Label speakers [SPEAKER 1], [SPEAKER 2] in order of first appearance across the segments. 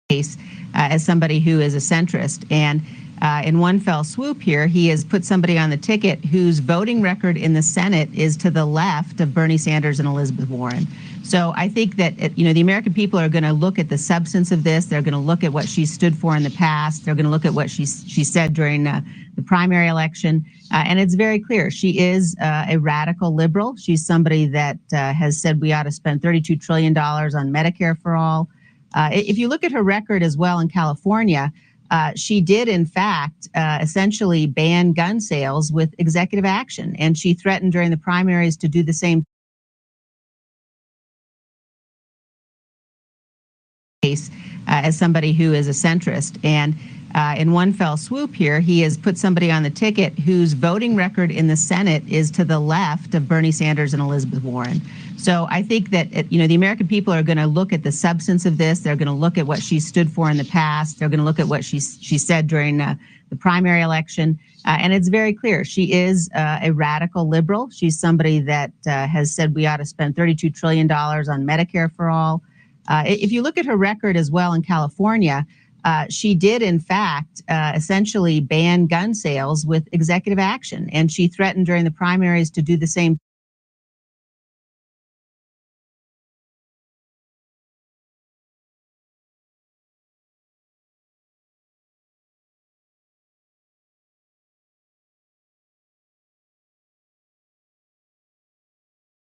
[SPEAKER 1] As somebody who is a centrist. And in one fell swoop here, he has put somebody on the ticket whose voting record in the Senate is to the left of Bernie Sanders and Elizabeth Warren. So I think that, the American people are going to look at the substance of this. They're going to look at what she stood for in the past. They're going to look at what she said during the primary election. And it's very clear. She is a radical liberal. She's somebody that has said we ought to spend $32 trillion on Medicare for all. If you look at her record as well in California, she did, in fact, essentially ban gun sales with executive action. And she threatened during the primaries to do the same as somebody who is a centrist. And in one fell swoop here, he has put somebody on the ticket whose voting record in the Senate is to the left of Bernie Sanders and Elizabeth Warren. So I think that, the American people are going to look at the substance of this. They're going to look at what she stood for in the past. They're going to look at what she said during the primary election. And it's very clear. She is a radical liberal. She's somebody that has said we ought to spend $32 trillion on Medicare for all. If you look at her record as well in California, she did, in fact, essentially ban gun sales with executive action. And she threatened during the primaries to do the same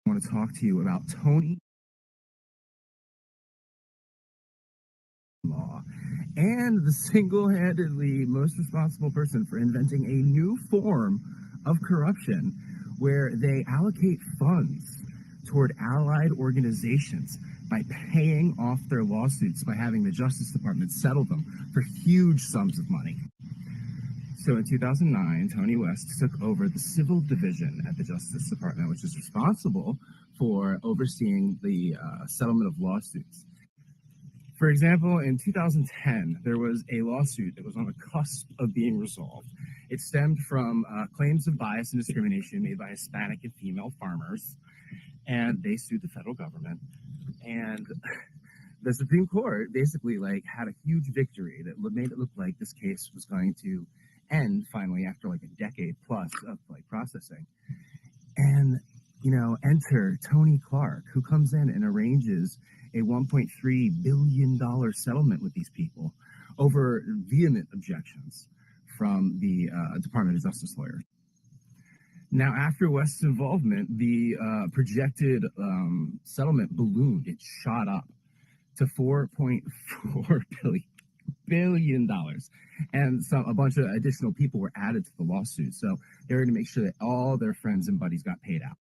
[SPEAKER 2] I want to talk to you about Tony Law and the single-handedly most responsible person for inventing a new form of corruption where they allocate funds toward allied organizations by paying off their lawsuits by having the Justice Department settle them for huge sums of money. So in 2009, Tony West took over the civil division at the Justice Department, which is responsible for overseeing the settlement of lawsuits. For example, in 2010, there was a lawsuit that was on the cusp of being resolved. It stemmed from claims of bias and discrimination made by Hispanic and female farmers, and they sued the federal government. And the Supreme Court basically had a huge victory that made it look like this case was going to end finally after a decade plus of processing. And enter Tony Clark, who comes in and arranges a $1.3 billion settlement with these people over vehement objections from the Department of Justice lawyers. Now, after West's involvement, the projected settlement ballooned. It shot up to $4.4 billion. And a bunch of additional people were added to the lawsuit. So they were going to make sure that all their friends and buddies got paid out.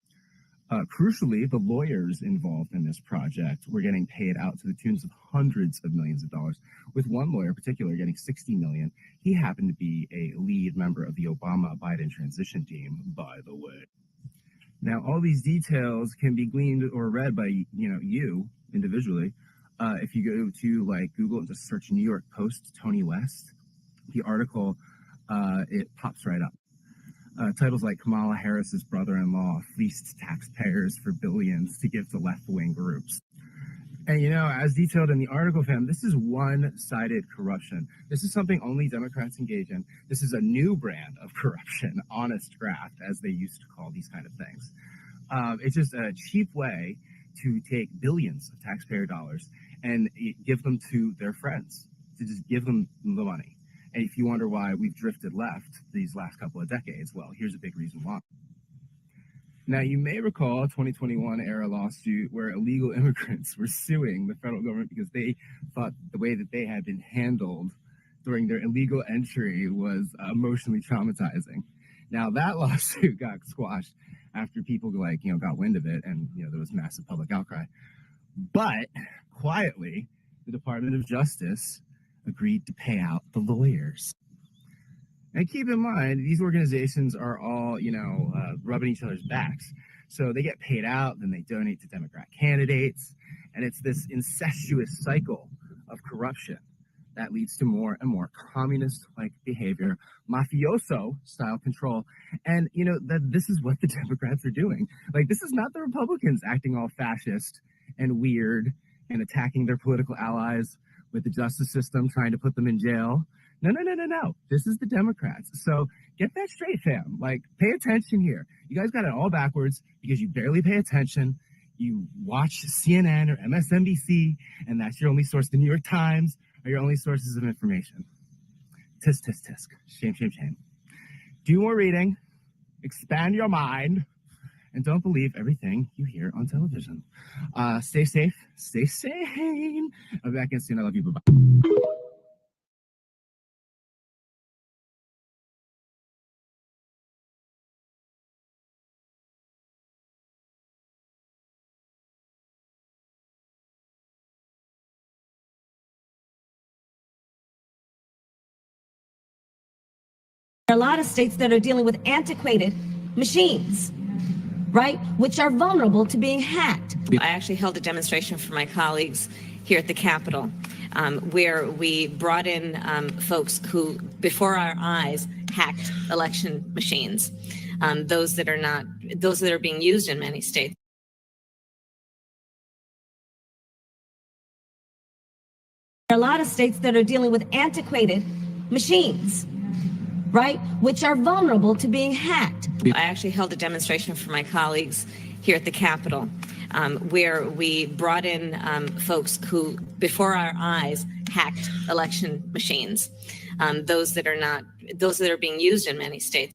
[SPEAKER 2] Crucially, the lawyers involved in this project were getting paid out to the tunes of hundreds of millions of dollars, with one lawyer in particular getting $60 million. He happened to be a lead member of the Obama-Biden transition team, by the way. Now, all these details can be gleaned or read by you individually. If you go to Google and just search New York Post Tony West, the article, it pops right up. Titles like Kamala Harris's brother-in-law fleeced taxpayers for billions to give to left-wing groups. And as detailed in the article, fam, this is one-sided corruption. This is something only Democrats engage in. This is a new brand of corruption, honest graft, as they used to call these kind of things. It's just a cheap way to take billions of taxpayer dollars and give them to their friends, to just give them the money. And if you wonder why we've drifted left these last couple of decades, well, here's a big reason why. Now, you may recall a 2021 era lawsuit where illegal immigrants were suing the federal government because they thought the way that they had been handled during their illegal entry was emotionally traumatizing. Now, that lawsuit got squashed after people got wind of it, and there was massive public outcry. But quietly, the Department of Justice agreed to pay out the lawyers. And keep in mind, these organizations are all, rubbing each other's backs. So they get paid out, then they donate to Democrat candidates. And it's this incestuous cycle of corruption that leads to more and more communist-like behavior, mafioso-style control. And, that this is what the Democrats are doing. This is not the Republicans acting all fascist and weird and attacking their political allies with the justice system trying to put them in jail. No. This is the Democrats. So get that straight, fam. Like, pay attention here. You guys got it all backwards because you barely pay attention. You watch CNN or MSNBC, and that's your only source. The New York Times are your only sources of information. Tisk, tisk, tisk. Shame, shame, shame. Do more reading, expand your mind, and don't believe everything you hear on television. Stay safe, stay sane. I'll be back in soon. I love you. Bye-bye.
[SPEAKER 3] There are a lot of states that are dealing with antiquated machines, right, which are vulnerable to being hacked.
[SPEAKER 4] I actually held a demonstration for my colleagues here at the Capitol, where we brought in folks who, before our eyes, hacked election machines, those that are being used in many states.
[SPEAKER 3] There are a lot of states that are dealing with antiquated machines, right, which are vulnerable to being hacked.
[SPEAKER 4] I actually held a demonstration for my colleagues here at the Capitol, where we brought in folks who, before our eyes, hacked election machines, those that are being used in many states.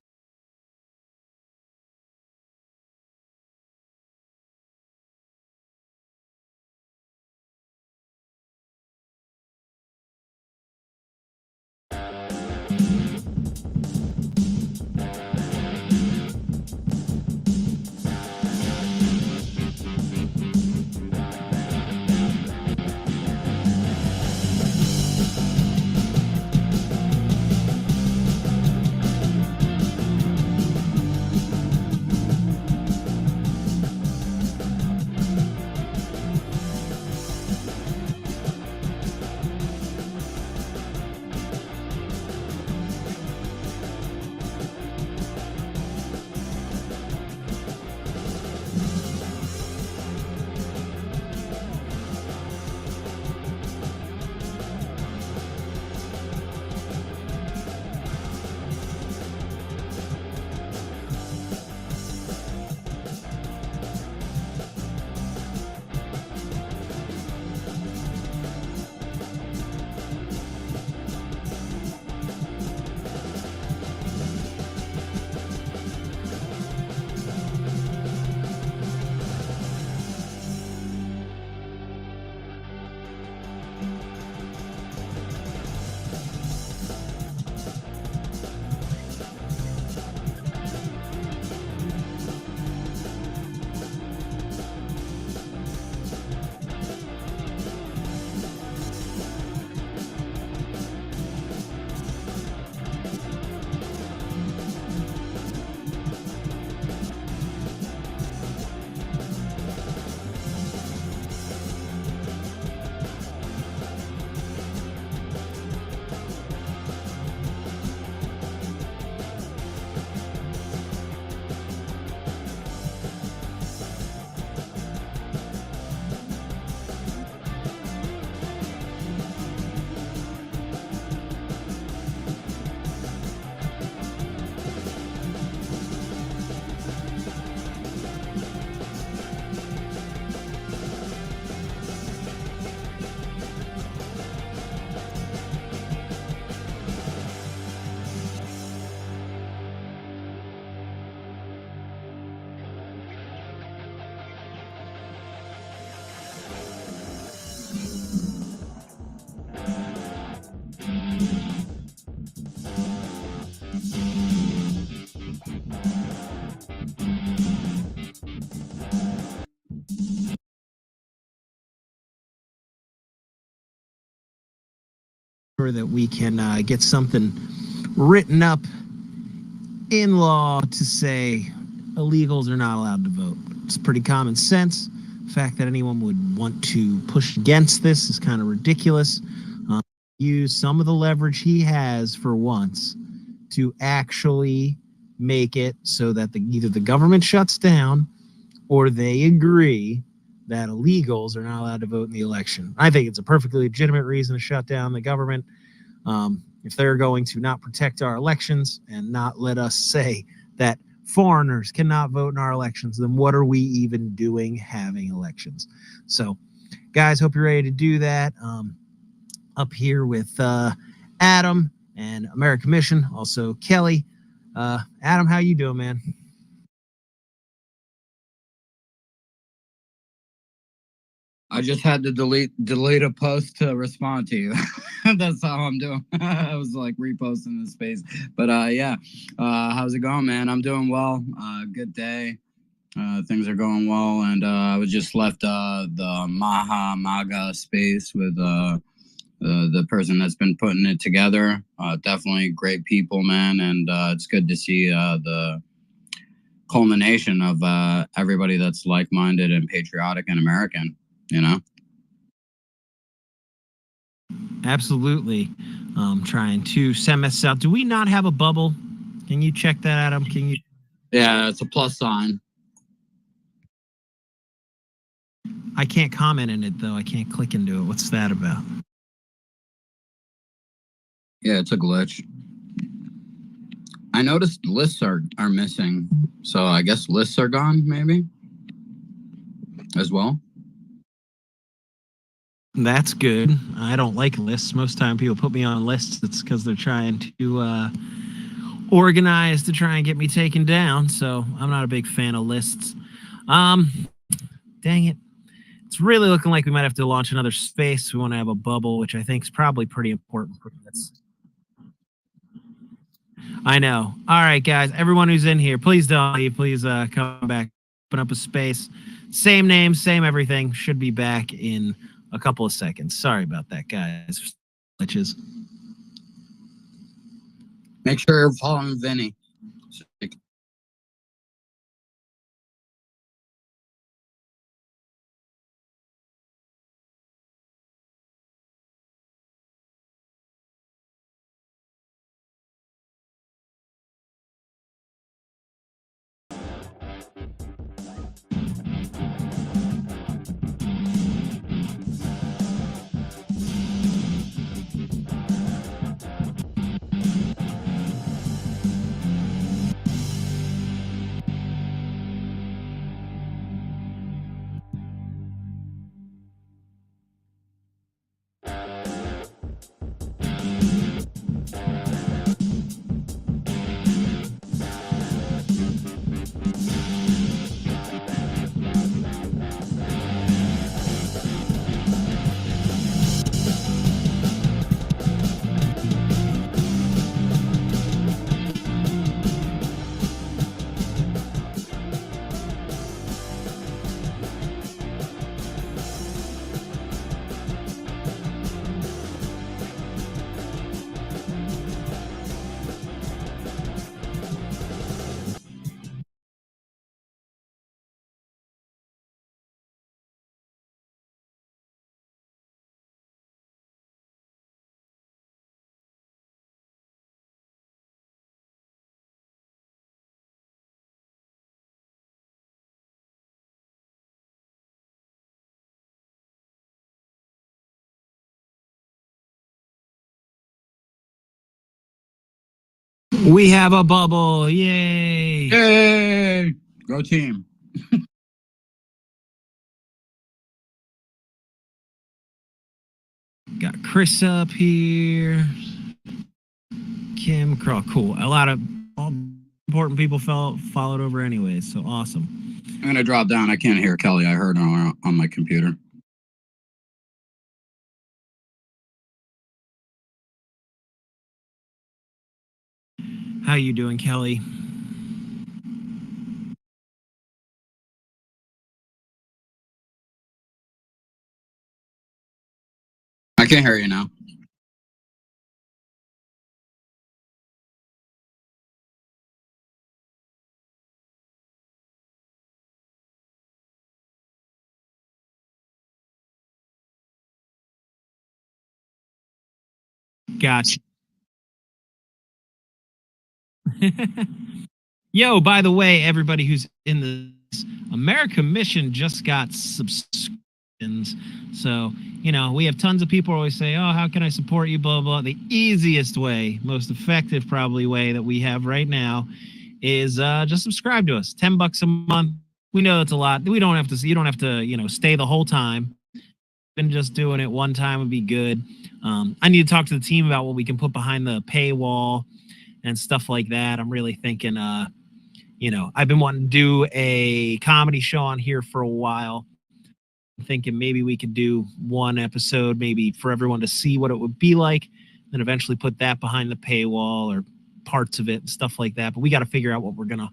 [SPEAKER 5] That we can get something written up in law to say illegals are not allowed to vote. It's pretty common sense. The fact that anyone would want to push against this is kind of ridiculous. Use some of the leverage he has for once to actually make it so that either the government shuts down or they agree that illegals are not allowed to vote in the election. I think it's a perfectly legitimate reason to shut down the government. If they're going to not protect our elections and not let us say that foreigners cannot vote in our elections, then what are we even doing having elections? So, guys, hope you're ready to do that. Up here with Adam and American Mission, also Kelly. Adam, how you doing, man?
[SPEAKER 6] I just had to delete a post to respond to you. That's how I'm doing. I was like reposting the space. But yeah, how's it going, man? I'm doing well. Good day. Things are going well. And I was just left the MAGA space with the person that's been putting it together. Definitely great people, man. And it's good to see the culmination of everybody that's like-minded and patriotic and American. You know,
[SPEAKER 5] absolutely. Trying to send us out. Do we not have a bubble? Can you check that, Adam? Can you?
[SPEAKER 6] Yeah, it's a plus sign.
[SPEAKER 5] I can't comment in it though. I can't click into it. What's that about?
[SPEAKER 6] Yeah, it's a glitch. I noticed lists are missing, so I guess lists are gone, maybe as well.
[SPEAKER 5] That's good. I don't like lists. Most time people put me on lists. It's because they're trying to organize to try and get me taken down. So I'm not a big fan of lists. Dang it. It's really looking like we might have to launch another space. We want to have a bubble, which I think is probably pretty important for this. I know. All right, guys. Everyone who's in here, please don't leave. Please come back. Open up a space. Same name, same everything. Should be back in a couple of seconds. Sorry about that, guys. Glitches.
[SPEAKER 6] Make sure you're following Vinnie.
[SPEAKER 5] We have a bubble. Yay.
[SPEAKER 6] Yay! Go team.
[SPEAKER 5] Got Chris up here. Kim Crawl. Cool. A lot of important people followed over anyways. So awesome.
[SPEAKER 6] I'm going to drop down. I can't hear Kelly. I heard her on my computer.
[SPEAKER 5] How you doing, Kelly?
[SPEAKER 6] I can't hear you now.
[SPEAKER 5] Gotcha. Yo, by the way, everybody who's in this, America Mission just got subscriptions. So, we have tons of people always say, oh, how can I support you, blah, blah. The easiest way, most effective probably way that we have right now is just subscribe to us. $10 a month. We know it's a lot. You don't have to, stay the whole time. Even just doing it one time would be good. I need to talk to the team about what we can put behind the paywall and stuff like that. I'm really thinking, I've been wanting to do a comedy show on here for a while. I'm thinking maybe we could do one episode, maybe for everyone to see what it would be like, then eventually put that behind the paywall or parts of it and stuff like that. But we got to figure out what we're going to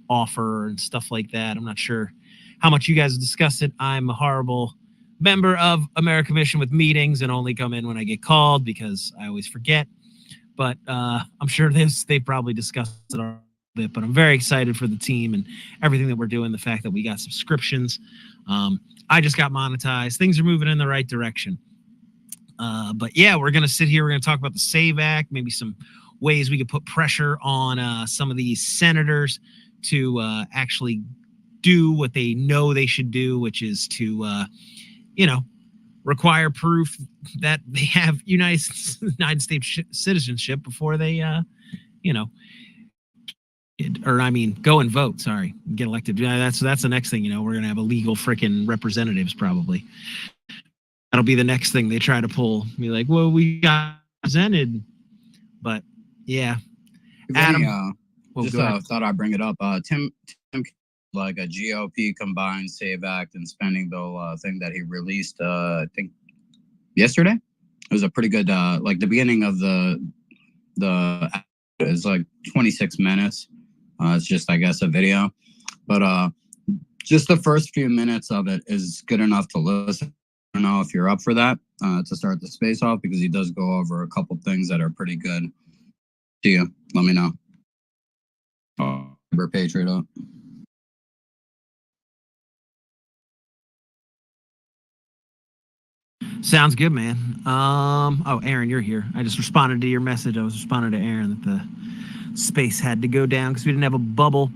[SPEAKER 5] offer and stuff like that. I'm not sure how much you guys have discussed it. I'm a horrible member of America Mission with meetings and only come in when I get called because I always forget. But I'm sure they probably discussed it a bit. But I'm very excited for the team and everything that we're doing. The fact that we got subscriptions. I just got monetized. Things are moving in the right direction. But yeah, we're going to sit here. We're going to talk about the SAVEAct, maybe some ways we could put pressure on some of these senators to actually do what they know they should do, which is to, require proof that they have United States citizenship before they, go and vote. Sorry, get elected. That's the next thing. We're gonna have illegal freaking representatives probably. That'll be the next thing they try to pull. Be like, well, we got presented, but yeah. Adam,
[SPEAKER 6] thought I'd bring it up. Tim, like a GOP combined SAVEAct and spending bill thing that he released, I think yesterday. It was a pretty good, like the beginning of the is like 26 minutes. It's just, I guess, a video, but just the first few minutes of it is good enough to listen. I don't know if you're up for that to start the space off, because he does go over a couple things that are pretty good. To you, let me know. Patriot up.
[SPEAKER 5] Sounds good, man. Oh, Aaron, you're here. I just responded to your message. I was responding to Aaron that the space had to go down because we didn't have a bubble.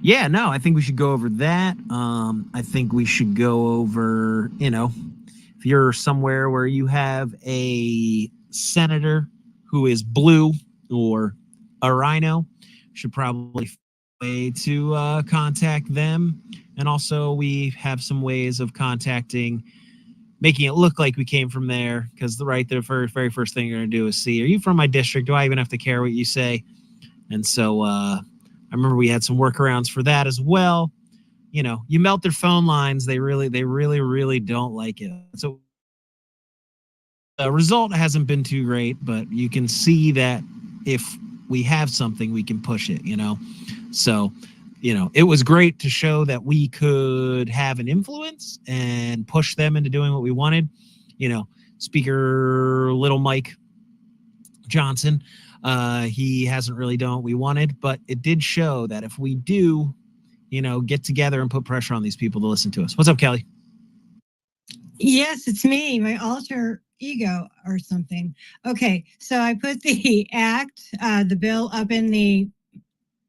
[SPEAKER 5] Yeah, no, I think we should go over that. I think we should go over, if you're somewhere where you have a senator who is blue or a rhino, should probably find a way to contact them. And also we have some ways of making it look like we came from there, because the very first thing you're going to do is see, are you from my district? Do I even have to care what you say? And so I remember we had some workarounds for that as well. You melt their phone lines. They really don't like it. So the result hasn't been too great, but you can see that if we have something, we can push it, So, it was great to show that we could have an influence and push them into doing what we wanted. Speaker Little Mike Johnson, he hasn't really done what we wanted, but it did show that if we do, get together and put pressure on these people to listen to us. What's up, Kelly?
[SPEAKER 7] Yes, it's me, my alter ego or something. Okay, so I put the the bill up in the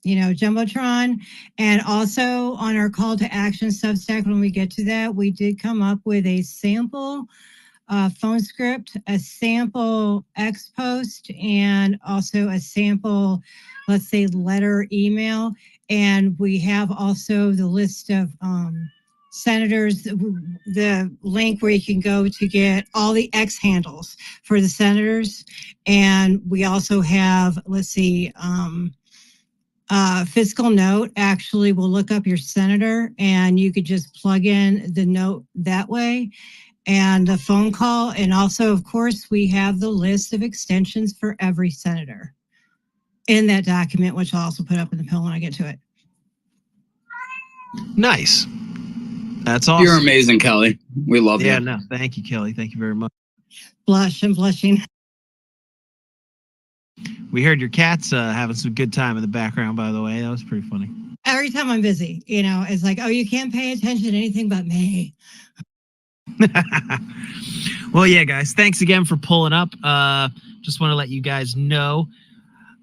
[SPEAKER 7] Jumbotron, and also on our call to action Substack. When we get to that, we did come up with a sample phone script, a sample X post, and also a sample, let's say, letter email. And we have also the list of senators, the link where you can go to get all the X handles for the senators. And we also have, let's see, Fiscal Note actually will look up your senator, and you could just plug in the note that way, and a phone call. And also, of course, we have the list of extensions for every senator in that document, which I'll also put up in the pill when I get to it.
[SPEAKER 5] Nice. That's awesome.
[SPEAKER 6] You're amazing, Kelly. We love you.
[SPEAKER 5] Yeah, no, thank you, Kelly. Thank you very much.
[SPEAKER 7] I'm blushing.
[SPEAKER 5] We heard your cat's having some good time in the background, by the way. That was pretty funny.
[SPEAKER 7] Every time I'm busy, it's like, oh, you can't pay attention to anything but me.
[SPEAKER 5] Well, yeah, guys, thanks again for pulling up. Just want to let you guys know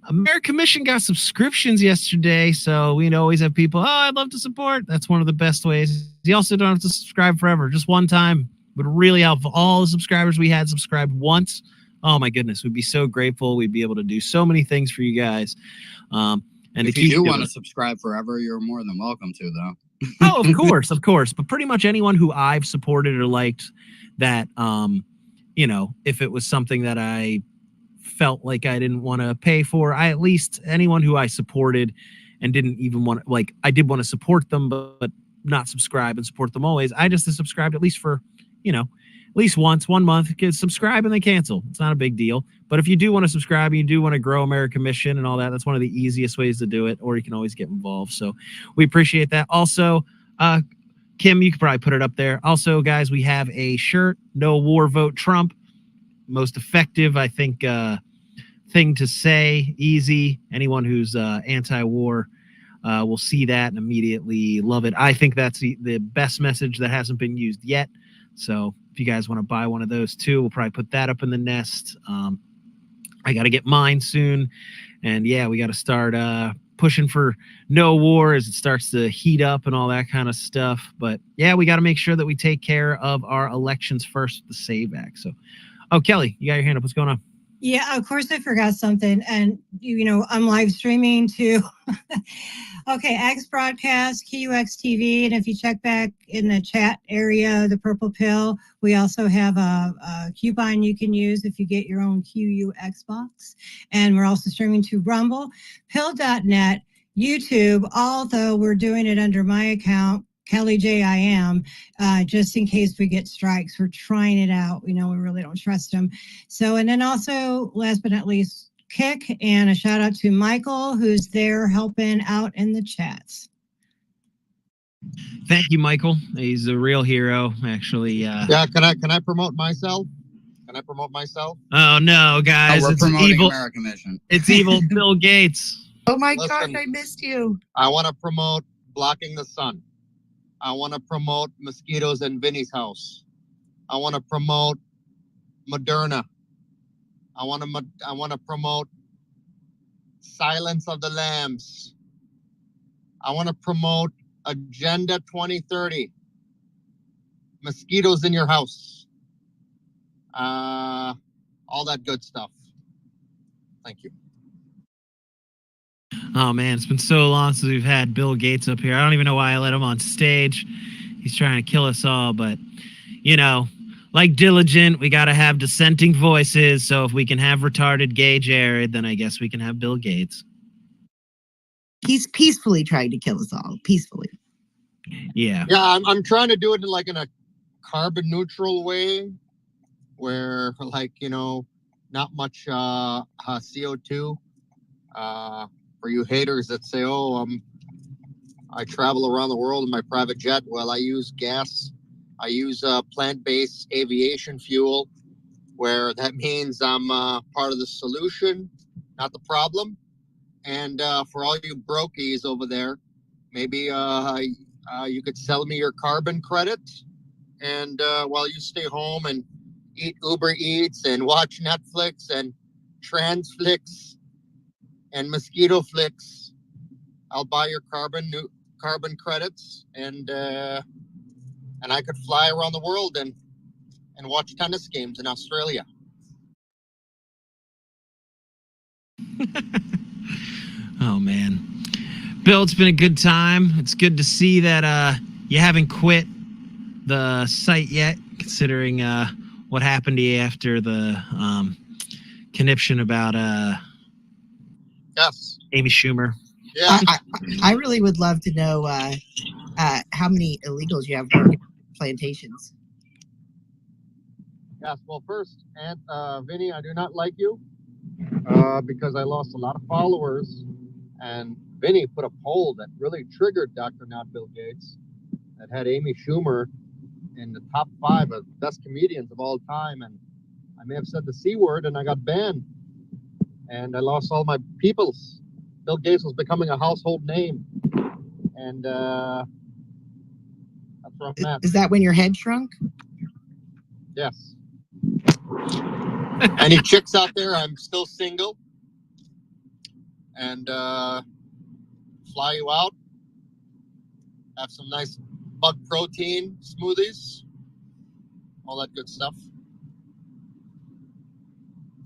[SPEAKER 5] American Mission got subscriptions yesterday, so we always have people, I'd love to support. That's one of the best ways. You also don't have to subscribe forever, just one time. Would really help if all the subscribers we had subscribed once. Oh my goodness, we'd be so grateful. We'd be able to do so many things for you guys. And
[SPEAKER 6] if you do want to subscribe forever, you're more than welcome to, though.
[SPEAKER 5] Oh, of course. But pretty much anyone who I've supported or liked that, if it was something that I felt like I didn't want to pay for, at least anyone who I supported and didn't even want to, I did want to support them, but not subscribe and support them always. I just subscribed at least for, at least once, 1 month, subscribe and then cancel. It's not a big deal. But if you do want to subscribe, you do want to grow American Mission and all that, that's one of the easiest ways to do it, or you can always get involved. So we appreciate that. Also, Kim, you could probably put it up there. Also, guys, we have a shirt, No War, Vote Trump. Most effective, I think, thing to say, easy. Anyone who's anti-war will see that and immediately love it. I think that's the best message that hasn't been used yet. So if you guys want to buy one of those too, we'll probably put that up in the nest. I got to get mine soon. And yeah, we got to start pushing for no war as it starts to heat up and all that kind of stuff. But yeah, we got to make sure that we take care of our elections first with the SAVEAct. So, Kelly, you got your hand up. What's going on?
[SPEAKER 7] Yeah, of course I forgot something. And, I'm live streaming too. Okay, X Broadcast, QX TV. And if you check back in the chat area, the purple pill, we also have a coupon you can use if you get your own QUX box. And we're also streaming to Rumble, pill.net, YouTube, although we're doing it under my account, Kelly JIM, just in case we get strikes. We're trying it out. We really don't trust them. So, and then also, last but not least, Kick, and a shout out to Michael, who's there helping out in the chats.
[SPEAKER 5] Thank you, Michael. He's a real hero, actually.
[SPEAKER 8] Yeah, can I promote myself?
[SPEAKER 5] Oh no, guys,
[SPEAKER 6] we're
[SPEAKER 5] it's
[SPEAKER 6] promoting
[SPEAKER 5] evil.
[SPEAKER 6] American Mission.
[SPEAKER 5] It's evil Bill Gates.
[SPEAKER 9] Oh my
[SPEAKER 8] Listen,
[SPEAKER 9] gosh, I missed you.
[SPEAKER 8] I want to promote blocking the sun. I want to promote mosquitoes in Vinnie's house. I want to promote Moderna. I want to promote Silence of the Lambs. I want to promote Agenda 2030. Mosquitoes in your house. All that good stuff. Thank you.
[SPEAKER 5] Oh man, it's been so long since we've had Bill Gates up here. I don't even know why I let him on stage. He's trying to kill us all, but like Diligent, we got to have dissenting voices. So if we can have retarded gay Jared, then I guess we can have Bill Gates.
[SPEAKER 9] He's peacefully trying to kill us all. Peacefully.
[SPEAKER 5] Yeah.
[SPEAKER 8] Yeah, I'm trying to do it in a carbon neutral way where not much CO2. For you haters that say, I travel around the world in my private jet. Well, I use gas. I use plant-based aviation fuel, where that means I'm part of the solution, not the problem. And for all you brokies over there, maybe you could sell me your carbon credit. And while you stay home and eat Uber Eats and watch Netflix and Transflix and Mosquito Flicks, I'll buy your carbon credits, and I could fly around the world and watch tennis games in Australia.
[SPEAKER 5] Oh man, Bill, it's been a good time. It's good to see that you haven't quit the site yet, considering what happened to you after the conniption about
[SPEAKER 8] Yes.
[SPEAKER 5] Amy Schumer.
[SPEAKER 8] Yeah.
[SPEAKER 9] I really would love to know how many illegals you have working plantations.
[SPEAKER 8] Yes. Well, first, Vinny, I do not like you because I lost a lot of followers. And Vinny put a poll that really triggered Dr. Not Bill Gates that had Amy Schumer in the top 5 of best comedians of all time. And I may have said the C word and I got banned. And I lost all my peoples. Bill Gates was becoming a household name. And that's where I'm at.
[SPEAKER 9] Is that when your head shrunk?
[SPEAKER 8] Yes. Any chicks out there? I'm still single. and fly you out. Have some nice bug protein smoothies, all that good stuff.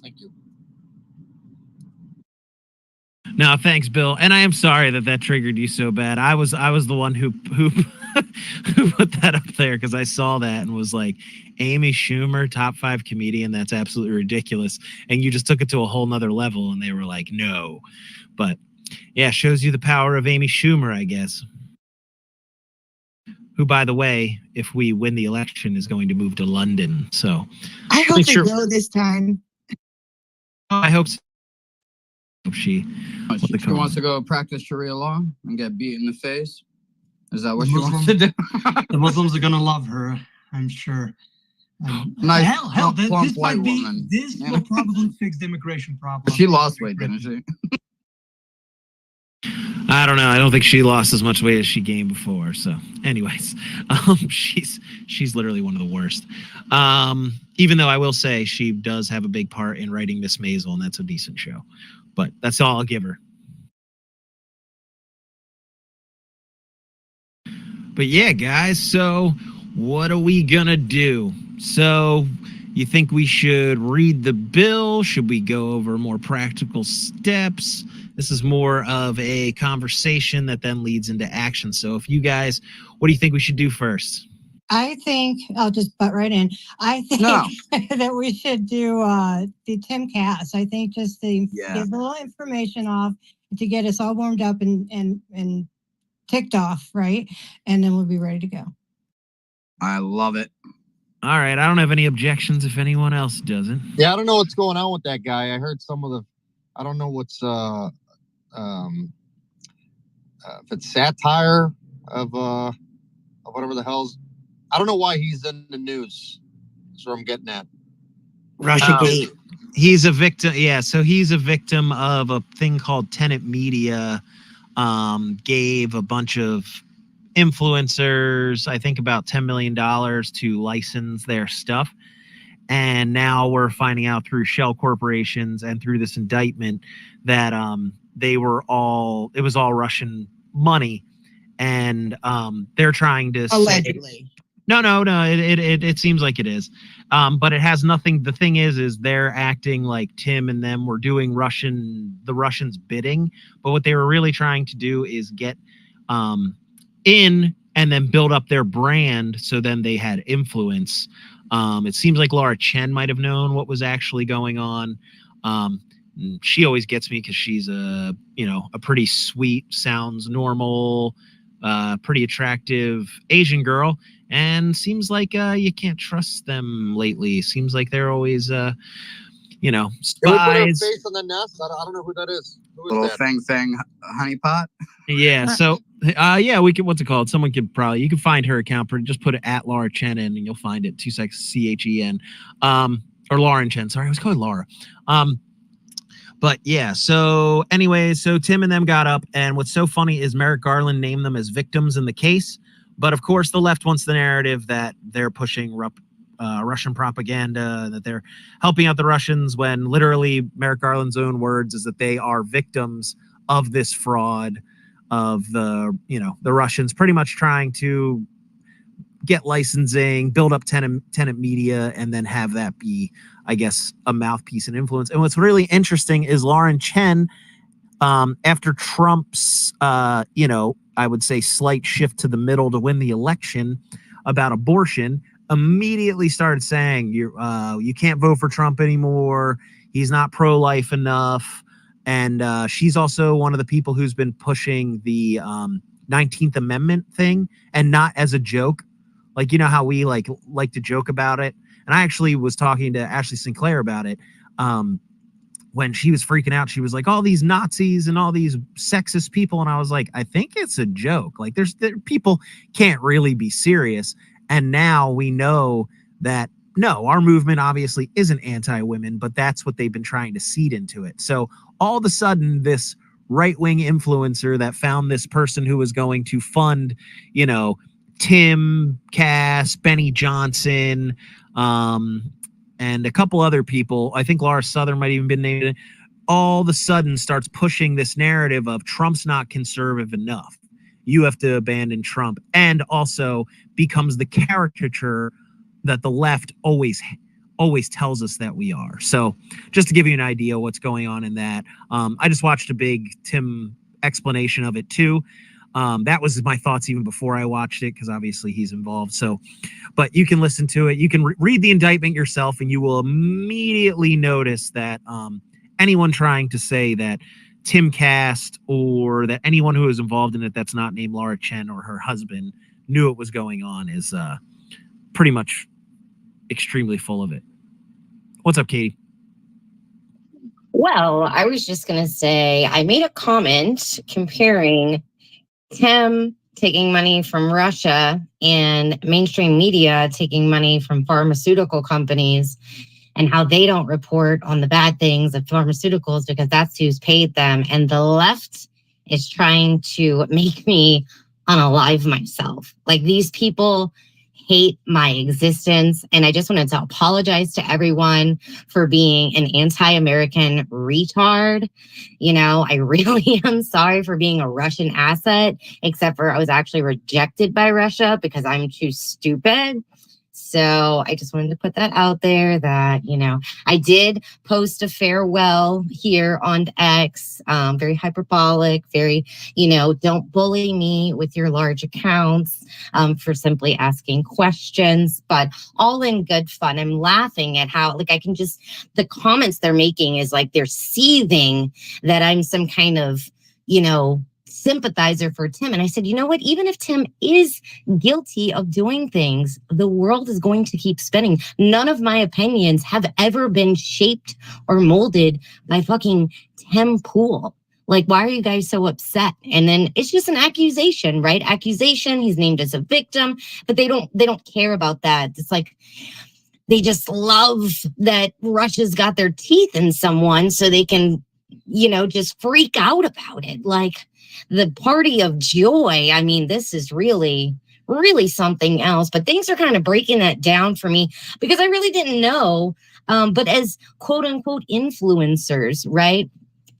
[SPEAKER 8] Thank you.
[SPEAKER 5] No, thanks, Bill. And I am sorry that triggered you so bad. I was the one who who put that up there because I saw that and was like, Amy Schumer, top 5 comedian. That's absolutely ridiculous. And you just took it to a whole nother level, and they were like, no. But yeah, shows you the power of Amy Schumer, I guess. Who, by the way, if we win the election, is going to move to London. So
[SPEAKER 9] I hope they go this time.
[SPEAKER 5] I hope so. She
[SPEAKER 6] wants to go practice Sharia law and get beat in the face. Is that what she wants to do?
[SPEAKER 10] The Muslims are gonna love her, I'm sure.
[SPEAKER 6] Nice,
[SPEAKER 10] hell, this
[SPEAKER 6] white
[SPEAKER 10] might be,
[SPEAKER 6] woman.
[SPEAKER 10] this will probably fix the immigration problem.
[SPEAKER 6] She lost weight, didn't she?
[SPEAKER 5] I don't know. I don't think she lost as much weight as she gained before. So, anyways, she's literally one of the worst. Even though I will say she does have a big part in writing Miss Maisel, and that's a decent show. But that's all I'll give her. But yeah, guys. So what are we gonna do? So you think we should read the bill? Should we go over more practical steps? This is more of a conversation that then leads into action. So if you guys, what do you think we should do first?
[SPEAKER 7] I think I'll just butt right in. I think that we should do the Timcast. I think just to give a little information off to get us all warmed up and ticked off, right? And then we'll be ready to go.
[SPEAKER 6] I love it.
[SPEAKER 5] All right. I don't have any objections if anyone else doesn't.
[SPEAKER 8] Yeah, I don't know what's going on with that guy. I heard some of the, I don't know what's, if it's satire of whatever the hell's, I don't know why he's in the news. That's what I'm getting at.
[SPEAKER 9] Russiagate.
[SPEAKER 5] He's a victim. Yeah. So he's a victim of a thing called Tenet Media. Gave a bunch of influencers, I think about $10 million to license their stuff. And now we're finding out through shell corporations and through this indictment that it was all Russian money. And they're trying to
[SPEAKER 9] allegedly.
[SPEAKER 5] No. It seems like it is. But it has nothing. The thing is they're acting like Tim and them were doing the Russians bidding. But what they were really trying to do is get in and then build up their brand. So then they had influence. It seems like Laura Chen might have known what was actually going on. She always gets me because she's a pretty sweet, sounds normal, pretty attractive Asian girl. And seems like you can't trust them lately. Seems like they're always, spies.
[SPEAKER 8] Can we put her face on the nest? I don't know who that is. Who is
[SPEAKER 6] Little
[SPEAKER 8] that?
[SPEAKER 6] thing, honeypot.
[SPEAKER 5] Yeah. So, we could. What's it called? Someone could probably. You can find her account. Just put it at Laura Chen in, and you'll find it. 2 seconds. CHEN. Or Lauren Chen. Sorry, I was calling Laura. But yeah. So anyway, so Tim and them got up, and what's so funny is Merrick Garland named them as victims in the case. But of course, the left wants the narrative that they're pushing Russian propaganda, that they're helping out the Russians, when literally Merrick Garland's own words is that they are victims of this fraud of the Russians pretty much trying to get licensing, build up Tenet Media, and then have that be, I guess, a mouthpiece and influence. And what's really interesting is Lauren Chen, after Trump's, I would say slight shift to the middle to win the election about abortion, immediately started saying you can't vote for Trump anymore. He's not pro-life enough. And she's also one of the people who's been pushing the 19th Amendment thing, and not as a joke. Like, you know how we like to joke about it. And I actually was talking to Ashley Sinclair about it. When she was freaking out, she was like, all these Nazis and all these sexist people. And I was like, I think it's a joke. Like people can't really be serious. And now we know that, no, our movement obviously isn't anti-women, but that's what they've been trying to seed into it. So all of a sudden, this right-wing influencer that found this person who was going to fund, Tim, Cass, Benny Johnson, and a couple other people, I think Laura Southern might even been named, all of a sudden starts pushing this narrative of Trump's not conservative enough. You have to abandon Trump, and also becomes the caricature that the left always tells us that we are. So just to give you an idea what's going on in that, I just watched a big Tim explanation of it too. That was my thoughts even before I watched it, because obviously he's involved. So, but you can listen to it. You can read the indictment yourself, and you will immediately notice that anyone trying to say that Tim Cast or that anyone who is involved in it that's not named Laura Chen or her husband knew what was going on is pretty much extremely full of it. What's up, Katie?
[SPEAKER 11] Well, I was just going to say, I made a comment comparing Tim taking money from Russia and mainstream media taking money from pharmaceutical companies, and how they don't report on the bad things of pharmaceuticals because that's who's paid them. And the left is trying to make me unalive myself. Like, these people hate my existence. And I just wanted to apologize to everyone for being an anti-American retard. You know, I really am sorry for being a Russian asset, except for I was actually rejected by Russia because I'm too stupid. So I just wanted to put that out there that, you know, I did post a farewell here on X, very hyperbolic, very, you know, don't bully me with your large accounts for simply asking questions, but all in good fun. I'm laughing at how, like, I can just, the comments they're making is like they're seething that I'm some kind of, you know, sympathizer for Tim. And I said, you know what, even if Tim is guilty of doing things, the world is going to keep spinning. None of my opinions have ever been shaped or molded by fucking Tim Pool. Like, why are you guys so upset? And then it's just an accusation, right? Accusation, he's named as a victim, but they don't care about that. It's like they just love that Russia's got their teeth in someone so they can, you know, just freak out about it. Like, the party of joy. I mean, this is really, really something else. But things are kind of breaking that down for me because I really didn't know. But as quote unquote influencers, right?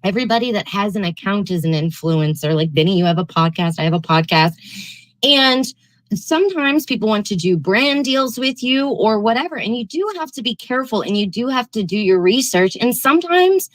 [SPEAKER 11] Everybody that has an account is an influencer. Like, Vinnie, you have a podcast. I have a podcast. And sometimes people want to do brand deals with you or whatever. And you do have to be careful and you do have to do your research. And sometimes,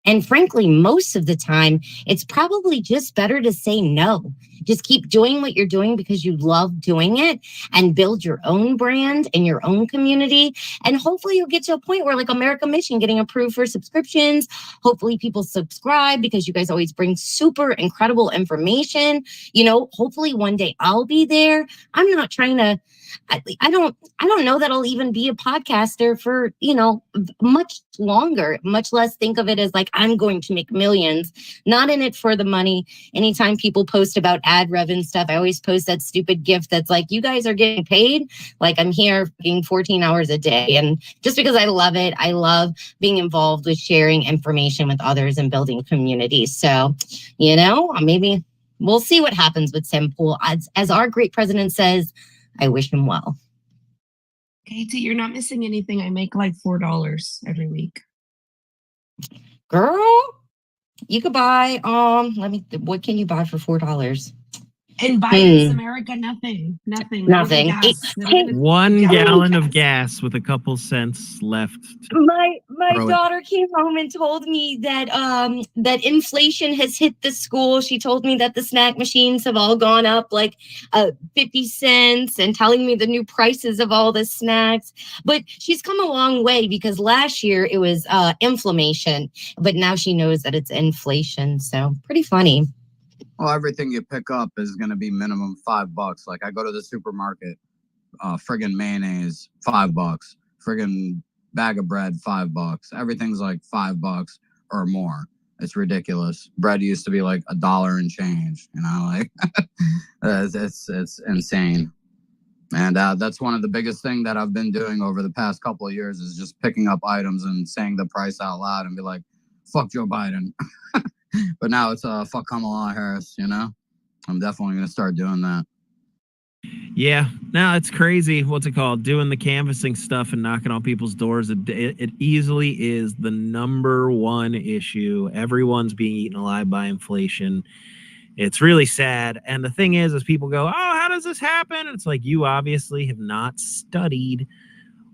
[SPEAKER 11] and frankly, most of the time, it's probably just better to say no. Just keep doing what you're doing because you love doing it and build your own brand and your own community. And hopefully you'll get to a point where, like America Mission getting approved for subscriptions. Hopefully people subscribe because you guys always bring super incredible information. You know, hopefully one day I'll be there. I'm not trying to, I don't know that I'll even be a podcaster for, you know, much longer, much less think of it as like I'm going to make millions. Not in it for the money. Anytime people post about ad rev and stuff, I always post that stupid gift that's like, you guys are getting paid. Like, I'm here fucking 14 hours a day. And just because I love it, I love being involved with sharing information with others and building communities. So, you know, maybe we'll see what happens with Tim Pool. As our great president says, I wish him well.
[SPEAKER 12] Katie, you're not missing anything. I make like $4 every week.
[SPEAKER 11] Girl, you could buy, what can you buy for $4?
[SPEAKER 12] In Biden's America, nothing.
[SPEAKER 11] Nothing.
[SPEAKER 5] 1 gallon of gas with a couple cents left.
[SPEAKER 11] My daughter came home and told me that that inflation has hit the school. She told me that the snack machines have all gone up like 50 cents and telling me the new prices of all the snacks. But she's come a long way because last year it was inflammation, but now she knows that it's inflation. So pretty funny.
[SPEAKER 6] Well, everything you pick up is going to be minimum $5. Like, I go to the supermarket, friggin' mayonnaise, $5. Friggin' bag of bread, $5. Everything's like $5 or more. It's ridiculous. Bread used to be like $1 and change, you know, like it's insane. And that's one of the biggest things that I've been doing over the past couple of years is just picking up items and saying the price out loud and be like, fuck Joe Biden. But now it's fuck Kamala Harris, you know? I'm definitely going to start doing that.
[SPEAKER 5] Yeah, no, it's crazy. What's it called? Doing the canvassing stuff and knocking on people's doors. It easily is the number one issue. Everyone's being eaten alive by inflation. It's really sad. And the thing is people go, oh, how does this happen? It's like, you obviously have not studied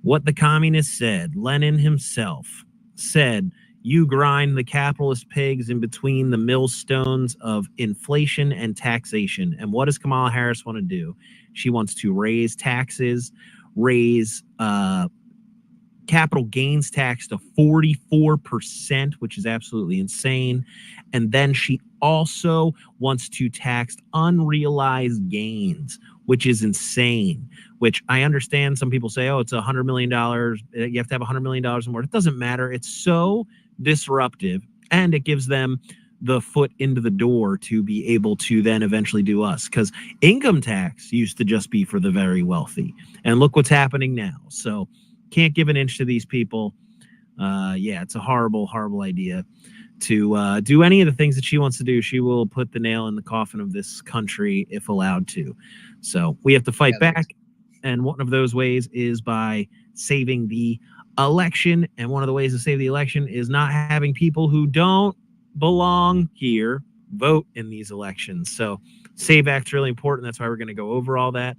[SPEAKER 5] what the communists said. Lenin himself said, you grind the capitalist pigs in between the millstones of inflation and taxation. And what does Kamala Harris want to do? She wants to raise taxes, raise capital gains tax to 44%, which is absolutely insane. And then she also wants to tax unrealized gains, which is insane, which I understand some people say, oh, it's $100 million. You have to have $100 million or more. It doesn't matter. It's so disruptive, and it gives them the foot into the door to be able to then eventually do us, because income tax used to just be for the very wealthy, and look what's happening now. So can't give an inch to these people. Yeah, it's a horrible idea to do any of the things that she wants to do. She will put the nail in the coffin of this country if allowed to. So we have to fight back, and one of those ways is by saving the election, and one of the ways to save the election is not having people who don't belong here vote in these elections. So SAVEAct's really important. That's why we're going to go over all that.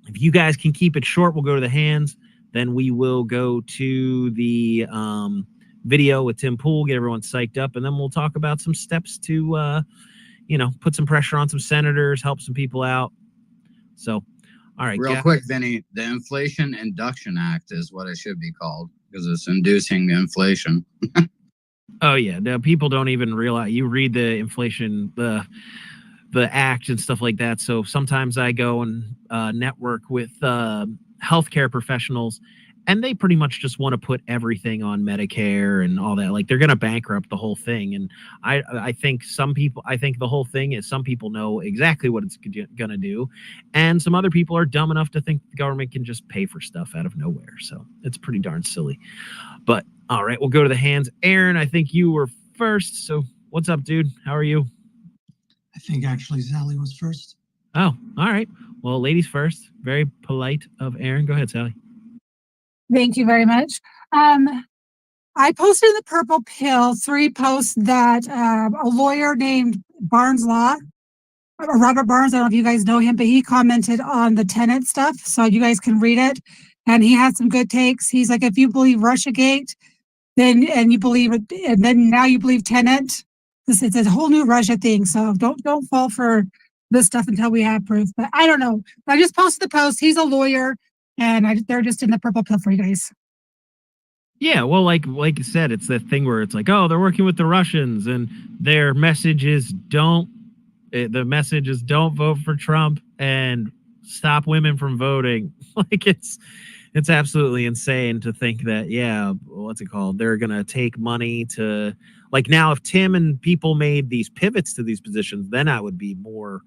[SPEAKER 5] If you guys can keep it short, we'll go to the hands. Then we will go to the video with Tim Pool, get everyone psyched up, and then we'll talk about some steps to, put some pressure on some senators, help some people out. So, all right.
[SPEAKER 6] Real quick, Vinny, the Inflation Induction Act is what it should be called, because it's inducing inflation.
[SPEAKER 5] Oh, yeah. No, people don't even realize. You read the inflation, the act and stuff like that. So sometimes I go and network with healthcare professionals, and they pretty much just want to put everything on Medicare and all that. Like, they're going to bankrupt the whole thing. And I think the whole thing is some people know exactly what it's going to do. And some other people are dumb enough to think the government can just pay for stuff out of nowhere. So it's pretty darn silly. But all right, we'll go to the hands. Aaron, I think you were first. So what's up, dude? How are you?
[SPEAKER 10] I think actually Sally was first.
[SPEAKER 5] Oh, all right. Well, ladies first. Very polite of Aaron. Go ahead, Sally.
[SPEAKER 13] Thank you very much. I posted in the Purple Pill 3 posts that a lawyer named Barnes Law, Robert Barnes, I don't know if you guys know him, but he commented on the tenant stuff, so you guys can read it. And he had some good takes. He's like, if you believe Russiagate, then and you believe it, and then now you believe tenant. It's a whole new Russia thing. So don't fall for this stuff until we have proof. But I don't know. I just posted the post. He's a lawyer, and they're just in the Purple Pill for you guys.
[SPEAKER 5] Yeah, well, like you said, it's that thing where it's like, oh, they're working with the Russians, and their message is don't vote for Trump and stop women from voting. Like, it's absolutely insane to think that, yeah, what's it called? They're going to take money to, like, now if Tim and people made these pivots to these positions, then I would be more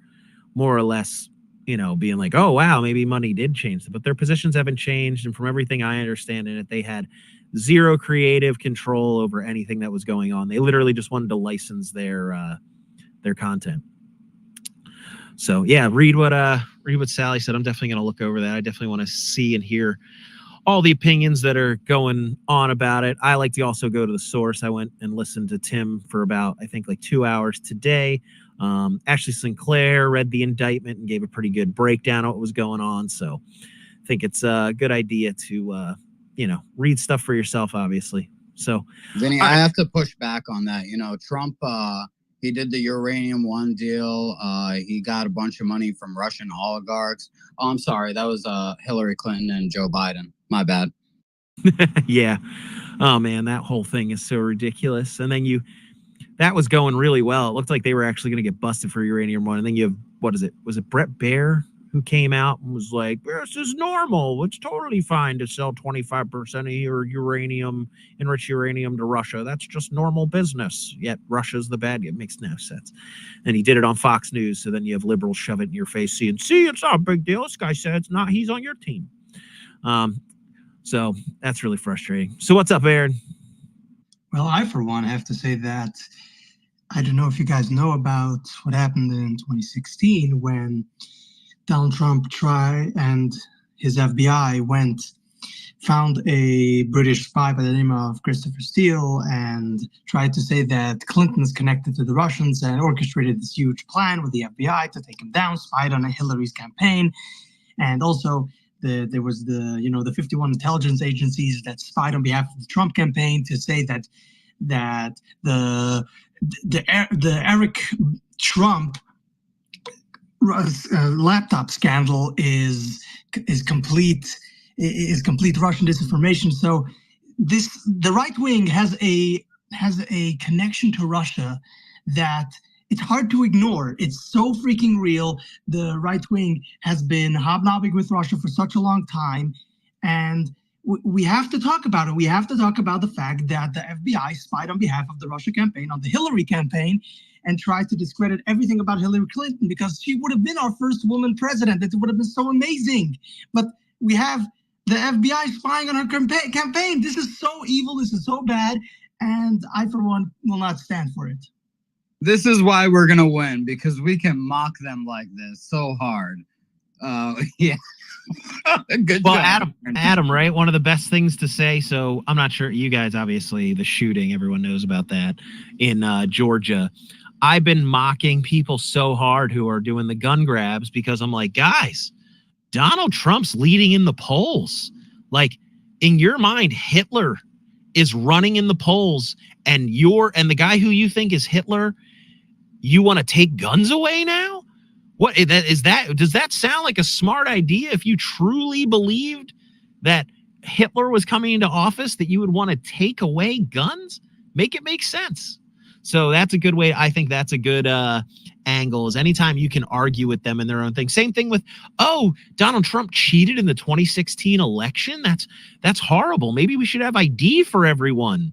[SPEAKER 5] or less, being like, oh, wow, maybe money did change. But their positions haven't changed. And from everything I understand in it, they had zero creative control over anything that was going on. They literally just wanted to license their content. So yeah, read what Sally said. I'm definitely going to look over that. I definitely want to see and hear all the opinions that are going on about it. I like to also go to the source. I went and listened to Tim for about, I think, like 2 hours today. Ashley Sinclair read the indictment and gave a pretty good breakdown of what was going on. So I think it's a good idea to, read stuff for yourself, obviously. So,
[SPEAKER 6] Vinny, I have to push back on that. Trump, he did the Uranium One deal. He got a bunch of money from Russian oligarchs. Oh, I'm sorry. That was Hillary Clinton and Joe Biden. My bad.
[SPEAKER 5] Yeah. Oh, man, that whole thing is so ridiculous. And then that was going really well. It looked like they were actually going to get busted for Uranium One. And then you have, what is it? Was it Brett Baer who came out and was like, this is normal. It's totally fine to sell 25% of your enriched uranium to Russia. That's just normal business. Yet Russia's the bad guy. It makes no sense. And he did it on Fox News. So then you have liberals shove it in your face. See, it's not a big deal. This guy said it's not. He's on your team. So that's really frustrating. So what's up, Aaron?
[SPEAKER 10] Well, I, for one, have to say that I don't know if you guys know about what happened in 2016 when Donald Trump and his FBI found a British spy by the name of Christopher Steele and tried to say that Clinton's connected to the Russians and orchestrated this huge plan with the FBI to take him down, spied on Hillary's campaign. And also there was the 51 intelligence agencies that spied on behalf of the Trump campaign to say that the Eric Trump laptop scandal is complete Russian disinformation. So the right wing has a connection to Russia that it's hard to ignore. It's so freaking real. The right wing has been hobnobbing with Russia for such a long time, and we have to talk about it. We have to talk about the fact that the FBI spied on behalf of the Russia campaign, on the Hillary campaign, and tried to discredit everything about Hillary Clinton because she would have been our first woman president. It would have been so amazing. But we have the FBI spying on her campaign. This is so evil. This is so bad. And I, for one, will not stand for it.
[SPEAKER 6] This is why we're going to win, because we can mock them like this so hard. Yeah. Good
[SPEAKER 5] well,
[SPEAKER 6] job.
[SPEAKER 5] Adam, right? One of the best things to say. So I'm not sure you guys, obviously, the shooting, everyone knows about that in Georgia. I've been mocking people so hard who are doing the gun grabs because I'm like, guys, Donald Trump's leading in the polls. Like, in your mind, Hitler is running in the polls, and the guy who you think is Hitler, you want to take guns away now? What is that? Does that sound like a smart idea? If you truly believed that Hitler was coming into office, that you would want to take away guns? Make it make sense. So that's a good way. I think that's a good angle, is anytime you can argue with them in their own thing. Same thing with, Donald Trump cheated in the 2016 election. That's horrible. Maybe we should have ID for everyone,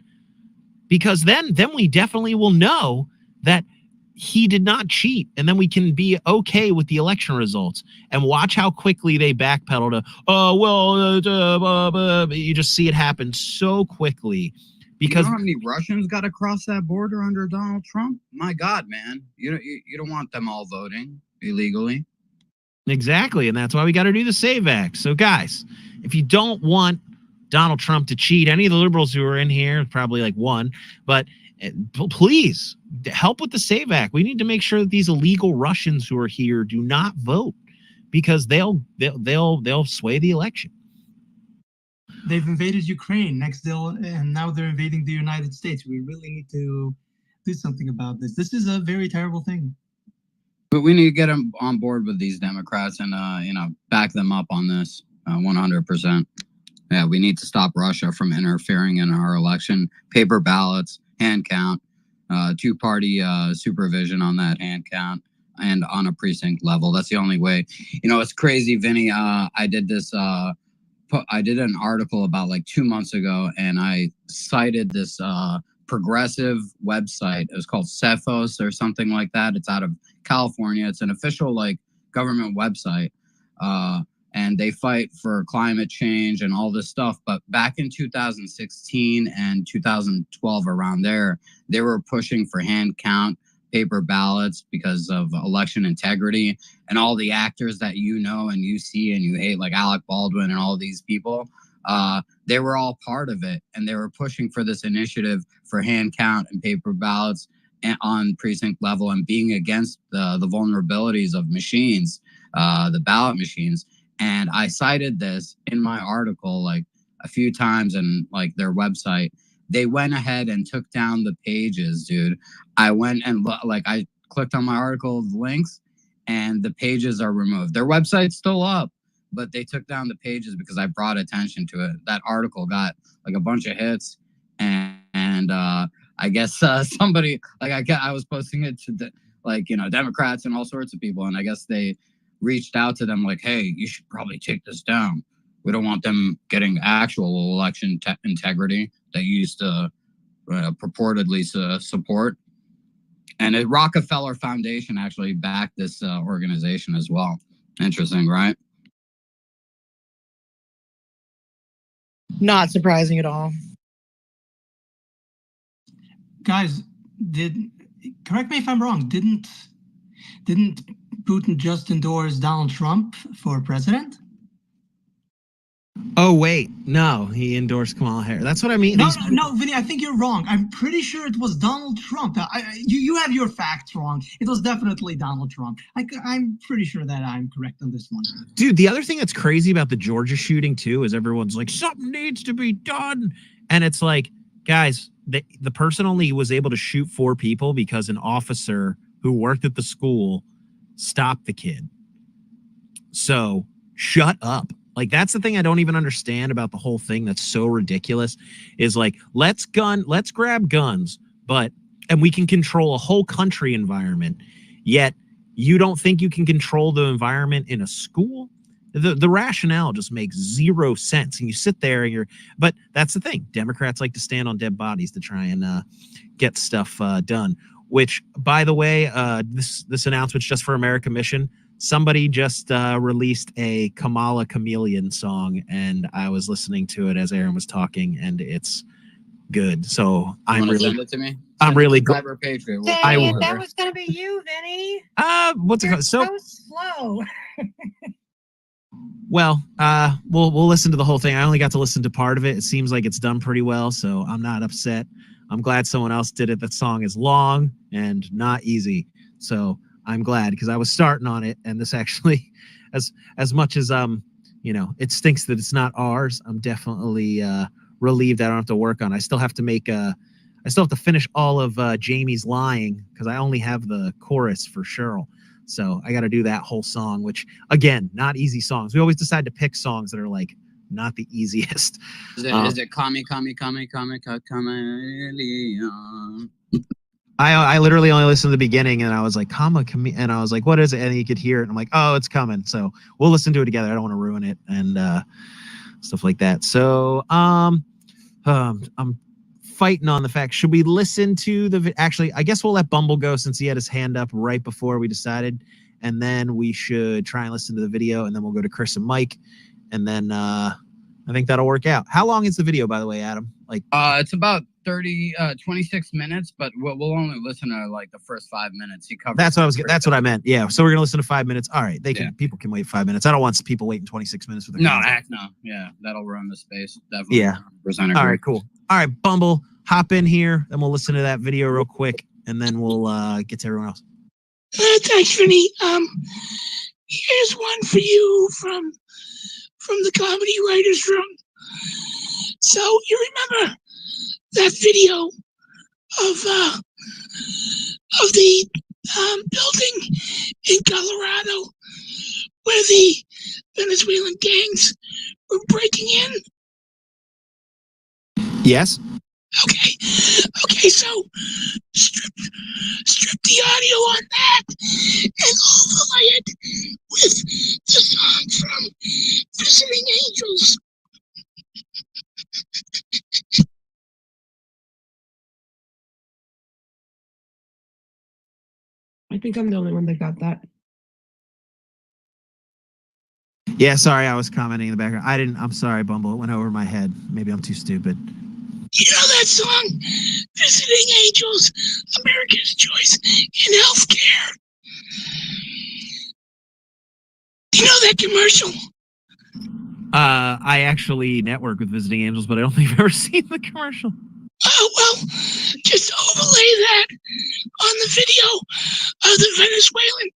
[SPEAKER 5] because then we definitely will know that he did not cheat, and then we can be okay with the election results. And watch how quickly they backpedal to, you just see it happen so quickly. Because
[SPEAKER 6] you know how many Russians got to cross that border under Donald Trump? My God, man, you don't want them all voting illegally.
[SPEAKER 5] Exactly, and that's why we got to do the SAVEAct. So, guys, if you don't want Donald Trump to cheat, any of the liberals who are in here, probably like one, but please help with the SAVEAct. We need to make sure that these illegal Russians who are here do not vote, because they'll sway the election.
[SPEAKER 10] They've invaded Ukraine and now they're invading the United States. We really need to do something about this. This is a very terrible thing.
[SPEAKER 6] But we need to get them on board with these Democrats and back them up on this 100%. Yeah, we need to stop Russia from interfering in our election. Paper ballots, hand count, two-party supervision on that hand count, and on a precinct level. That's the only way. It's crazy, Vinny. I did this. I did an article about like 2 months ago, and I cited this progressive website. It was called Cephos or something like that. It's out of California. It's an official government website. And they fight for climate change and all this stuff. But back in 2016 and 2012, around there, they were pushing for hand count, paper ballots, because of election integrity, and all the actors that you know and you see and you hate, like Alec Baldwin and all these people, they were all part of it, and they were pushing for this initiative for hand count and paper ballots on precinct level, and being against the vulnerabilities of machines, the ballot machines. And I cited this in my article a few times, and their website, they went ahead and took down the pages, dude. I went and I clicked on my article links, and the pages are removed. Their website's still up, but they took down the pages because I brought attention to it. That article got a bunch of hits, and I guess somebody I was posting it to Democrats and all sorts of people, and I guess they reached out to them hey, you should probably take this down. We don't want them getting actual election integrity that you used to purportedly support. And the Rockefeller Foundation actually backed this organization as well. Interesting, right?
[SPEAKER 9] Not surprising at all.
[SPEAKER 10] Guys, correct me if I'm wrong, didn't Putin just endorsed Donald Trump for president?
[SPEAKER 5] Oh wait, no, he endorsed Kamala Harris. That's what I mean.
[SPEAKER 10] No, Vinny, I think you're wrong. I'm pretty sure it was Donald Trump. You have your facts wrong. It was definitely Donald Trump. I'm pretty sure that I'm correct on this one.
[SPEAKER 5] Dude, the other thing that's crazy about the Georgia shooting too is everyone's like, something needs to be done, and it's like, guys, the person only was able to shoot 4 people because an officer who worked at the school stopped the kid. So shut up. Like, that's the thing I don't even understand about the whole thing that's so ridiculous is like, let's grab guns, and we can control a whole country environment, yet you don't think you can control the environment in a school? The rationale just makes zero sense. And you sit there and but that's the thing. Democrats like to stand on dead bodies to try and get stuff done, which, by the way, this announcement's just for America Mission. Somebody just released a Kamala Chameleon song, and I was listening to it as Aaron was talking, and it's good. So
[SPEAKER 6] Send it to me?
[SPEAKER 5] I'm really
[SPEAKER 6] glad. Patriot.
[SPEAKER 7] Dang it, that was going to be you, Vinny.
[SPEAKER 5] What's it called?
[SPEAKER 7] So slow.
[SPEAKER 5] Well, we'll listen to the whole thing. I only got to listen to part of it. It seems like it's done pretty well, so I'm not upset. I'm glad someone else did it. That song is long and not easy, so I'm glad, because I was starting on it, and this actually, as much as it stinks that it's not ours, I'm definitely relieved I don't have to work on it. I still have to finish all of Jamie's Lying, because I only have the chorus for Cheryl. So I got to do that whole song, which, again, not easy songs. We always decide to pick songs that are like not the easiest.
[SPEAKER 6] Is it Kami?
[SPEAKER 5] I literally only listened to the beginning, and I was like, and I was like, what is it? And you could hear it, and I'm like, oh, it's coming. So we'll listen to it together. I don't want to ruin it and stuff like that. So I'm fighting on the fact, should we listen to actually, I guess we'll let Bumble go since he had his hand up right before we decided, and then we should try and listen to the video, and then we'll go to Chris and Mike, and then I think that'll work out. How long is the video, by the way, Adam? Like,
[SPEAKER 6] it's about 26 minutes, but we'll only listen to like the first 5 minutes. He covered.
[SPEAKER 5] That's what I meant. Yeah. So we're gonna listen to 5 minutes. All right. People can wait 5 minutes. I don't want people waiting 26 minutes for the content.
[SPEAKER 6] No. Yeah, that'll run the space. Definitely.
[SPEAKER 5] Yeah. All right. Cool. All right, Bumble, hop in here, then we'll listen to that video real quick, and then we'll get to everyone else.
[SPEAKER 14] Thanks, Vinny. Here's one for you from the Comedy Writers Room. So you remember that video of the building in Colorado where the Venezuelan gangs were breaking in?
[SPEAKER 5] Yes.
[SPEAKER 14] Okay, so strip the audio on that and overlay it with the song from Visiting Angels.
[SPEAKER 12] I think I'm the only one that got that.
[SPEAKER 5] Yeah, sorry, I was commenting in the background. I'm sorry, Bumble. It went over my head. Maybe I'm too stupid.
[SPEAKER 14] You know that song, Visiting Angels, America's Choice in Healthcare? Do you know that commercial?
[SPEAKER 5] I actually network with Visiting Angels, but I don't think I've ever seen the commercial.
[SPEAKER 14] Oh, well, just overlay that on the video of the Venezuelan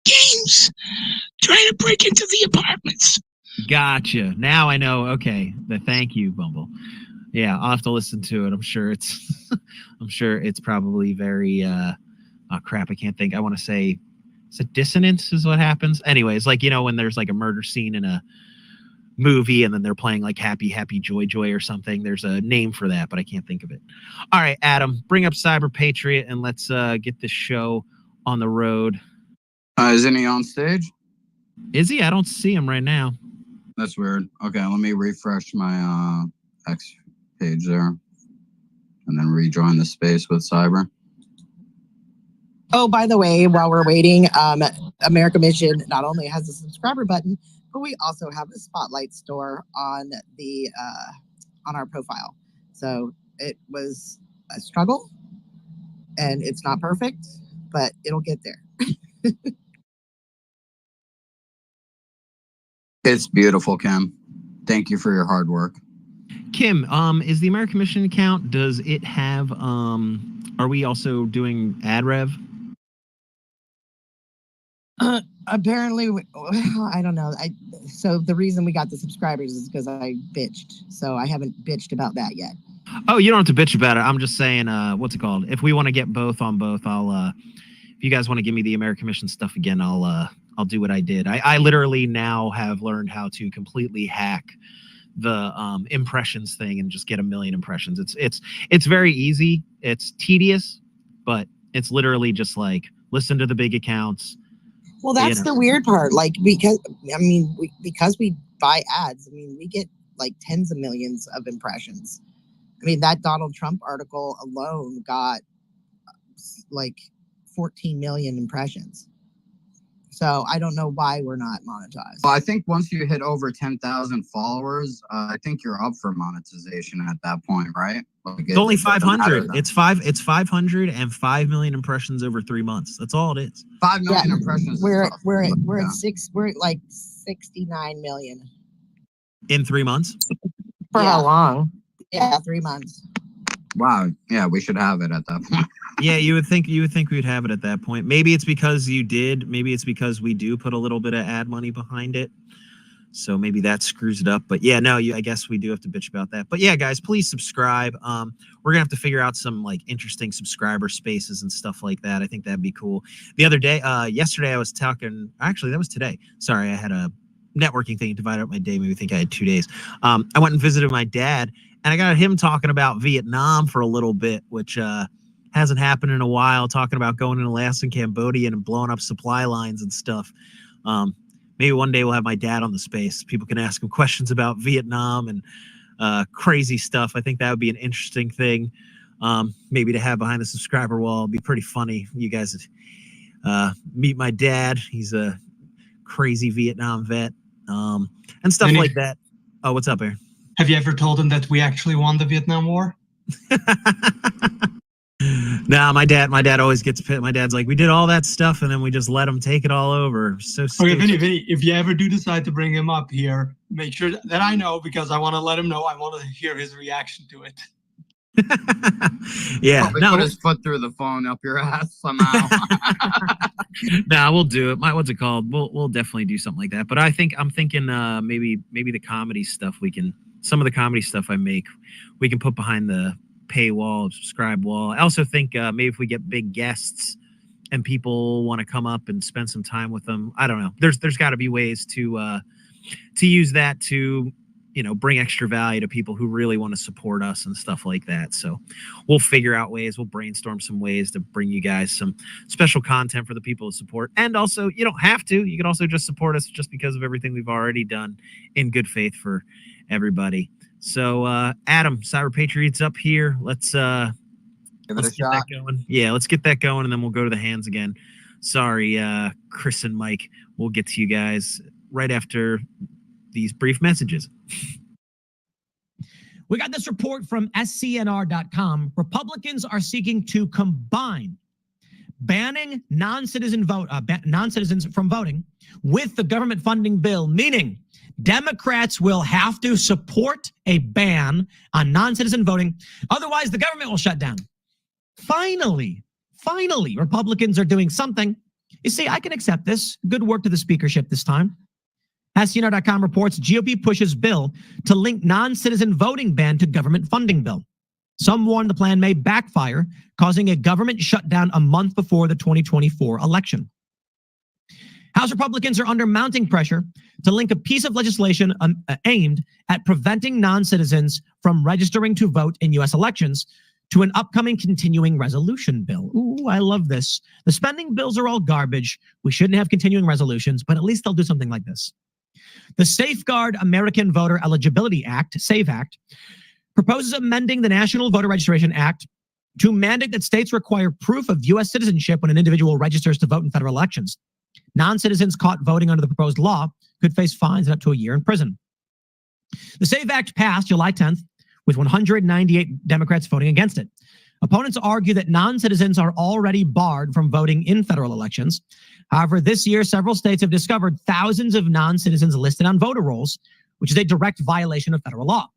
[SPEAKER 14] gangs trying to break into the apartments.
[SPEAKER 5] Gotcha. Now I know. Okay. Thank you, Bumble. Yeah, I'll have to listen to it. I'm sure it's probably very oh crap, I can't think. I want to say, is it dissonance is what happens? Anyways, like, when there's like a murder scene in a movie and then they're playing like Happy Joy or something. There's a name for that, but I can't think of it. All right, Adam, bring up Cyber Patriot and let's get this show on the road.
[SPEAKER 6] Isn't he on stage?
[SPEAKER 5] Is he? I don't see him right now.
[SPEAKER 6] That's weird. Okay, let me refresh my X page there and then rejoin the space with Cyber.
[SPEAKER 9] Oh, by the way, while we're waiting, America Mission not only has a subscriber button, but we also have a spotlight store on the on our profile. So it was a struggle, and it's not perfect, but it'll get there.
[SPEAKER 6] It's beautiful, Kim. Thank you for your hard work.
[SPEAKER 5] Kim, is the American Mission account, does it have, are we also doing ad rev?
[SPEAKER 9] Apparently, I don't know. So the reason we got the subscribers is because I bitched. So I haven't bitched about that yet.
[SPEAKER 5] Oh, you don't have to bitch about it. I'm just saying, what's it called? If we want to get both on both, I'll, if you guys want to give me the American Mission stuff again, I'll do what I did. I literally now have learned how to completely hack the impressions thing and just get 1 million impressions. It's very easy. It's tedious, but it's literally just like listen to the big accounts.
[SPEAKER 9] Well, that's the weird part. Like, because we buy ads, I mean, we get like tens of millions of impressions. I mean, that Donald Trump article alone got like 14 million impressions. So I don't know why we're not monetized.
[SPEAKER 6] Well, I think once you hit over 10,000 followers, I think you're up for monetization at that point, right? Like
[SPEAKER 5] it's only 500. It's 500 and 5 million impressions over 3 months. That's all it is.
[SPEAKER 6] 5 million impressions.
[SPEAKER 9] We're at like 69 million
[SPEAKER 5] in 3 months.
[SPEAKER 11] For how long?
[SPEAKER 9] Yeah, 3 months.
[SPEAKER 6] Wow. Yeah, we should have it at that point.
[SPEAKER 5] Yeah, you would think we'd have it at that point. Maybe it's because you did. Maybe it's because we do put a little bit of ad money behind it. So maybe that screws it up. But yeah, no, I guess we do have to bitch about that. But yeah, guys, please subscribe. We're gonna have to figure out some like interesting subscriber spaces and stuff like that. I think that'd be cool. The other day, yesterday I was talking. Actually, that was today. Sorry, I had a networking thing divided up my day. Maybe think I had 2 days. I went and visited my dad, and I got him talking about Vietnam for a little bit, which hasn't happened in a while, talking about going into Laos and Cambodia and blowing up supply lines and stuff. Maybe one day we'll have my dad on the space. People can ask him questions about Vietnam and crazy stuff. I think that would be an interesting thing. Maybe to have behind the subscriber wall. It'd be pretty funny. You guys meet my dad. He's a crazy Vietnam vet and stuff like that. Oh, what's up, Aaron?
[SPEAKER 10] Have you ever told him that we actually won the Vietnam War?
[SPEAKER 5] Nah, my dad always gets pissed. My dad's like, we did all that stuff and then we just let him take it all over. So
[SPEAKER 10] okay, Vinny, if you ever do decide to bring him up here, make sure that I know, because I want to let him know. I want to hear his reaction to it.
[SPEAKER 5] Yeah,
[SPEAKER 6] probably put his foot through the phone up your ass somehow.
[SPEAKER 5] Nah, we'll do it. What's it called? We'll definitely do something like that. But I'm thinking maybe the comedy stuff some of the comedy stuff I make, we can put behind the paywall, subscribe wall. I also think maybe if we get big guests and people want to come up and spend some time with them, I don't know. There's got to be ways to use that to, bring extra value to people who really want to support us and stuff like that. So we'll figure out ways. We'll brainstorm some ways to bring you guys some special content for the people to support. And also, you don't have to. You can also just support us just because of everything we've already done in good faith for everybody. So Adam, Cyber Patriots up here. Let's
[SPEAKER 6] give it a shot.
[SPEAKER 5] Going. Yeah, let's get that going, and then we'll go to the hands again. Sorry, Chris and Mike. We'll get to you guys right after these brief messages.
[SPEAKER 15] We got this report from SCNR.com. Republicans are seeking to combine banning non-citizens from voting with the government funding bill, meaning Democrats will have to support a ban on non-citizen voting. Otherwise, the government will shut down. Finally, Republicans are doing something. You see, I can accept this. Good work to the speakership this time. SCNR.com reports GOP pushes bill to link non-citizen voting ban to government funding bill. Some warn the plan may backfire, causing a government shutdown a month before the 2024 election. House Republicans are under mounting pressure to link a piece of legislation aimed at preventing non-citizens from registering to vote in U.S. elections to an upcoming continuing resolution bill. Ooh, I love this. The spending bills are all garbage. We shouldn't have continuing resolutions, but at least they'll do something like this. The Safeguard American Voter Eligibility Act, SAVEAct, proposes amending the National Voter Registration Act to mandate that states require proof of U.S. citizenship when an individual registers to vote in federal elections. Non-citizens caught voting under the proposed law could face fines and up to a year in prison. The SAVEAct passed July 10th with 198 Democrats voting against it. Opponents argue that non-citizens are already barred from voting in federal elections. However, this year, several states have discovered thousands of non-citizens listed on voter rolls, which is a direct violation of federal law.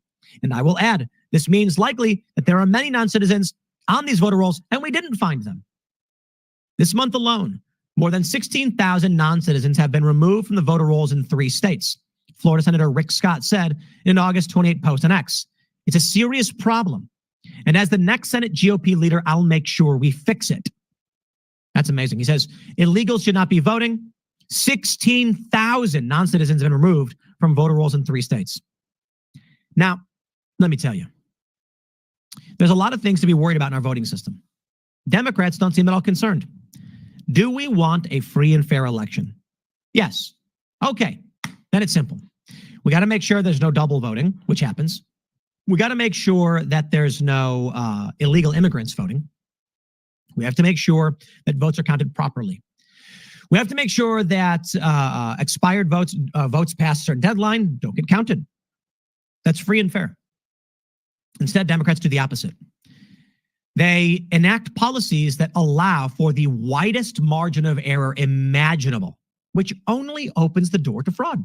[SPEAKER 15] And I will add, this means likely that there are many non-citizens on these voter rolls, and we didn't find them. This month alone, more than 16,000 non-citizens have been removed from the voter rolls in 3 states. Florida Senator Rick Scott said in an August 28 post on X, "It's a serious problem. And as the next Senate GOP leader, I'll make sure we fix it." That's amazing. He says illegals should not be voting. 16,000 non-citizens have been removed from voter rolls in 3 states. Now, let me tell you, there's a lot of things to be worried about in our voting system. Democrats don't seem at all concerned. Do we want a free and fair election? Yes. Okay. Then it's simple. We got to make sure there's no double voting, which happens. We got to make sure that there's no illegal immigrants voting. We have to make sure that votes are counted properly. We have to make sure that expired votes past a certain deadline don't get counted. That's free and fair. Instead, Democrats do the opposite. They enact policies that allow for the widest margin of error imaginable, which only opens the door to fraud,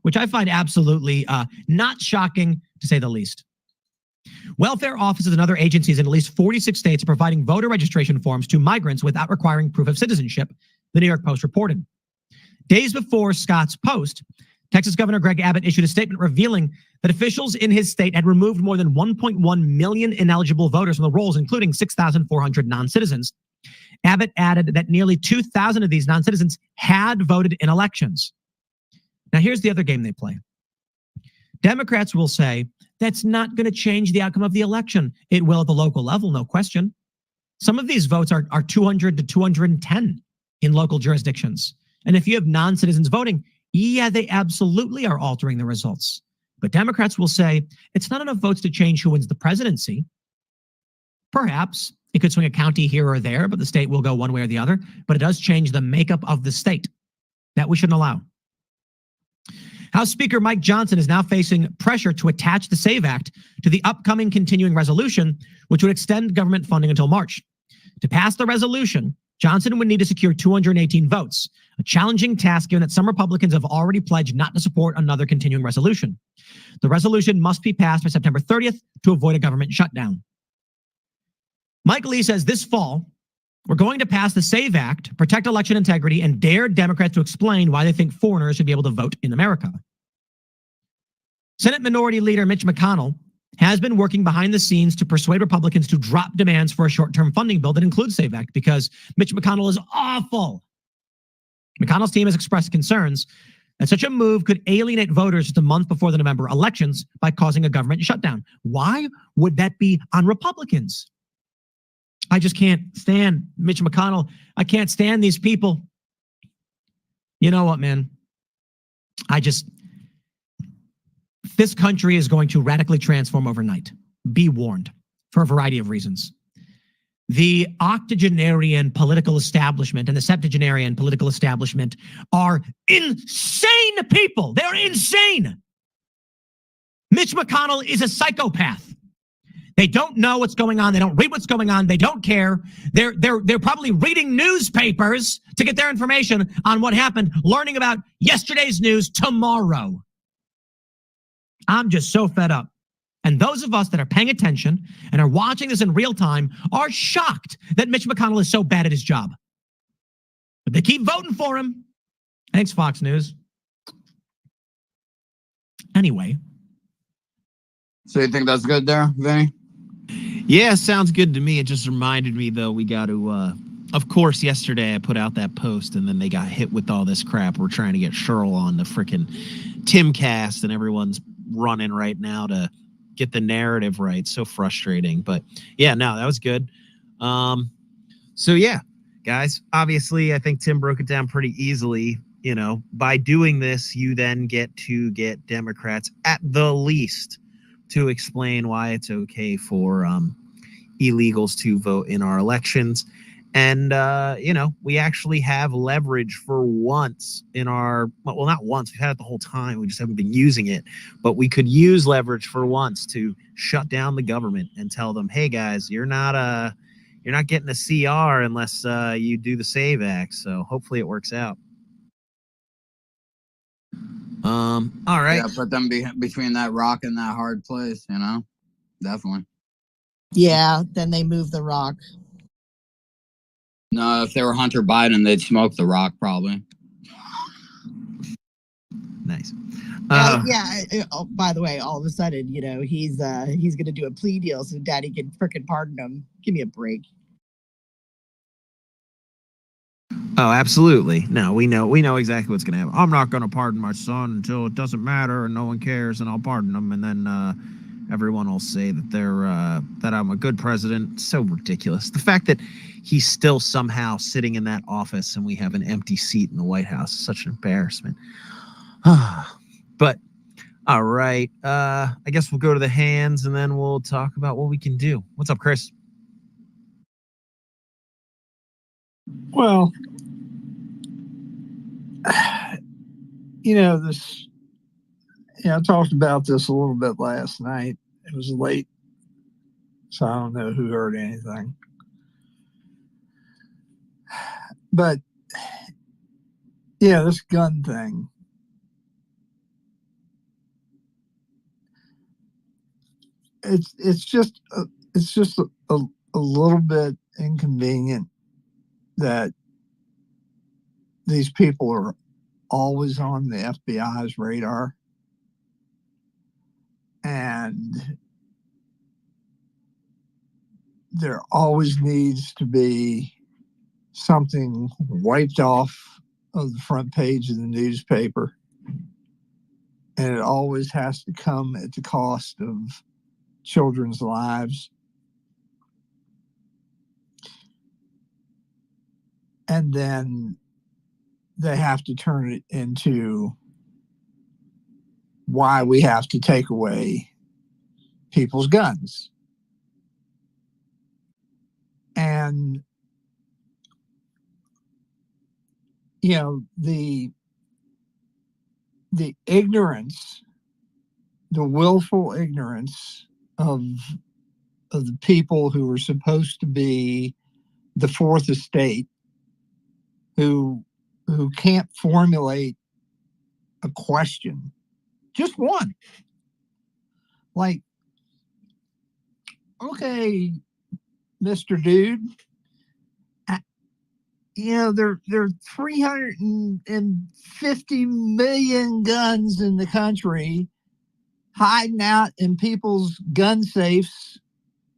[SPEAKER 15] which I find absolutely not shocking, to say the least. Welfare offices and other agencies in at least 46 states are providing voter registration forms to migrants without requiring proof of citizenship, the New York Post reported. Days before Scott's post, Texas Governor Greg Abbott issued a statement revealing that officials in his state had removed more than 1.1 million ineligible voters from the rolls, including 6,400 non-citizens. Abbott added that nearly 2,000 of these non-citizens had voted in elections. Now, here's the other game they play. Democrats will say that's not going to change the outcome of the election. It will at the local level, no question. Some of these votes are 200 to 210 in local jurisdictions. And if you have non-citizens voting, yeah, they absolutely are altering the results. But Democrats will say it's not enough votes to change who wins the presidency. Perhaps it could swing a county here or there, but the state will go one way or the other. But it does change the makeup of the state. That we shouldn't allow. House Speaker Mike Johnson is now facing pressure to attach the SAVEAct to the upcoming continuing resolution, which would extend government funding until March. To pass the resolution, Johnson would need to secure 218 votes, a challenging task given that some Republicans have already pledged not to support another continuing resolution. The resolution must be passed by September 30th to avoid a government shutdown. Mike Lee says this fall, we're going to pass the SAVEAct, protect election integrity, and dare Democrats to explain why they think foreigners should be able to vote in America. Senate Minority Leader Mitch McConnell has been working behind the scenes to persuade Republicans to drop demands for a short-term funding bill that includes SAVEAct because Mitch McConnell is awful. McConnell's team has expressed concerns that such a move could alienate voters just a month before the November elections by causing a government shutdown. Why would that be on Republicans? I just can't stand Mitch McConnell. I can't stand these people. You know what, man? This country is going to radically transform overnight. Be warned, for a variety of reasons. The octogenarian political establishment and the septuagenarian political establishment are insane people. They're insane. Mitch McConnell is a psychopath. They don't know what's going on. They don't read what's going on. They don't care. They're probably reading newspapers to get their information on what happened, learning about yesterday's news tomorrow. I'm just so fed up. And those of us that are paying attention and are watching this in real time are shocked that Mitch McConnell is so bad at his job. But they keep voting for him. Thanks, Fox News. Anyway.
[SPEAKER 6] So you think that's good there, Vinny?
[SPEAKER 5] Yeah, sounds good to me. It just reminded me, though, we got to, of course, yesterday I put out that post and then they got hit with all this crap. We're trying to get Cheryl on the freaking Timcast and everyone's running right now to get the narrative right. So frustrating. But yeah, no, that was good. So yeah, guys, obviously, I think Tim broke it down pretty easily. You know, by doing this, you then get to get Democrats at the least to explain why it's okay for illegals to vote in our elections. And, we actually have leverage for once in our, well, not once, we've had it the whole time. We just haven't been using it, but we could use leverage for once to shut down the government and tell them, hey guys, you're not getting a CR unless you do the SAVEAct. So hopefully it works out. All right.
[SPEAKER 6] Yeah, put them between that rock and that hard place, definitely.
[SPEAKER 9] Yeah, then they move the rock.
[SPEAKER 6] No, if they were Hunter Biden, they'd smoke the rock probably.
[SPEAKER 5] Nice.
[SPEAKER 9] Oh, by the way, all of a sudden, he's going to do a plea deal so Daddy can frickin' pardon him. Give me a break.
[SPEAKER 5] Oh, absolutely. No, we know exactly what's going to happen. I'm not going to pardon my son until it doesn't matter and no one cares, and I'll pardon him, and then everyone will say that that I'm a good president. So ridiculous. The fact that he's still somehow sitting in that office and we have an empty seat in the White House is such an embarrassment. But all right, I guess we'll go to the hands and then we'll talk about what we can do. What's up, Chris?
[SPEAKER 16] Well, I talked about this a little bit last night. It was late, so I don't know who heard anything. But, this gun thing. It's just a little bit inconvenient that these people are always on the FBI's radar, and there always needs to be something wiped off of the front page of the newspaper, and it always has to come at the cost of children's lives. And then they have to turn it into why we have to take away people's guns. And, the ignorance, the willful ignorance of the people who are supposed to be the fourth estate, who can't formulate a question, just one. Like, okay, Mr. Dude, there are 350 million guns in the country hiding out in people's gun safes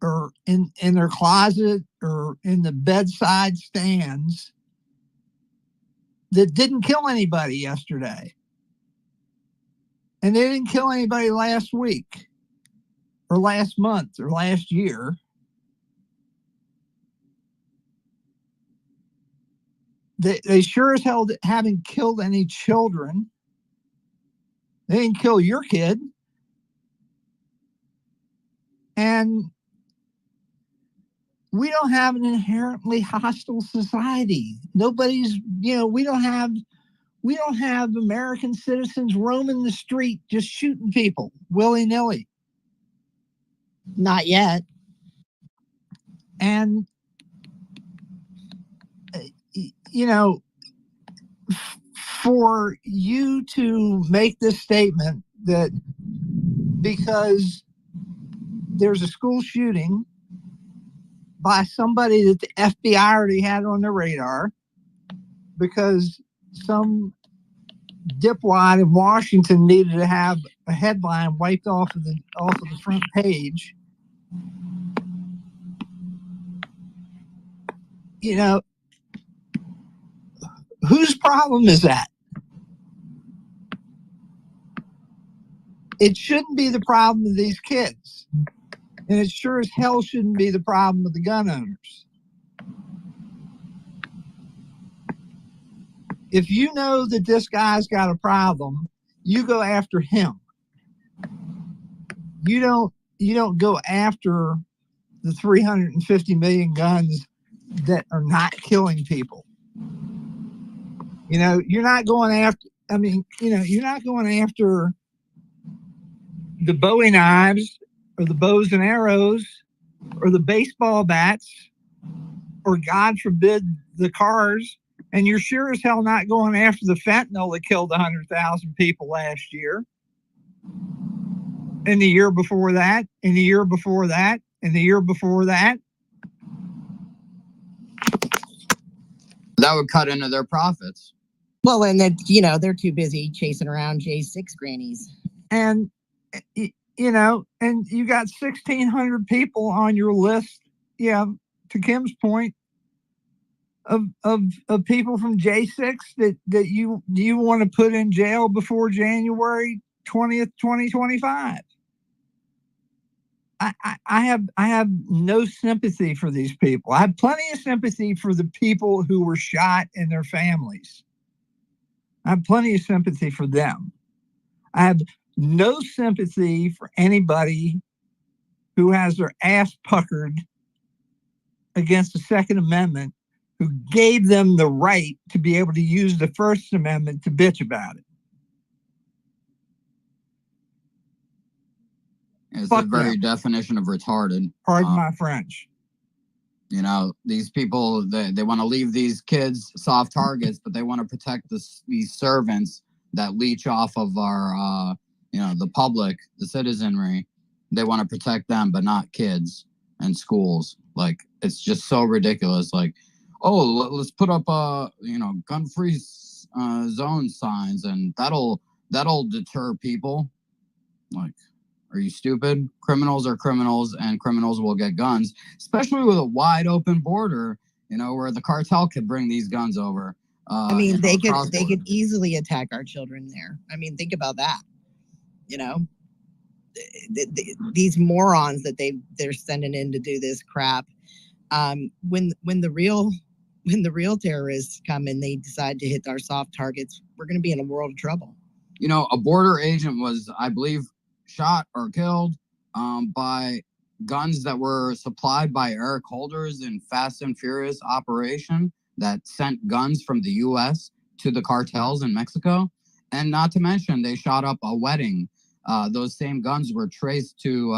[SPEAKER 16] or in their closet or in the bedside stands that didn't kill anybody yesterday. And they didn't kill anybody last week or last month or last year. They sure as hell haven't killed any children. They didn't kill your kid. And we don't have an inherently hostile society. Nobody's, we don't have American citizens roaming the street just shooting people willy-nilly.
[SPEAKER 9] Not yet.
[SPEAKER 16] And, for you to make this statement that because there's a school shooting by somebody that the FBI already had on their radar, because some dipwad in Washington needed to have a headline wiped off of the front page. Whose problem is that? It shouldn't be the problem of these kids. And it sure as hell shouldn't be the problem of the gun owners. If you know that this guy's got a problem, you go after him. You don't go after the 350 million guns that are not killing people. You know, you're not going after, I mean, you know, you're not going after the Bowie knives or the bows and arrows or the baseball bats or, God forbid, the cars. And you're sure as hell not going after the fentanyl that killed 100,000 people last year. And the year before that, and the year before that, and the year before that.
[SPEAKER 6] That would cut into their profits.
[SPEAKER 9] Well, and that, you know, they're too busy chasing around J6 grannies.
[SPEAKER 16] And, you know, and you got 1,600 people on your list. Yeah, to Kim's point, of people from J6 that you want to put in jail before January 20th, 2025. I have no sympathy for these people. I have plenty of sympathy for the people who were shot and their families. I have plenty of sympathy for them. I have no sympathy for anybody who has their ass puckered against the Second Amendment, who gave them the right to be able to use the First Amendment to bitch about it.
[SPEAKER 6] It's
[SPEAKER 16] Fuck
[SPEAKER 6] the very
[SPEAKER 16] them.
[SPEAKER 6] definition of retarded.
[SPEAKER 16] Pardon my French.
[SPEAKER 6] You know, these people, they want to leave these kids soft targets, but they want to protect these servants that leech off of our, you know, the public, the citizenry. They want to protect them, but not kids and schools. Like, it's just so ridiculous. Like, oh, let's put up, you know, gun-free zone signs, and that'll deter people. Like, are you stupid? Criminals are criminals, and criminals will get guns, especially with a wide open border, you know, where the cartel could bring these guns over.
[SPEAKER 9] I mean, they could easily attack our children there. I mean, think about that. You know, these morons that they're sending in to do this crap. When the real terrorists come and they decide to hit our soft targets, we're going to be in a world of trouble.
[SPEAKER 6] You know, a border agent was, I believe, shot or killed by guns that were supplied by Eric Holder's in Fast and Furious operation that sent guns from the U.S. to the cartels in Mexico. And not to mention, they shot up a wedding. Those same guns were traced to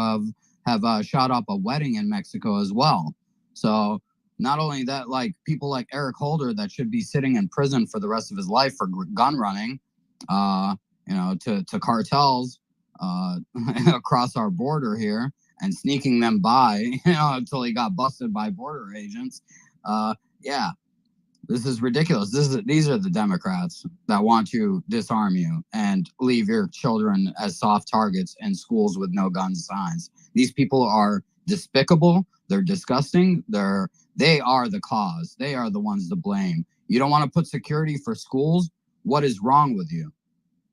[SPEAKER 6] have shot up a wedding in Mexico as well. So not only that, like, people like Eric Holder that should be sitting in prison for the rest of his life for gun running, you know, to cartels across our border here and sneaking them by, you know, until he got busted by border agents. Yeah, this is ridiculous. These are the Democrats that want to disarm you and leave your children as soft targets in schools with no gun signs. These people are despicable. They're disgusting. They are the cause. They are the ones to blame. You don't want to put security for schools? What is wrong with you?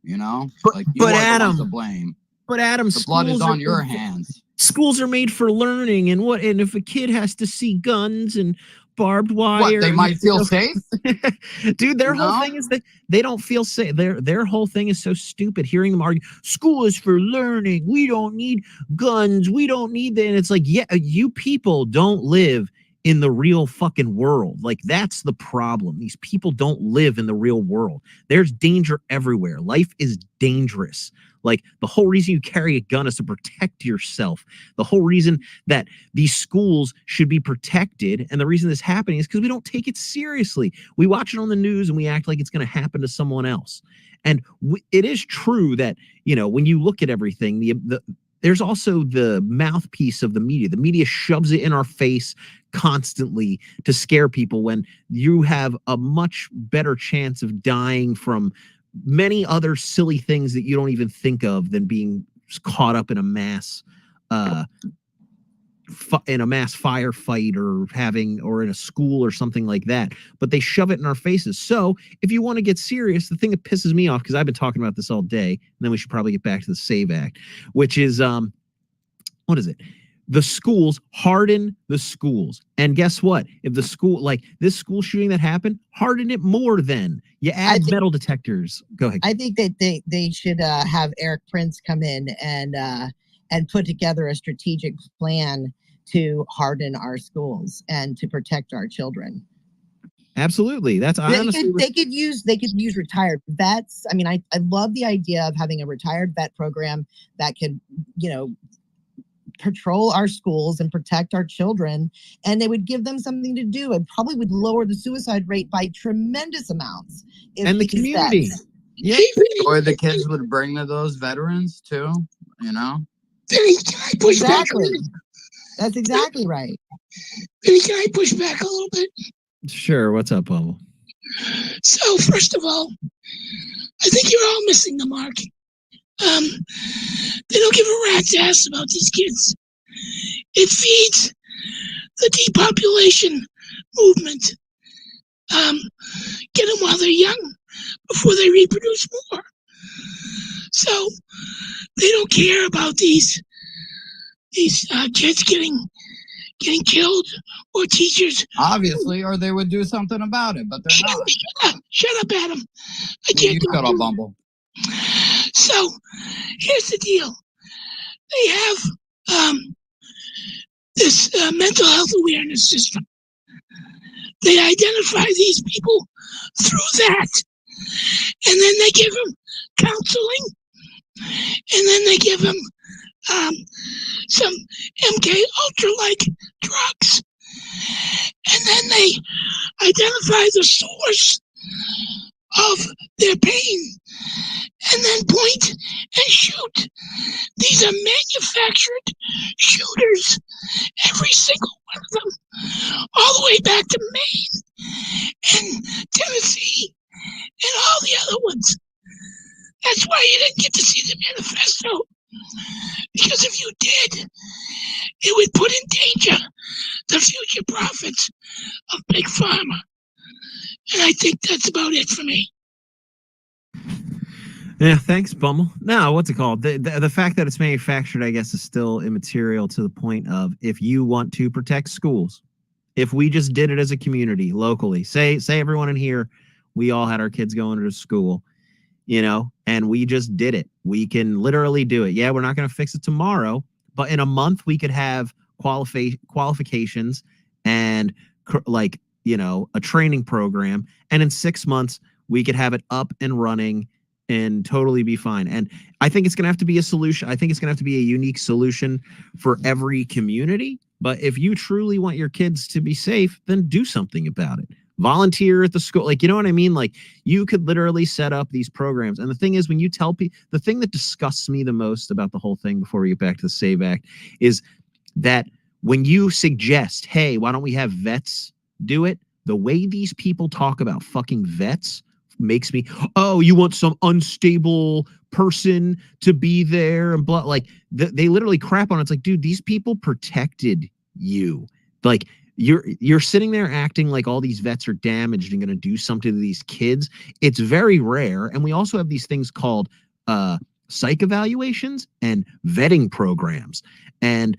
[SPEAKER 6] You know, like, you are
[SPEAKER 5] Adam,
[SPEAKER 6] the ones to blame.
[SPEAKER 5] But Adam,
[SPEAKER 6] the blood is on your hands.
[SPEAKER 5] Schools are made for learning, and if a kid has to see guns and barbed wire,
[SPEAKER 6] what, they might feel safe?
[SPEAKER 5] Dude, their whole thing is that they don't feel safe. Their whole thing is so stupid. Hearing them argue, school is for learning. We don't need guns. We don't need that. And it's like, yeah, you people don't live in the real fucking world. Like, that's the problem. These people don't live in the real world. There's danger everywhere. Life is dangerous. Like, the whole reason you carry a gun is to protect yourself. The whole reason that these schools should be protected, and the reason this is happening, is because we don't take it seriously. We watch it on the news and we act like it's going to happen to someone else. And it is true that, you know, when you look at everything, there's also the mouthpiece of the media. The media shoves it in our face constantly to scare people, when you have a much better chance of dying from many other silly things that you don't even think of than being caught up in a mass firefight or in a school or something like that. But they shove it in our faces. So if you want to get serious, the thing that pisses me off, because I've been talking about this all day, and then we should probably get back to the SAVEAct, which is what is it? The schools, harden the schools. And guess what? If the school, like this school shooting that happened, harden it more then. You add metal detectors. Go ahead.
[SPEAKER 9] I think that they should have Eric Prince come in and put together a strategic plan to harden our schools and to protect our children.
[SPEAKER 5] Absolutely. That's honestly
[SPEAKER 9] they could use retired vets. I mean, I love the idea of having a retired vet program that could, patrol our schools and protect our children, and they would give them something to do. It probably would lower the suicide rate by tremendous amounts.
[SPEAKER 5] And the community.
[SPEAKER 6] Yeah. Or the kids would bring to those veterans too,
[SPEAKER 14] Can I push
[SPEAKER 9] exactly.
[SPEAKER 14] back?
[SPEAKER 9] That's exactly right.
[SPEAKER 14] Vinny, can I push back a little bit?
[SPEAKER 5] Sure. What's up, Bubble?
[SPEAKER 14] So first of all, I think you're all missing the mark. They don't give a rat's ass about these kids. It feeds the depopulation movement. Get them while they're young before they reproduce more. So they don't care about these kids getting killed, or teachers.
[SPEAKER 6] Obviously, or they would do something about it, but they're not.
[SPEAKER 14] Shut up, Adam. I can't
[SPEAKER 6] You got a Bumble.
[SPEAKER 14] So here's the deal. They have this mental health awareness system. They identify these people through that, and then they give them counseling, and then they give them some MK Ultra-like drugs, and then they identify the source of their pain, and then point and shoot. These are manufactured shooters, every single one of them, all the way back to Maine and Tennessee and all the other ones. That's why you didn't get to see the manifesto, because if you did, it would put in danger the future profits of Big Pharma. And I think that's about it for me.
[SPEAKER 5] Yeah, thanks, Bummel. No, what's it called? The fact that it's manufactured, I guess, is still immaterial to the point of, if you want to protect schools, if we just did it as a community locally, say everyone in here, we all had our kids going to school, and we just did it. We can literally do it. Yeah, we're not going to fix it tomorrow, but in a month we could have qualifications and a training program, and in 6 months we could have it up and running and totally be fine. And I think it's going to have to be a solution. I think it's going to have to be a unique solution for every community. But if you truly want your kids to be safe, then do something about it. Volunteer at the school. You know what I mean? You could literally set up these programs. And the thing is, when you tell people, the thing that disgusts me the most about the whole thing, before we get back to the SAVEAct, is that when you suggest, hey, why don't we have vets do it? The way these people talk about fucking vets makes me, oh, you want some unstable person to be there and blah. They literally crap on it. It's like, dude, these people protected you. You're sitting there acting like all these vets are damaged and going to do something to these kids. It's very rare. And we also have these things called psych evaluations and vetting programs. And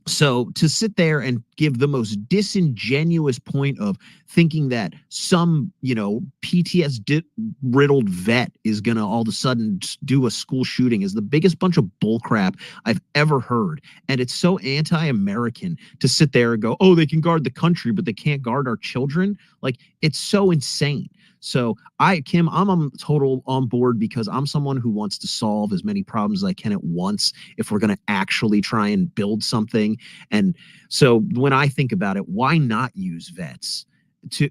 [SPEAKER 5] so to sit there and give the most disingenuous point of thinking that some, PTSD riddled vet is going to all of a sudden do a school shooting is the biggest bunch of bullcrap I've ever heard. And it's so anti-American to sit there and go, oh, they can guard the country, but they can't guard our children. It's so insane. So Kim, I'm total on board, because I'm someone who wants to solve as many problems as I can at once if we're going to actually try and build something. And so when I think about it, why not use vets?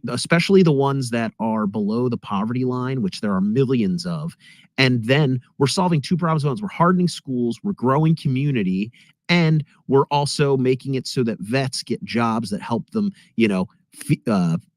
[SPEAKER 5] Especially the ones that are below the poverty line, which there are millions of. And then we're solving two problems at once. We're hardening schools, we're growing community, and we're also making it so that vets get jobs that help them,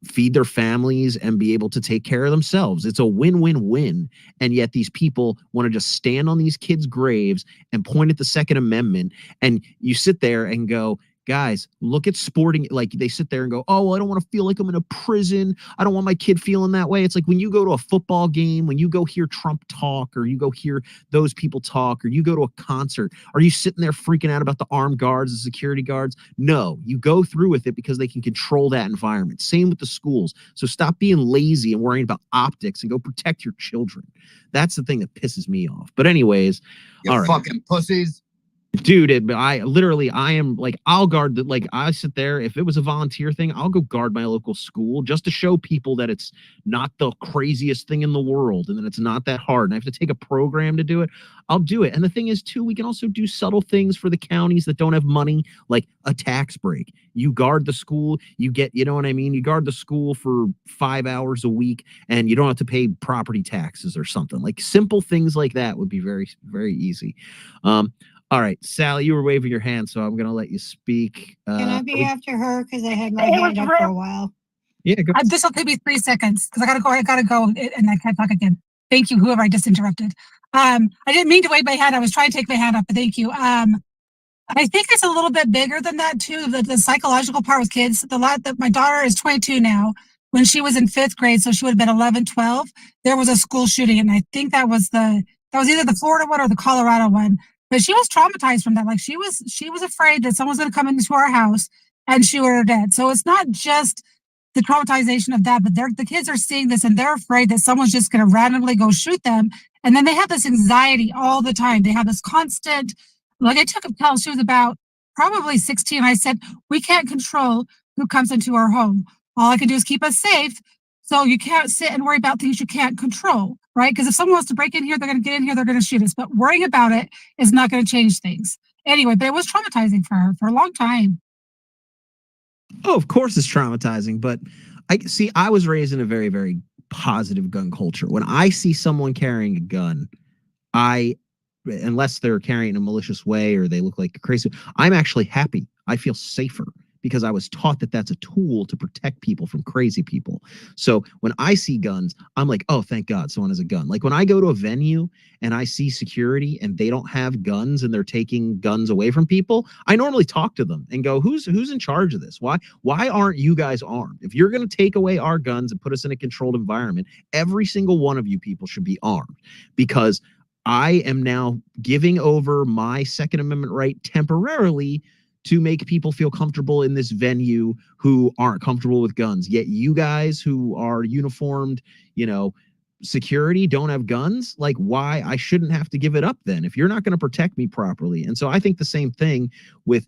[SPEAKER 5] feed their families and be able to take care of themselves. It's a win-win-win. And yet these people want to just stand on these kids' graves and point at the Second Amendment. And you sit there and go, guys, look at sporting. They sit there and go, oh, well, I don't want to feel like I'm in a prison. I don't want my kid feeling that way. It's like when you go to a football game, when you go hear Trump talk, or you go hear those people talk, or you go to a concert, are you sitting there freaking out about the armed guards, the security guards? No, you go through with it because they can control that environment. Same with the schools. So stop being lazy and worrying about optics and go protect your children. That's the thing that pisses me off. But anyways,
[SPEAKER 6] you
[SPEAKER 5] all right.
[SPEAKER 6] Fucking pussies.
[SPEAKER 5] Dude, but I am like, I'll guard the, like, I sit there. If it was a volunteer thing, I'll go guard my local school just to show people that it's not the craziest thing in the world and that it's not that hard. And I have to take a program to do it. I'll do it. And the thing is, too, we can also do subtle things for the counties that don't have money, like a tax break. You guard the school, you get, you know what I mean? You guard the school for 5 hours a week and you don't have to pay property taxes or something. Like simple things like that would be very, very easy. All right, Sally, you were waving your hand, so I'm going to let you speak.
[SPEAKER 7] Can I be after her? Because I had my hand up for a while.
[SPEAKER 5] Yeah, go.
[SPEAKER 13] This will take me 3 seconds because I gotta go, and I can't talk again. Thank you, whoever I just interrupted. I didn't mean to wave my hand. I was trying to take my hand up, but thank you. I think it's a little bit bigger than that too. The psychological part with kids. That my daughter is 22 now. When she was in 5th grade, so she would have been 11, 12. There was a school shooting, and I think that was either the Florida one or the Colorado one. But she was traumatized from that. Like she was afraid that someone's going to come into our house and shoot her dead. So it's not just the traumatization of that, but the kids are seeing this and they're afraid that someone's just going to randomly go shoot them. And then they have this anxiety all the time. They have this constant, like I took a pill. She was about probably 16. I said, we can't control who comes into our home. All I can do is keep us safe. So you can't sit and worry about things you can't control, right? Because if someone wants to break in here, they're going to get in here, they're going to shoot us. But worrying about it is not going to change things. Anyway, but it was traumatizing for her for a long time.
[SPEAKER 5] Oh, of course it's traumatizing. But I was raised in a very, very positive gun culture. When I see someone carrying a gun, unless they're carrying it in a malicious way or they look like crazy, I'm actually happy. I feel safer because I was taught that that's a tool to protect people from crazy people. So when I see guns, I'm like, oh, thank God someone has a gun. Like when I go to a venue and I see security and they don't have guns and they're taking guns away from people, I normally talk to them and go, who's in charge of this? Why aren't you guys armed? If you're going to take away our guns and put us in a controlled environment, every single one of you people should be armed, because I am now giving over my Second Amendment right temporarily to make people feel comfortable in this venue who aren't comfortable with guns. Yet you guys who are uniformed, security don't have guns. Like, why? I shouldn't have to give it up then if you're not going to protect me properly. And so I think the same thing with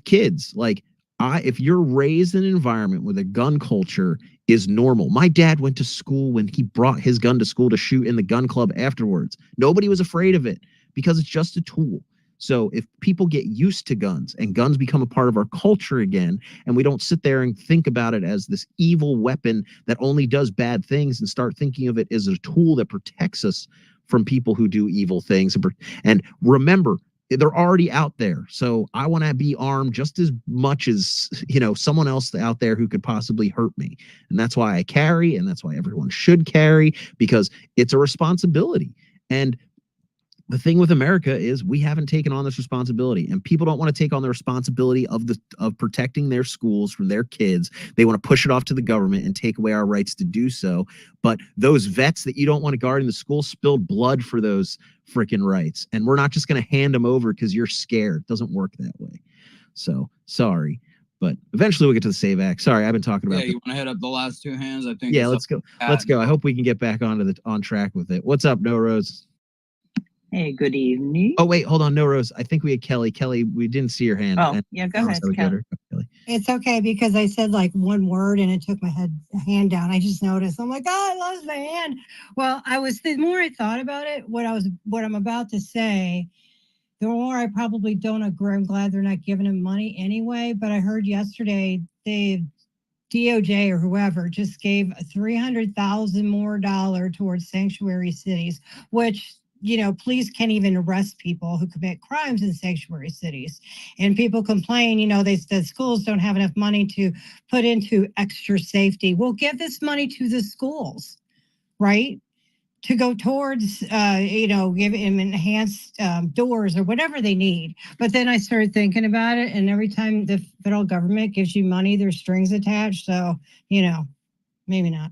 [SPEAKER 5] kids. Like, if you're raised in an environment where the gun culture is normal. My dad went to school when he brought his gun to school to shoot in the gun club afterwards. Nobody was afraid of it because it's just a tool. So if people get used to guns and guns become a part of our culture again, and we don't sit there and think about it as this evil weapon that only does bad things and start thinking of it as a tool that protects us from people who do evil things. And remember, they're already out there. So I want to be armed just as much as, someone else out there who could possibly hurt me. And that's why I carry, and that's why everyone should carry, because it's a responsibility. And the thing with America is we haven't taken on this responsibility, and people don't want to take on the responsibility of protecting their schools from their kids. They want to push it off to the government and take away our rights to do so. But those vets that you don't want to guard in the school spilled blood for those freaking rights. And we're not just going to hand them over because you're scared. It doesn't work that way. So sorry. But eventually we'll get to the SAVEAct. Sorry, I've been talking about
[SPEAKER 6] you want to hit up the last two hands? I think.
[SPEAKER 5] Yeah, let's go. Let's go. I hope we can get back on track with it. What's up, No Rose?
[SPEAKER 17] Hey, good evening.
[SPEAKER 5] Oh, wait, hold on. No, Rose. I think we had Kelly. Kelly, we didn't see your hand.
[SPEAKER 17] Oh, yeah, go ahead, Kelly.
[SPEAKER 7] It's okay because I said like one word and it took my hand down. I just noticed. I'm like, oh, I lost my hand. Well, the more I thought about it, what I'm about to say, the more I probably don't agree. I'm glad they're not giving him money anyway. But I heard yesterday the DOJ or whoever just gave $300,000 more towards sanctuary cities, which police can't even arrest people who commit crimes in sanctuary cities. And people complain, the schools don't have enough money to put into extra safety. We'll give this money to the schools, right? To go towards, give them enhanced doors or whatever they need. But then I started thinking about it, and every time the federal government gives you money, there's strings attached. So, maybe not.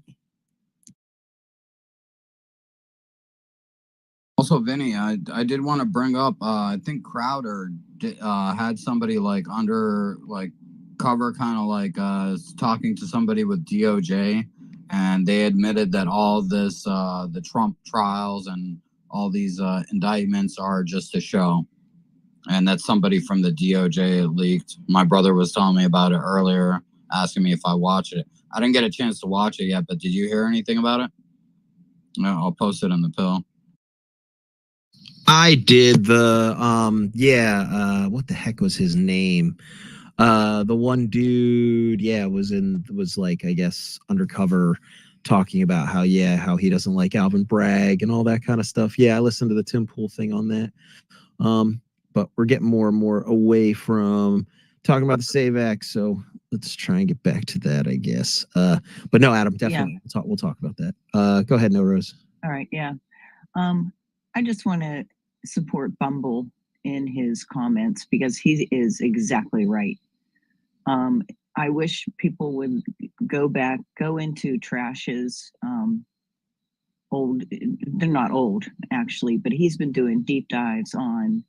[SPEAKER 6] Also, Vinny, I did want to bring up, I think Crowder had somebody under cover, kind of talking to somebody with DOJ, and they admitted that all this, the Trump trials and all these indictments are just a show. and that somebody from the DOJ leaked. My brother was telling me about it earlier, asking me if I watched it. I didn't get a chance to watch it yet, but did you hear anything about it? No, I'll post it in the pill.
[SPEAKER 5] I did the what the heck was his name? The one dude, was like, I guess, undercover, talking about how he doesn't like Alvin Bragg and all that kind of stuff. Yeah, I listened to the Tim Pool thing on that. But we're getting more and more away from talking about the SAVEAct, so let's try and get back to that, I guess. But no, Adam, definitely we'll talk about that. Go ahead, No Rose.
[SPEAKER 17] All right, yeah. I just want to support Bumble in his comments because he is exactly right. I wish people would go into Trash's old, they're not old actually, but he's been doing deep dives on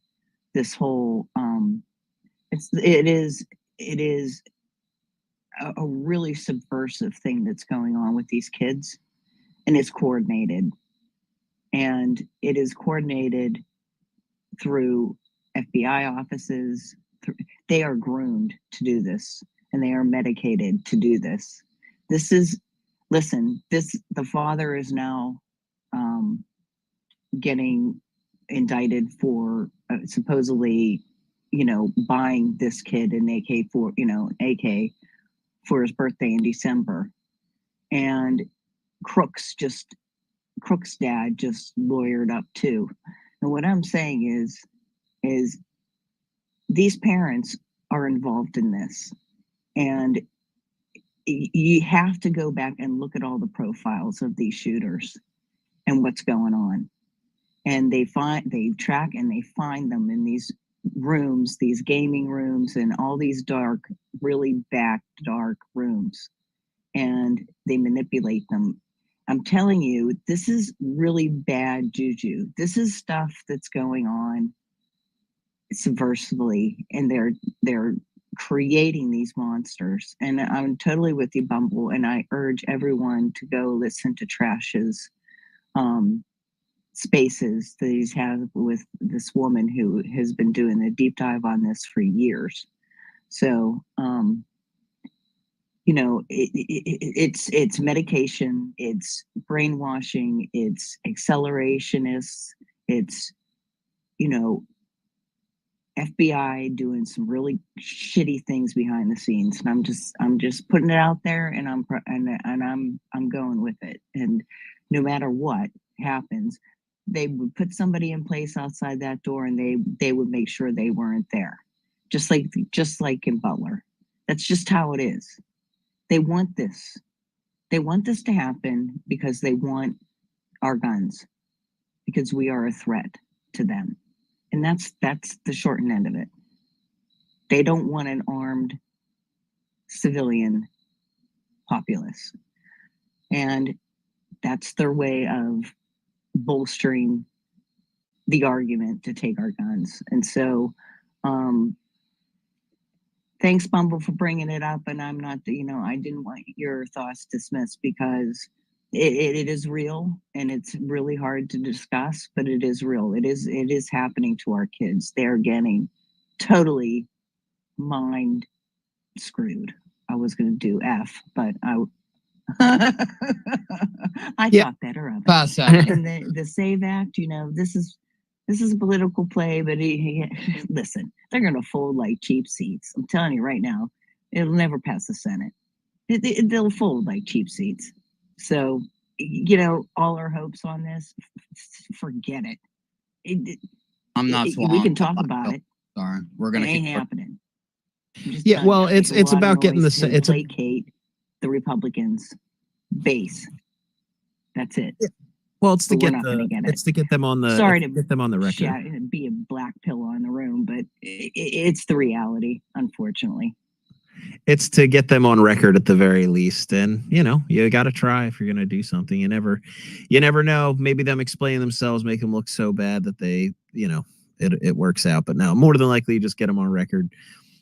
[SPEAKER 17] this whole, it is a really subversive thing that's going on with these kids, and it's coordinated. And it is coordinated through FBI offices. They are groomed to do this, and they are medicated to do this. The father is now getting indicted for supposedly, buying this kid an AK for his birthday in December. And Crook's dad just lawyered up too. And what I'm saying is these parents are involved in this, and you have to go back and look at all the profiles of these shooters and what's going on. And they track and they find them in these rooms, these gaming rooms, and all these dark, really back dark rooms, and they manipulate them. I'm telling you, this is really bad juju. This is stuff that's going on subversively, and they're creating these monsters. And I'm totally with you, Bumble, and I urge everyone to go listen to Trash's spaces that he's had with this woman who has been doing a deep dive on this for years. So it's medication, it's brainwashing, it's accelerationists, it's FBI doing some really shitty things behind the scenes. And I'm just putting it out there, and I'm going with it. And no matter what happens, they would put somebody in place outside that door, and they would make sure they weren't there. Just like in Butler. That's just how it is. They want this. They want this to happen because they want our guns, because we are a threat to them. And that's the shortened end of it. They don't want an armed civilian populace. And that's their way of bolstering the argument to take our guns. And so, thanks, Bumble, for bringing it up. And I'm not, I didn't want your thoughts dismissed, because it is real, and it's really hard to discuss, but it is real. It is happening to our kids. They are getting totally mind screwed. I was going to do F, but I thought better of it. And the SAVEAct, this is a political play, but listen, they're going to fold like cheap seats. I'm telling you right now, it'll never pass the Senate. They'll fold like cheap seats. So, all our hopes on this, forget it.
[SPEAKER 6] I'm not.
[SPEAKER 17] We can talk about it.
[SPEAKER 6] Sorry, we're gonna.
[SPEAKER 17] It ain't happening.
[SPEAKER 5] Yeah, well, it's about getting the
[SPEAKER 17] placate the Republicans base. That's it.
[SPEAKER 5] Yeah. Well, it's to
[SPEAKER 17] But we're
[SPEAKER 5] get
[SPEAKER 17] not gonna get it.
[SPEAKER 5] it's to get them on the
[SPEAKER 17] Sorry to
[SPEAKER 5] get them on the record.
[SPEAKER 17] Yeah, it'd be a black pillow in the room, but it's the reality, unfortunately.
[SPEAKER 5] It's to get them on record at the very least. And, you got to try if you're going to do something. You never know. Maybe them explaining themselves make them look so bad that they, it works out. But no, more than likely, you just get them on record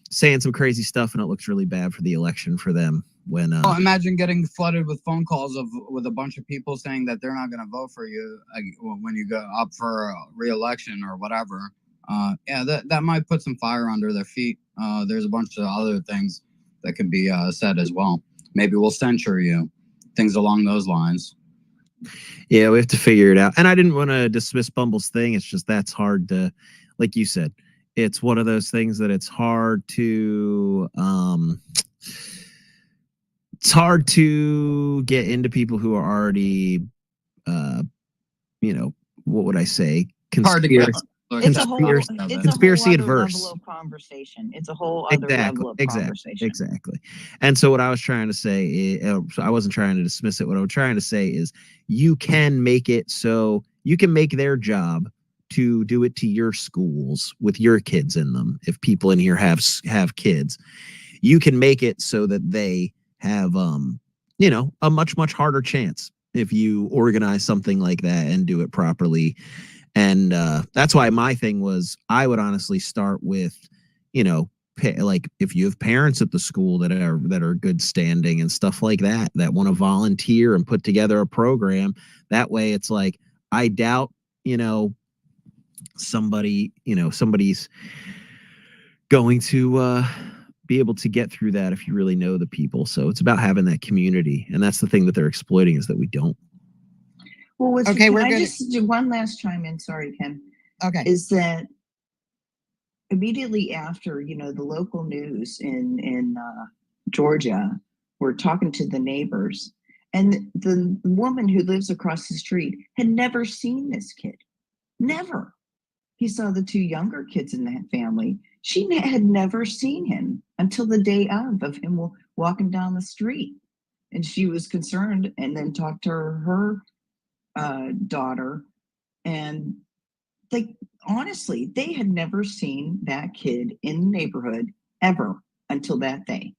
[SPEAKER 5] saying some crazy stuff, and it looks really bad for the election for them. When
[SPEAKER 6] imagine getting flooded with phone calls with a bunch of people saying that they're not going to vote for you when you go up for re-election or whatever. yeah, that might put some fire under their feet. There's a bunch of other things that could be said as well. Maybe we'll censure you, things along those lines.
[SPEAKER 5] Yeah, we have to figure it out. And I didn't want to dismiss Bumble's thing. It's just that's hard to, like you said, it's one of those things that it's hard to get into people who are already what would I say?
[SPEAKER 6] Hard to get.
[SPEAKER 5] Conspiracy adverse.
[SPEAKER 17] Level of conversation. It's a whole other level of conversation.
[SPEAKER 5] Exactly. And so what I was trying to say, so I wasn't trying to dismiss it. What I'm trying to say is you can make it so you can make their job to do it to your schools with your kids in them. If people in here have kids, you can make it so that they have, a much harder chance if you organize something like that and do it properly. And that's why my thing was I would honestly start with, like if you have parents at the school that are good standing and stuff like that want to volunteer and put together a program. That way it's like, I doubt, somebody's going to be able to get through that if you really know the people. So it's about having that community. And that's the thing that they're exploiting is that we don't.
[SPEAKER 17] Well,
[SPEAKER 9] Okay,
[SPEAKER 17] can I just do one last chime in? Sorry, Kim.
[SPEAKER 9] Okay.
[SPEAKER 17] Is that immediately after, the local news in Georgia, we're talking to the neighbors, and the woman who lives across the street had never seen this kid. Never. He saw the two younger kids in that family. She had never seen him until the day of him walking down the street. And she was concerned and then talked to her daughter, and honestly, they had never seen that kid in the neighborhood ever until that day.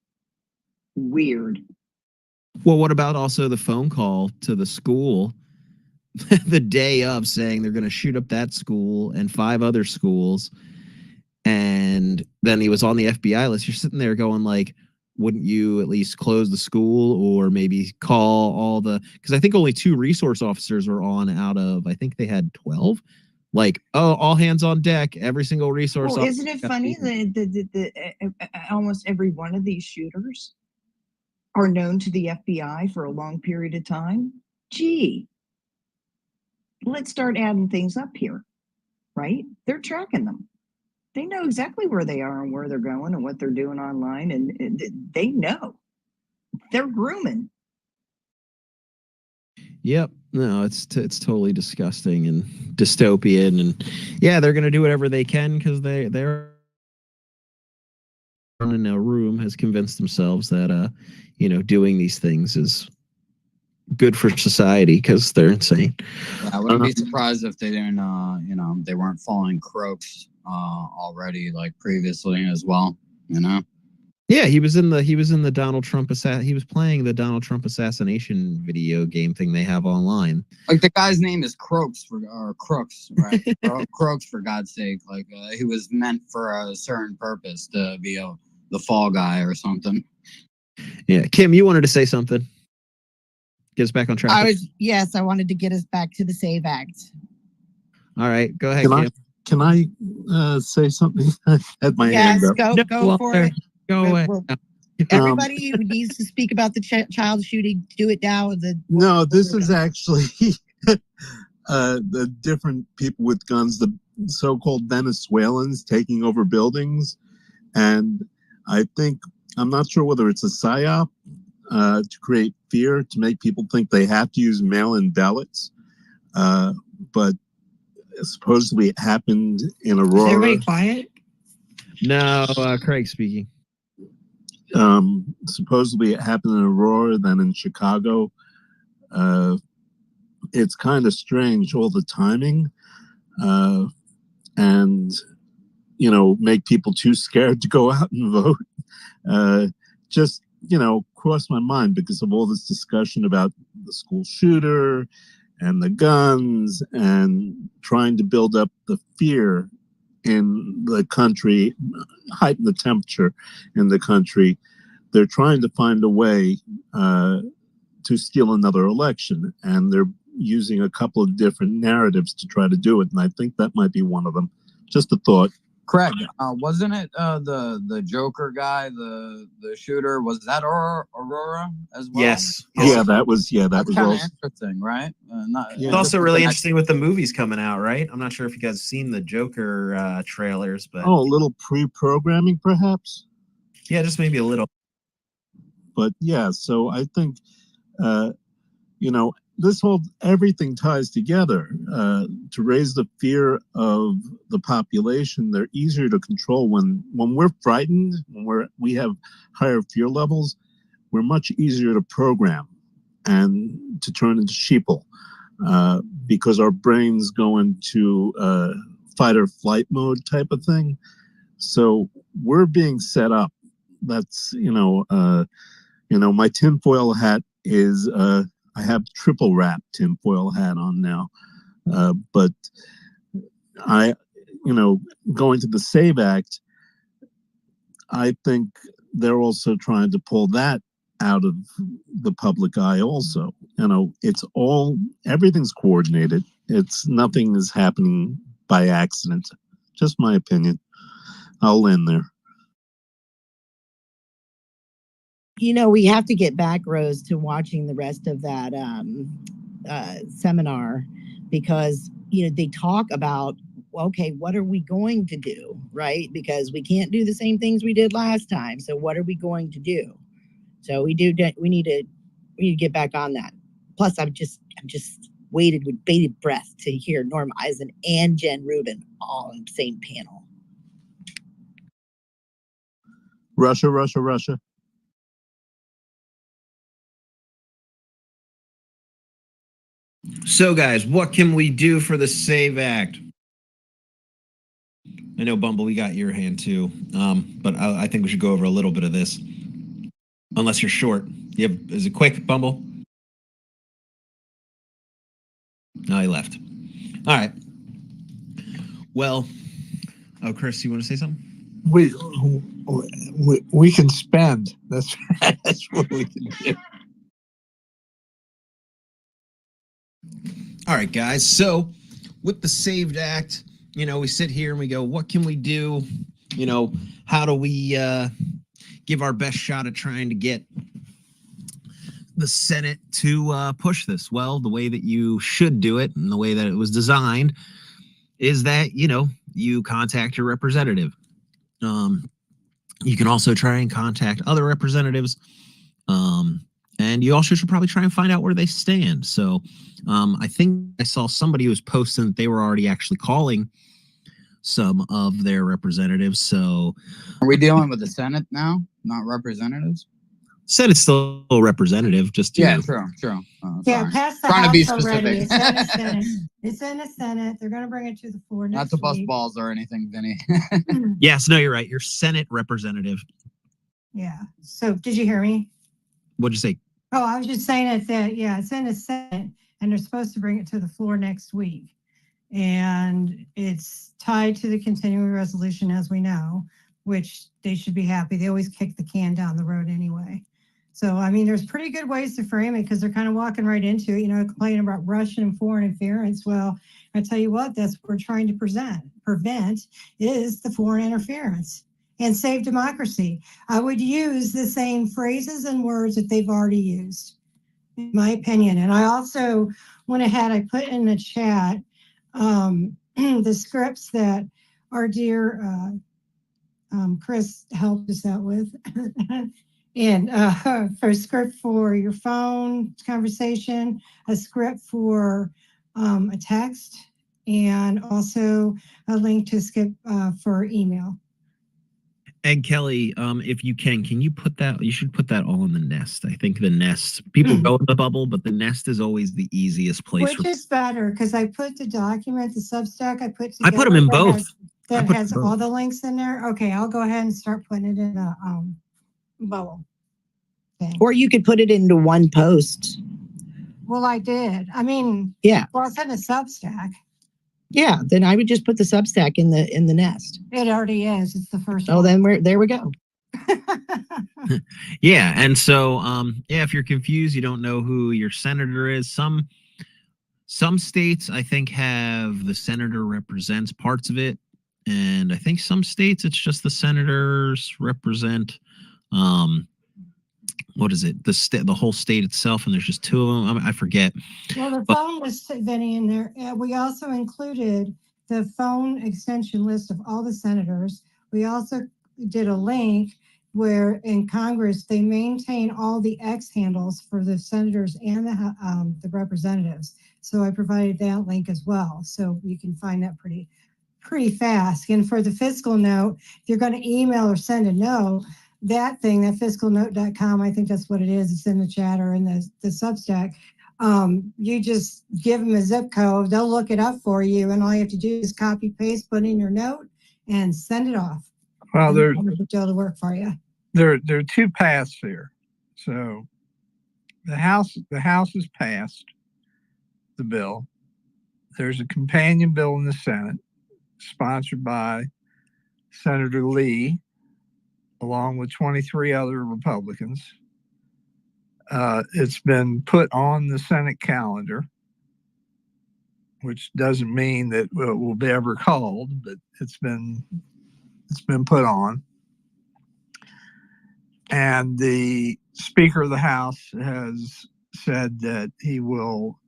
[SPEAKER 17] Weird.
[SPEAKER 5] Well, what about also the phone call to the school the day of saying they're going to shoot up that school and 5 other schools, and then he was on the FBI list? You're sitting there going like, wouldn't you at least close the school or maybe call all because I think only 2 resource officers were on out of, I think they had 12. Like, oh, all hands on deck, every single resource.
[SPEAKER 17] Well, isn't it funny that almost every one of these shooters are known to the FBI for a long period of time? Gee, let's start adding things up here, right? They're tracking them. They know exactly where they are and where they're going and what they're doing online, and they know. They're grooming.
[SPEAKER 5] Yep. No, it's totally disgusting and dystopian, and yeah, they're gonna do whatever they can because they're in a room has convinced themselves that doing these things is good for society because they're insane.
[SPEAKER 6] I wouldn't be surprised if they didn't, they weren't following Croaks already, like previously as well.
[SPEAKER 5] Yeah, he was in the Donald Trump he was playing the Donald Trump assassination video game thing they have online.
[SPEAKER 6] Like the guy's name is Crooks, right? Crooks, for God's sake. Like he was meant for a certain purpose to be the fall guy or something.
[SPEAKER 5] Yeah, Kim, you wanted to say something. Get us back on track.
[SPEAKER 9] I wanted to get us back to the SAVEAct.
[SPEAKER 5] All right, go ahead, Kim.
[SPEAKER 18] Can I say something? I had my hand up.
[SPEAKER 9] Go for it.
[SPEAKER 5] Go away.
[SPEAKER 9] Everybody who needs to speak about the child shooting, do it now.
[SPEAKER 18] No, this is actually the different people with guns, the so-called Venezuelans taking over buildings. And I'm not sure whether it's a psyop to create fear, to make people think they have to use mail-in ballots. But supposedly it happened in Aurora.
[SPEAKER 12] Is everybody quiet?
[SPEAKER 5] No, Craig speaking.
[SPEAKER 18] Supposedly it happened in Aurora, then in Chicago. It's kind of strange, all the timing, and make people too scared to go out and vote. Just crossed my mind because of all this discussion about the school shooter and the guns and trying to build up the fear in the country, heighten the temperature in the country. They're trying to find a way to steal another election, and they're using a couple of different narratives to try to do it, and I think that might be one of them. Just a thought.
[SPEAKER 6] Craig, wasn't it the Joker guy, the shooter? Was that Aurora as well?
[SPEAKER 5] Yes.
[SPEAKER 18] Yeah, that was
[SPEAKER 6] That's kind of
[SPEAKER 18] also.
[SPEAKER 6] interesting, right?
[SPEAKER 5] It's also really interesting with the movies coming out, right? I'm not sure if you guys have seen the Joker trailers, but
[SPEAKER 18] Oh, a little pre-programming, perhaps.
[SPEAKER 5] yeah, just maybe a little.
[SPEAKER 18] But yeah, so I think, this whole everything ties together to raise the fear of the population. They're easier to control when we're frightened, when we have higher fear levels. We're much easier to program and to turn into sheeple because our brains go into fight or flight mode type of thing. So we're being set up. That's my tinfoil hat is. I have triple wrap tinfoil hat on now, but going to the SAVEAct, I think they're also trying to pull that out of the public eye also. Everything's coordinated. Nothing is happening by accident. Just my opinion. I'll end there.
[SPEAKER 9] We have to get back, Rose, to watching the rest of that seminar because, they talk about, okay, what are we going to do, right? Because we can't do the same things we did last time. So what are we going to do? So we need to get back on that. Plus, I'm just waited with bated breath to hear Norm Eisen and Jen Rubin all on the same panel.
[SPEAKER 18] Russia, Russia, Russia.
[SPEAKER 5] So, guys, what can we do for the SAVEAct? I know, Bumble, we got your hand too, but I think we should go over a little bit of this. Unless you're short. Is it quick, Bumble? No, he left. All right. Well, Chris, you want to say something?
[SPEAKER 16] We can spend. That's what we can do.
[SPEAKER 5] All right, guys. So with the SAVEAct, we sit here and we go, what can we do? How do we give our best shot at trying to get the Senate to push this? Well, the way that you should do it and the way that it was designed is that, you contact your representative. You can also try and contact other representatives. And you also should probably try and find out where they stand. So I think I saw somebody who was posting that they were already actually calling some of their representatives. So
[SPEAKER 6] are we dealing with the Senate now, not representatives?
[SPEAKER 5] Senate's still a representative, just to
[SPEAKER 6] true.
[SPEAKER 7] Yeah, past the
[SPEAKER 6] Trying to
[SPEAKER 7] House
[SPEAKER 6] be
[SPEAKER 7] already.
[SPEAKER 6] specific.
[SPEAKER 7] It's in the Senate. It's in the Senate. They're going to bring it to the floor
[SPEAKER 6] Not
[SPEAKER 7] next
[SPEAKER 6] to bust
[SPEAKER 7] week.
[SPEAKER 6] balls or anything, Vinny.
[SPEAKER 5] Yes, no, you're right. You're Senate representative.
[SPEAKER 7] Yeah. So did you hear me?
[SPEAKER 5] What'd you say?
[SPEAKER 7] Oh, I was just saying it's in the Senate, and they're supposed to bring it to the floor next week. And it's tied to the continuing resolution, as we know, which they should be happy. They always kick the can down the road anyway. So, there's pretty good ways to frame it because they're kind of walking right into it, complaining about Russian and foreign interference. Well, I tell you what, that's what we're trying to prevent is the foreign interference and save democracy. I would use the same phrases and words that they've already used, in my opinion. And I also went ahead, I put in the chat the scripts that our dear Chris helped us out with. And for a script for your phone conversation, a script for a text, and also a link to skip for email.
[SPEAKER 5] And Kelly, if you can you put that, you should put that all in the Nest. I think the Nest, people go in the Bubble, but the Nest is always the easiest place.
[SPEAKER 7] Which is better, because I put the document, the Substack, I put
[SPEAKER 5] I put them in both.
[SPEAKER 7] That has all the links in there. Okay, I'll go ahead and start putting it in a Bubble. Okay.
[SPEAKER 9] Or you could put it into one post.
[SPEAKER 7] Well, I did.
[SPEAKER 9] Yeah.
[SPEAKER 7] Well, it's in a Substack.
[SPEAKER 9] Yeah, then I would just put the Substack in the Nest.
[SPEAKER 7] It already is. It's the first
[SPEAKER 9] Oh,
[SPEAKER 7] one.
[SPEAKER 9] then there we go.
[SPEAKER 5] Yeah, and so if you're confused, you don't know who your senator is. Some states I think have the senator represents parts of it, And I think some states it's just the senators represent what is it? The whole state itself, and there's just two of them. I forget.
[SPEAKER 7] Well, the
[SPEAKER 5] But
[SPEAKER 7] phone was, Vinny, in there. We also included the phone extension list of all the senators. We also did a link where in Congress they maintain all the X handles for the senators and the representatives. So I provided that link as well. So you can find that pretty fast. And for the fiscal note, if you're going to email or send a note, that thing, that fiscalnote.com, I think that's what it is. It's in the chat or in the Substack. You just give them a zip code, they'll look it up for you, and all you have to do is copy, paste, put in your note, and send it off.
[SPEAKER 16] Well,
[SPEAKER 7] they'll to work for you.
[SPEAKER 16] There are two paths here. So the House has passed the bill. There's a companion bill in the Senate sponsored by Senator Lee, along with 23 other Republicans. It's been put on the Senate calendar, which doesn't mean that it will be ever called, but it's been put on. And the Speaker of the House has said that he will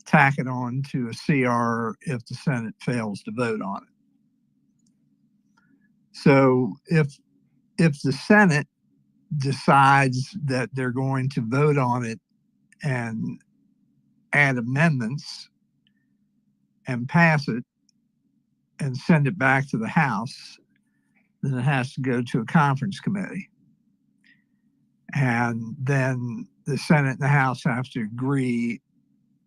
[SPEAKER 16] tack it on to a CR if the Senate fails to vote on it. So if the Senate decides that they're going to vote on it and add amendments and pass it and send it back to the House, then it has to go to a conference committee. And then the Senate and the House have to agree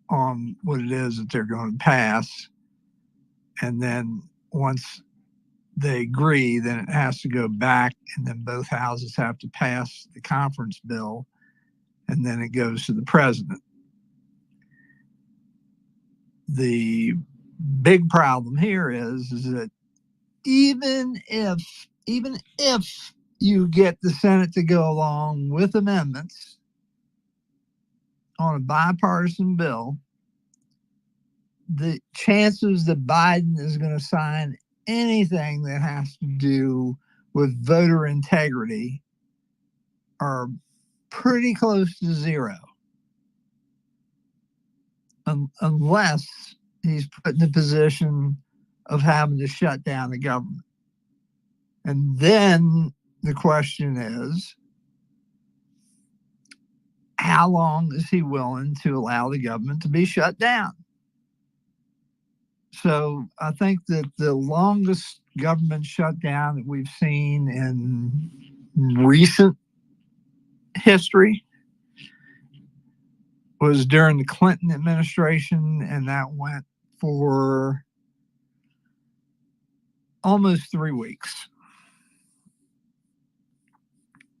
[SPEAKER 16] on what it is that they're going to pass. And then once they agree, then it has to go back, and then both houses have to pass the conference bill, and then it goes to the president. The big problem here is that even if you get the Senate to go along with amendments on a bipartisan bill, the chances that Biden is going to sign anything that has to do with voter integrity are pretty close to zero, unless he's put in the position of having to shut down the government. And then the question is, how long is he willing to allow the government to be shut down? So I think that the longest government shutdown that we've seen in recent history was during the Clinton administration, and that went for almost 3 weeks.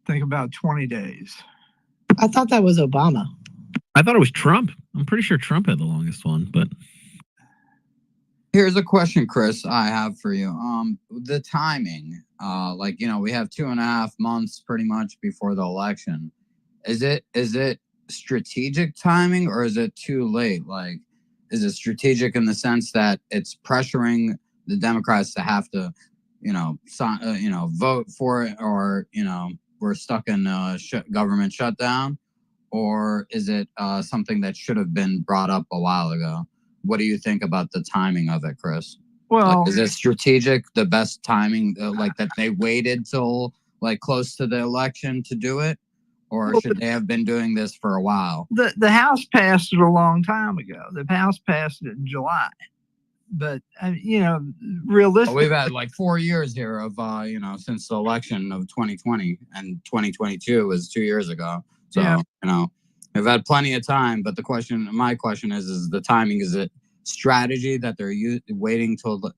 [SPEAKER 16] Think about 20 days.
[SPEAKER 9] I thought that was Obama.
[SPEAKER 5] I thought it was Trump. I'm pretty sure Trump had the longest one, but
[SPEAKER 6] here's a question, Chris, I have for you. The timing, we have 2.5 months pretty much before the election. Is it strategic timing, or is it too late? Like, is it strategic in the sense that it's pressuring the Democrats to have to, vote for it, or, we're stuck in government shutdown? Or is it something that should have been brought up a while ago? What do you think about the timing of it, Chris?
[SPEAKER 16] Well,
[SPEAKER 6] is it strategic, the best timing, that they waited till close to the election to do it? Or should they have been doing this for a while?
[SPEAKER 16] The House passed it a long time ago. The House passed it in July. But, realistically,
[SPEAKER 6] we've had 4 years here of, since the election of 2020, and 2022 was 2 years ago. So,
[SPEAKER 16] yeah.
[SPEAKER 6] We've had plenty of time, but my question is the timing, is it strategy that they're waiting till the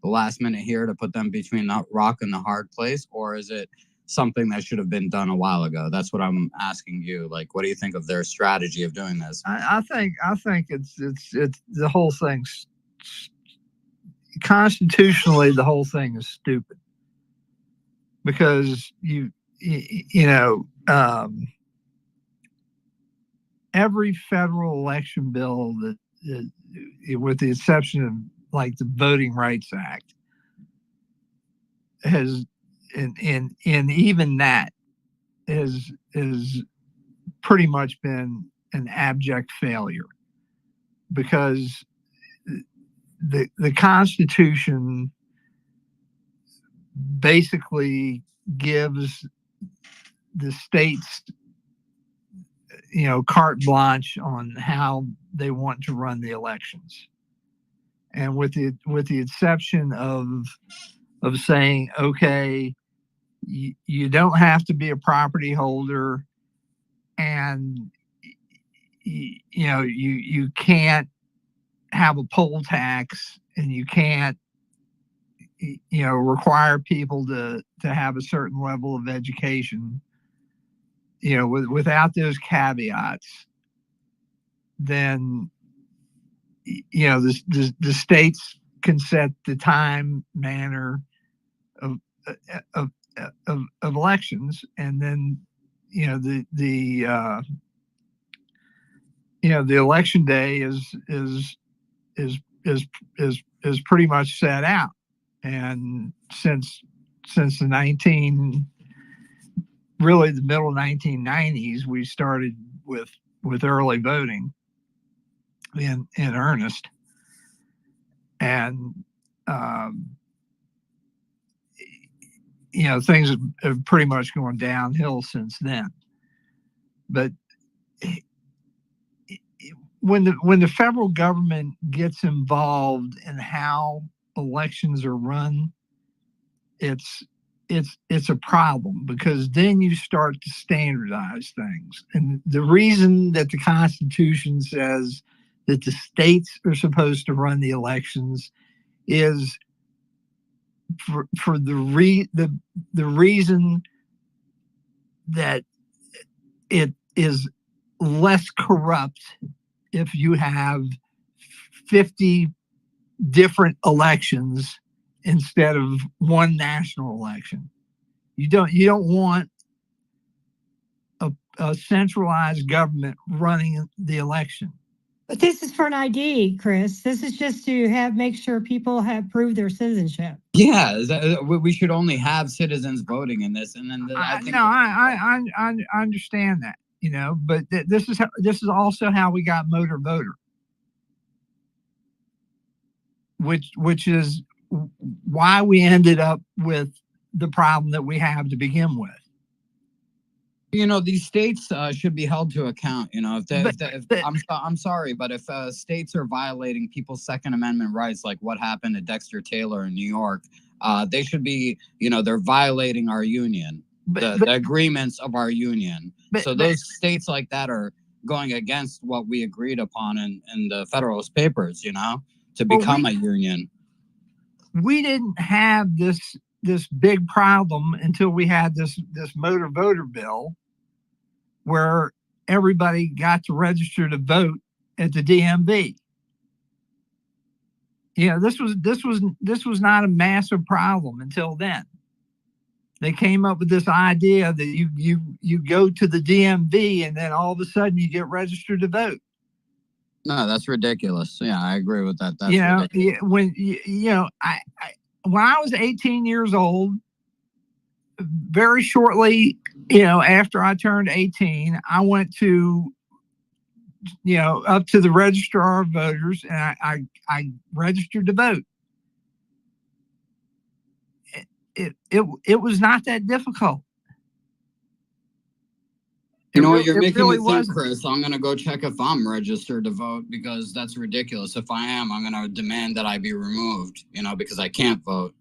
[SPEAKER 6] last minute here to put them between the rock and the hard place? Or is it something that should have been done a while ago? That's what I'm asking you. What do you think of their strategy of doing this?
[SPEAKER 16] I think it's the whole thing's constitutionally, the whole thing is stupid, because every federal election bill that with the exception of the Voting Rights Act, has, and even that is pretty much been an abject failure, because the Constitution basically gives the states, carte blanche on how they want to run the elections, and with the exception of saying, okay, you don't have to be a property holder, and you can't have a poll tax, and you can't require people to have a certain level of education. Without those caveats, then the states can set the time, manner of elections, and then the election day is pretty much set out. And since the middle 1990s, we started with early voting in earnest, and things have pretty much gone downhill since then. But when the federal government gets involved in how elections are run, it's a problem, because then you start to standardize things. And the reason that the Constitution says that the states are supposed to run the elections is for the reason that it is less corrupt if you have 50 different elections instead of one national election. You don't want a centralized government running the election.
[SPEAKER 7] But this is for an ID, Chris. This is just to make sure people have proved their citizenship.
[SPEAKER 6] Yeah, we should only have citizens voting in this, and then
[SPEAKER 16] I understand that, but this is also how we got motor voter, which is why we ended up with the problem that we have to begin with.
[SPEAKER 6] These states should be held to account. I'm sorry, but if states are violating people's Second Amendment rights, like what happened to Dexter Taylor in New York, they should be, they're violating our union, the agreements of our union. So those states like that are going against what we agreed upon in the Federalist Papers, to become a union.
[SPEAKER 16] We didn't have this big problem until we had this motor voter bill, where everybody got to register to vote at the DMV. This was not a massive problem until then. They came up with this idea that you go to the DMV and then all of a sudden you get registered to vote.
[SPEAKER 6] No, that's ridiculous. Yeah, I agree with that. That's
[SPEAKER 16] ridiculous. When I was 18 years old, very shortly, after I turned 18, I went to, up to the registrar of voters, and I registered to vote. It was not that difficult.
[SPEAKER 6] You know what? You're making me think, Chris. I'm going to go check if I'm registered to vote, because that's ridiculous. If I am, I'm going to demand that I be removed, because I can't vote,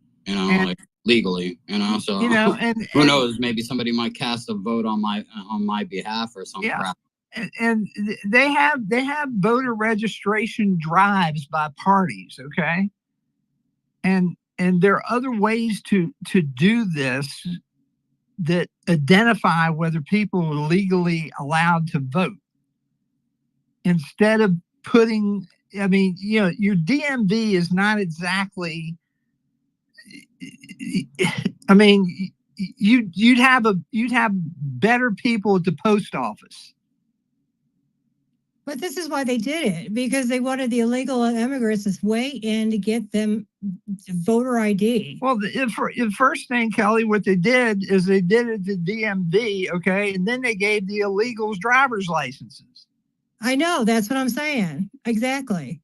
[SPEAKER 6] legally, so who knows, maybe somebody might cast a vote on my behalf or something.
[SPEAKER 16] Yeah. And they have voter registration drives by parties. Okay. And there are other ways to do this that identify whether people are legally allowed to vote, instead of putting, your DMV is not exactly, you'd have better people at the post office.
[SPEAKER 7] But this is why they did it, because they wanted the illegal immigrants to weigh in to get them voter ID.
[SPEAKER 16] Well, the first thing, Kelly, what they did is they did it to DMV, okay, and then they gave the illegals driver's licenses.
[SPEAKER 7] I know, that's what I'm saying. Exactly.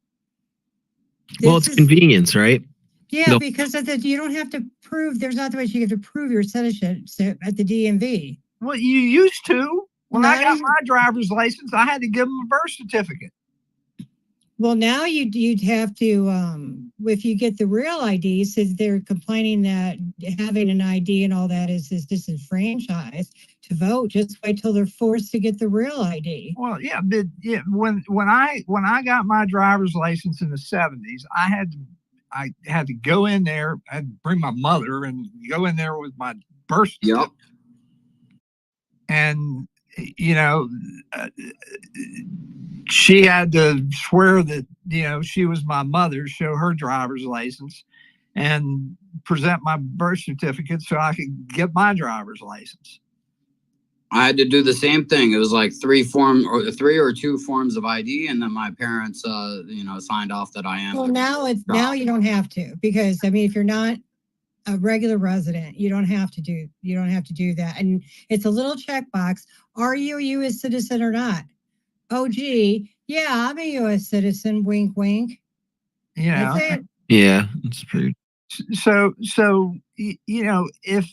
[SPEAKER 5] Well, it's convenience, right?
[SPEAKER 7] Yeah,
[SPEAKER 5] No.
[SPEAKER 7] because of you don't have to prove, there's not the way you have to prove your citizenship at the DMV.
[SPEAKER 16] Well, you used to. When I
[SPEAKER 7] Not
[SPEAKER 16] got
[SPEAKER 7] even-
[SPEAKER 16] my driver's license, I had to give them a birth certificate.
[SPEAKER 7] Well, now you'd have to, if you get the real ID, since they're complaining that having an ID and all that is disenfranchised to vote. Just wait till they're forced to get the real ID.
[SPEAKER 16] Well, yeah, but yeah, when I got my driver's license in the 70s, I had to go in there. I had to bring my mother and go in there with my birth certificate. And she had to swear that she was my mother, show her driver's license, and present my birth certificate so I could get my driver's license.
[SPEAKER 6] I had to do the same thing. It was like three or two forms of ID, and then my parents, signed off that I am.
[SPEAKER 7] Well, now you don't have to, because I mean, if you're not a regular resident, you don't have to do that. And it's a little checkbox. Are you a U.S. citizen or not? Oh, gee, yeah, I'm a U.S. citizen. Wink, wink.
[SPEAKER 16] Yeah.
[SPEAKER 7] That's it.
[SPEAKER 5] Yeah, it's pretty.
[SPEAKER 16] So if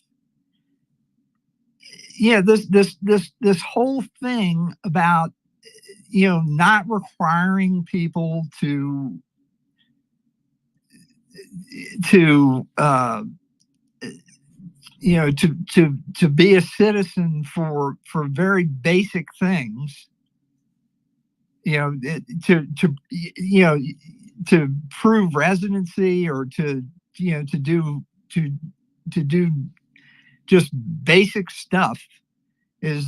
[SPEAKER 16] this whole thing about not requiring people to be a citizen for very basic things, to prove residency, or to do just basic stuff is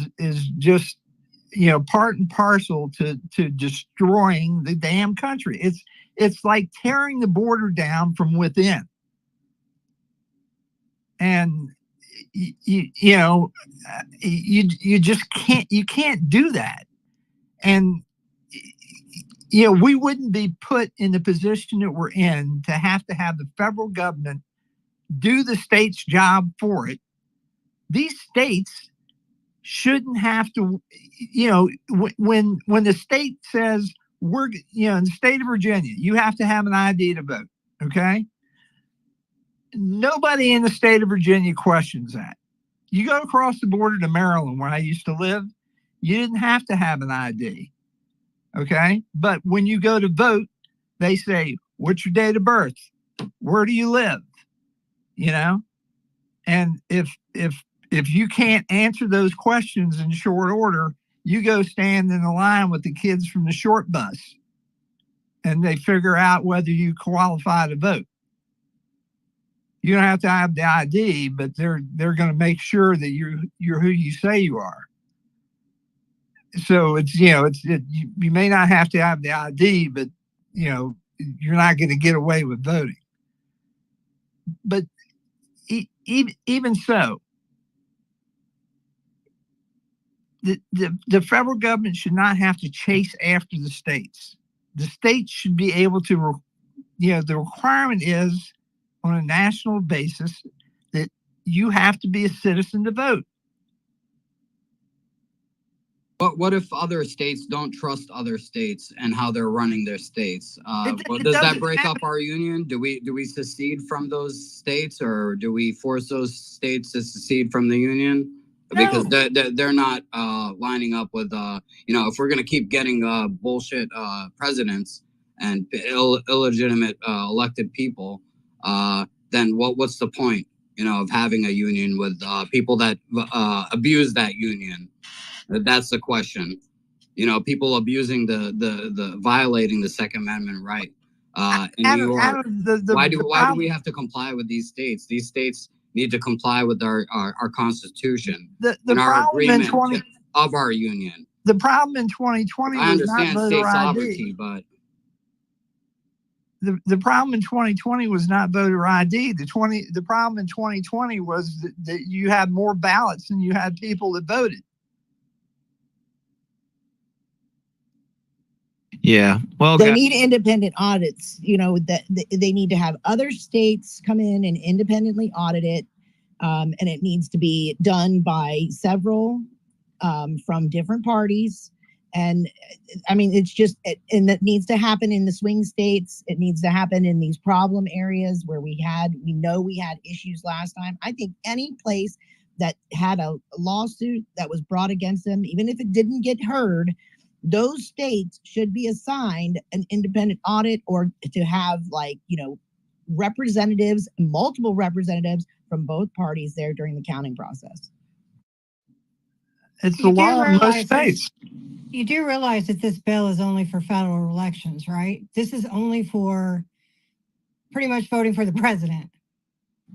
[SPEAKER 16] just part and parcel to destroying the damn country. It's like tearing the border down from within. And you just can't do that. And we wouldn't be put in the position that we're in to have the federal government do the state's job for it. These states shouldn't have to, when the state says in the state of Virginia, you have to have an ID to vote. Okay. Nobody in the state of Virginia questions that. You go across the border to Maryland, where I used to live, you didn't have to have an ID. Okay. But when you go to vote, they say, what's your date of birth? Where do you live? And if you can't answer those questions in short order, you go stand in the line with the kids from the short bus, and they figure out whether you qualify to vote. You don't have to have the ID, but they're going to make sure that you're who you say you are. So you may not have to have the ID, but you're not going to get away with voting. But even so, the federal government should not have to chase after the states. The states should be able to, the requirement is on a national basis that you have to be a citizen to vote.
[SPEAKER 6] But what if other states don't trust other states and how they're running their states? Does that break up our union? Do we secede from those states, or do we force those states to secede from the union? Because they're not lining up with if we're going to keep getting bullshit presidents and illegitimate elected people, then what's the point of having a union with people that abuse that union? That's the question. People abusing the violating the Second Amendment right in New York. Why do we have to comply with these states? These states need to comply with our Constitution and our agreement of our union.
[SPEAKER 16] The problem in 2020
[SPEAKER 6] I
[SPEAKER 16] was not
[SPEAKER 6] understand
[SPEAKER 16] voter
[SPEAKER 6] state
[SPEAKER 16] ID.
[SPEAKER 6] sovereignty, but
[SPEAKER 16] The problem in 2020 was not voter ID. The problem in 2020 was that you had more ballots than you had people that voted.
[SPEAKER 5] Yeah. Well,
[SPEAKER 9] they need independent audits. You know, that they need to have other states come in and independently audit it. And it needs to be done by several from different parties. And I mean, it's just, and that needs to happen in the swing states. It needs to happen in these problem areas where we know we had issues last time. I think any place that had a lawsuit that was brought against them, even if it didn't get heard, those states should be assigned an independent audit, or to have, like, you know, representatives, multiple representatives from both parties there during the counting process.
[SPEAKER 16] It's the law in most states.
[SPEAKER 7] You do realize that this bill is only for federal elections, right? This is only for pretty much voting for the president.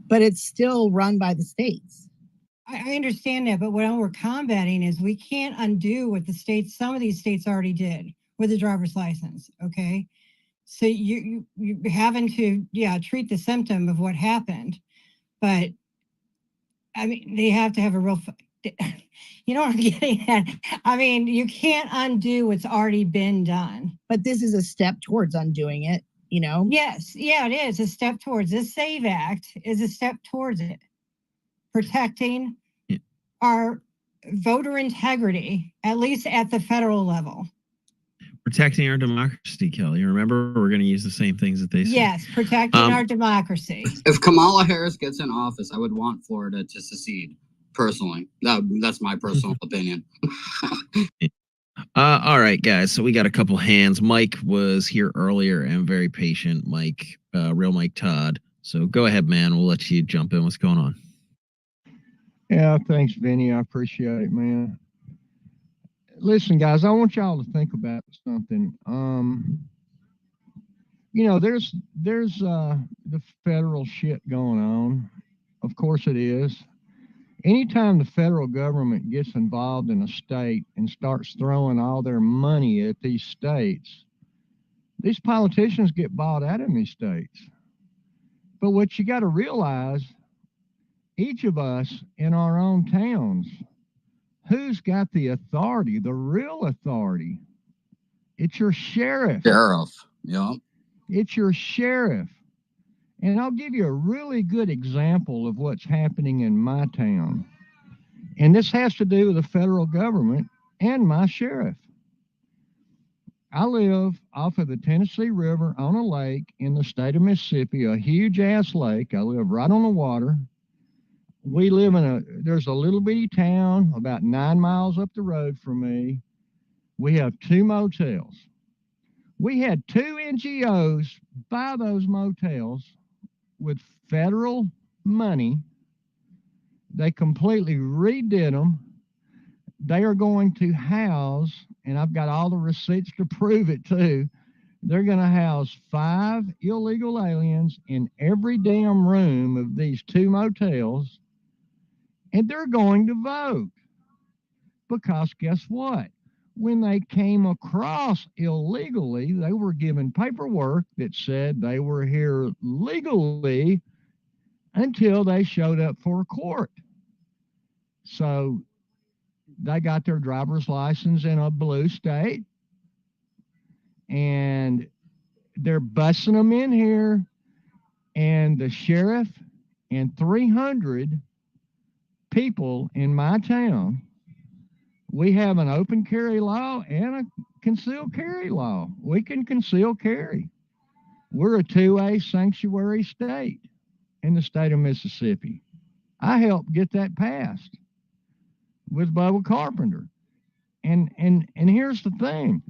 [SPEAKER 9] But it's still run by the states.
[SPEAKER 7] I understand that, but what we're combating is we can't undo what some of these states already did with the driver's license, okay? So you're having to, treat the symptom of what happened. But, I mean, they have to have a real... You know what I'm getting at? I mean, you can't undo what's already been done.
[SPEAKER 9] But this is a step towards undoing it, you know?
[SPEAKER 7] Yes. Yeah, it is a step towards. This SAVEAct is a step towards it. Protecting our voter integrity, at least at the federal level.
[SPEAKER 5] Protecting our democracy, Kelly. Remember, we're going to use the same things that they say.
[SPEAKER 7] Yes, protecting our democracy.
[SPEAKER 6] If Kamala Harris gets in office, I would want Florida to secede. Personally, that's my personal opinion.
[SPEAKER 5] All right, guys. So we got a couple hands. Mike was here earlier and very patient. Mike, real Mike Todd. So go ahead, man. We'll let you jump in. What's going on?
[SPEAKER 19] Yeah, thanks, Vinny. I appreciate it, man. Listen, guys, I want y'all to think about something. You know, there's the federal shit going on. Of course it is. Anytime the federal government gets involved in a state and starts throwing all their money at these states, these politicians get bought out in these states. But what you got to realize, each of us in our own towns, who's got the authority, the real authority? It's your sheriff.
[SPEAKER 6] Sheriff, yeah.
[SPEAKER 19] It's your sheriff. And I'll give you a really good example of what's happening in my town. And this has to do with the federal government and my sheriff. I live off of the Tennessee River on a lake in the state of Mississippi, a huge ass lake. I live right on the water. We live there's a little bitty town about 9 miles up the road from me. We have 2 motels. We had 2 NGOs buy those motels with federal money. They completely redid them. They are going to house, and I've got all the receipts to prove it too, they're going to house 5 illegal aliens in every damn room of these 2 motels, and they're going to vote. Because guess what? When they came across illegally, they were given paperwork that said they were here legally until they showed up for court. So they got their driver's license in a blue state, and they're busing them in here, and the sheriff and 300 people in my town, we have an open carry law and a concealed carry law. We can conceal carry. We're a 2A sanctuary state in the state of Mississippi. I helped get that passed with Bubba Carpenter. And here's the thing.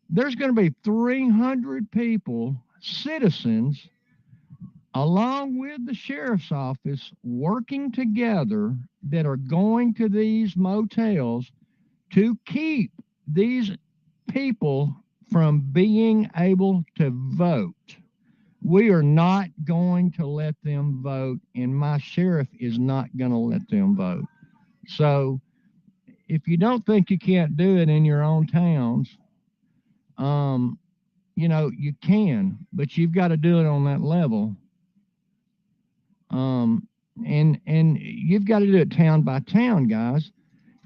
[SPEAKER 19] There's going to be 300 people, citizens, along with the sheriff's office, working together that are going to these motels to keep these people from being able to vote. We are not going to let them vote, and my sheriff is not going to let them vote. So if you don't think you can't do it in your own towns, you know, you can, but you've got to do it on that level. And you've got to do it town by town, guys.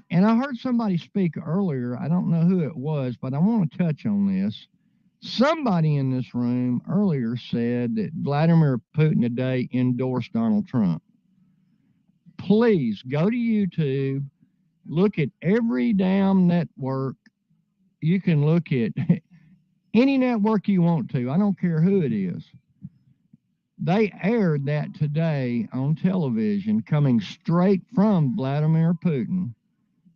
[SPEAKER 19] And I heard somebody speak earlier. I don't know who it was, but I want to touch on this. Somebody in this room earlier said that Vladimir Putin today endorsed Donald Trump. Please go to YouTube, look at every damn network. You can look at any network you want to. I don't care who it is. They aired that today on television, coming straight from Vladimir Putin.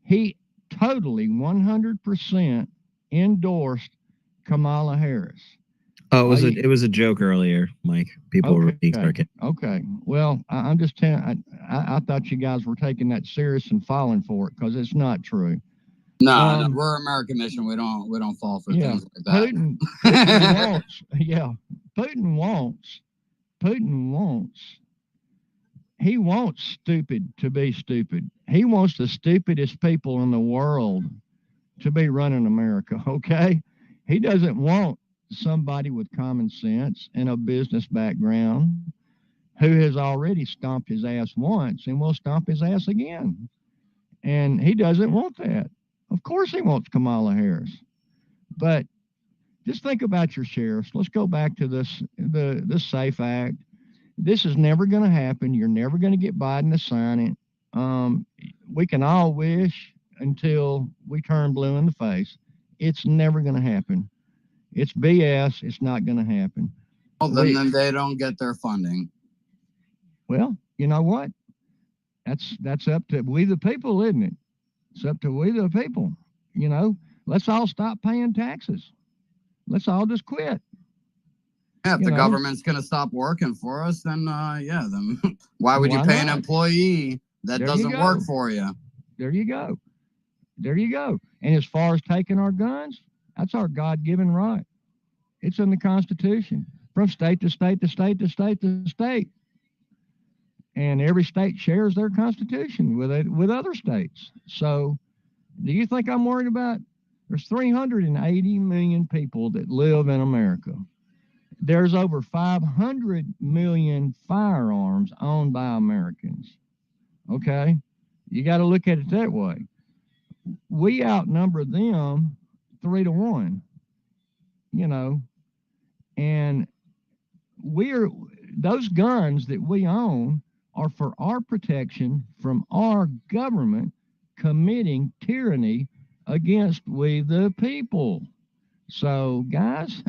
[SPEAKER 19] He totally 100% endorsed Kamala Harris.
[SPEAKER 5] Oh, it was a joke earlier, Mike. People were being sarcastic.
[SPEAKER 19] Okay. Well, I'm just telling. I thought you guys were taking that serious and falling for it because it's not true.
[SPEAKER 6] No, we're American Mission. We don't fall for things like that.
[SPEAKER 19] Putin wants stupid to be stupid. He wants the stupidest people in the world to be running America. Okay, he doesn't want somebody with common sense and a business background who has already stomped his ass once and will stomp his ass again. And he doesn't want that. Of course he wants Kamala Harris. But just think about your sheriffs. Let's go back to the SAVEAct. This is never going to happen. You're never going to get Biden to sign it. We can all wish until we turn blue in the face. It's never going to happen. It's BS. It's not going to happen.
[SPEAKER 6] Well, then they don't get their funding.
[SPEAKER 19] Well, you know what? That's up to we the people, isn't it? It's up to we the people. You know, let's all stop paying taxes. Let's all just quit.
[SPEAKER 6] Yeah, if the government's going to stop working for us, then then why would you pay an employee that doesn't work for you?
[SPEAKER 19] There you go. And as far as taking our guns, that's our God-given right. It's in the Constitution, from state to state to state to state to state. And every state shares their Constitution with other states. So do you think I'm worried about? There's 380 million people that live in America. There's over 500 million firearms owned by Americans. Okay? You got to look at it that way. We outnumber them 3-1, and those guns that we own are for our protection from our government committing tyranny against we the people. So, guys,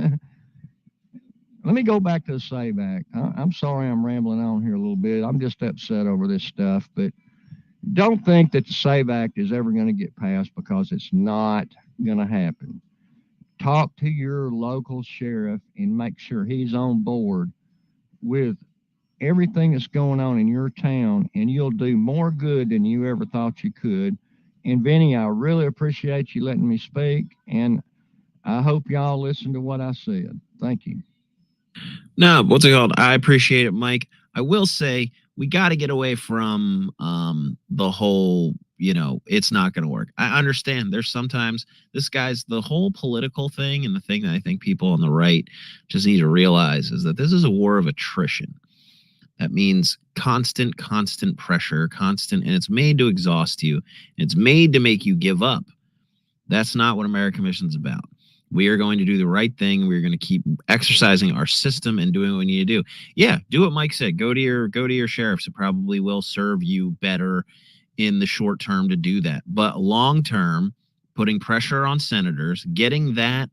[SPEAKER 19] let me go back to the SAVEAct. I'm sorry I'm rambling on here a little bit. I'm just upset over this stuff, but don't think that the SAVEAct is ever going to get passed, because it's not going to happen. Talk to your local sheriff and make sure he's on board with everything that's going on in your town, and you'll do more good than you ever thought you could. And Vinnie, I really appreciate you letting me speak, and I hope y'all listen to what I said. Thank you.
[SPEAKER 5] No, what's it called? I appreciate it, Mike. I will say we got to get away from the whole, it's not going to work. I understand there's sometimes the whole political thing, and the thing that I think people on the right just need to realize is that this is a war of attrition. That means constant pressure, and it's made to exhaust you. It's made to make you give up. That's not what American Mission's about. We are going to do the right thing. We're going to keep exercising our system and doing what we need to do. Yeah, do what Mike said. Go to your sheriffs. It probably will serve you better in the short term to do that. But long term, putting pressure on senators, getting that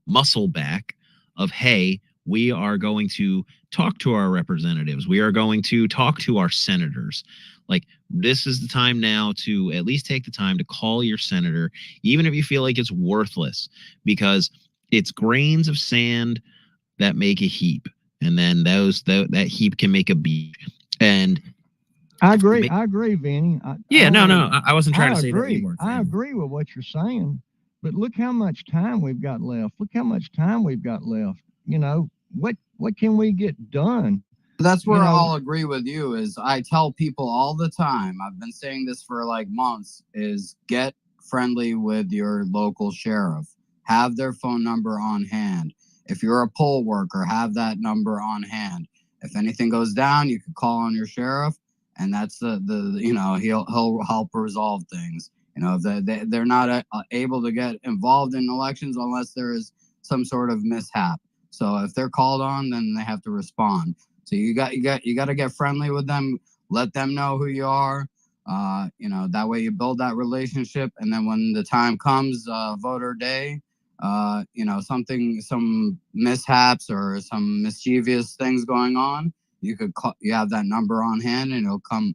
[SPEAKER 5] muscle back of, hey, we are going to talk to our representatives. We are going to talk to our senators. Like, this is the time now to at least take the time to call your senator, even if you feel like it's worthless, because it's grains of sand that make a heap. And then that heap can make a beach. And
[SPEAKER 19] I agree, Vinnie.
[SPEAKER 5] I wasn't trying to say that anymore.
[SPEAKER 19] I agree with what you're saying, but look how much time we've got left. What can we get done?
[SPEAKER 6] That's where I'll agree with you. Is I tell people all the time, I've been saying this for like months, is get friendly with your local sheriff. Have their phone number on hand. If you're a poll worker, have that number on hand. If anything goes down, you can call on your sheriff, and that's the he'll help resolve things. They're not able to get involved in elections unless there is some sort of mishap. So if they're called on, then they have to respond. So you got to get friendly with them, let them know who you are. That way you build that relationship, and then when the time comes, voter day, some mishaps or some mischievous things going on, you have that number on hand, and he'll come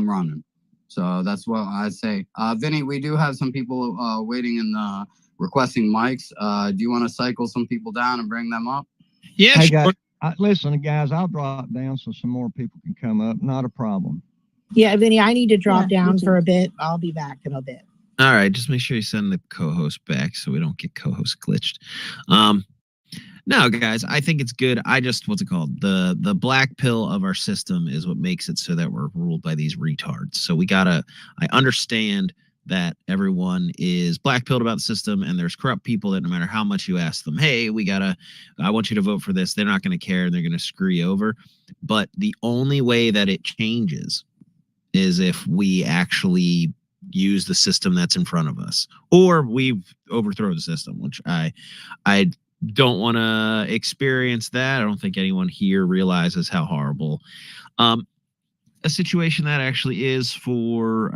[SPEAKER 6] running. So that's what I'd say. Vinny, we do have some people waiting and requesting mics. Do you want to cycle some people down and bring them up?
[SPEAKER 15] Yeah,
[SPEAKER 19] Hey,
[SPEAKER 15] sure.
[SPEAKER 19] guys, listen, guys, I'll drop down so some more people can come up. Not a problem.
[SPEAKER 9] Yeah, Vinny, I need to drop down for a bit. I'll be back in a bit.
[SPEAKER 5] All right, just make sure you send the co-host back so we don't get co-host glitched. No, guys, I think it's good. What's it called? The black pill of our system is what makes it so that we're ruled by these retards. So I understand that everyone is black pilled about the system, and there's corrupt people that no matter how much you ask them, hey, I want you to vote for this, they're not going to care, and they're going to screw you over. But the only way that it changes is if we actually use the system that's in front of us, or we overthrow the system, which I don't want to experience that. I don't think anyone here realizes how horrible a situation that actually is for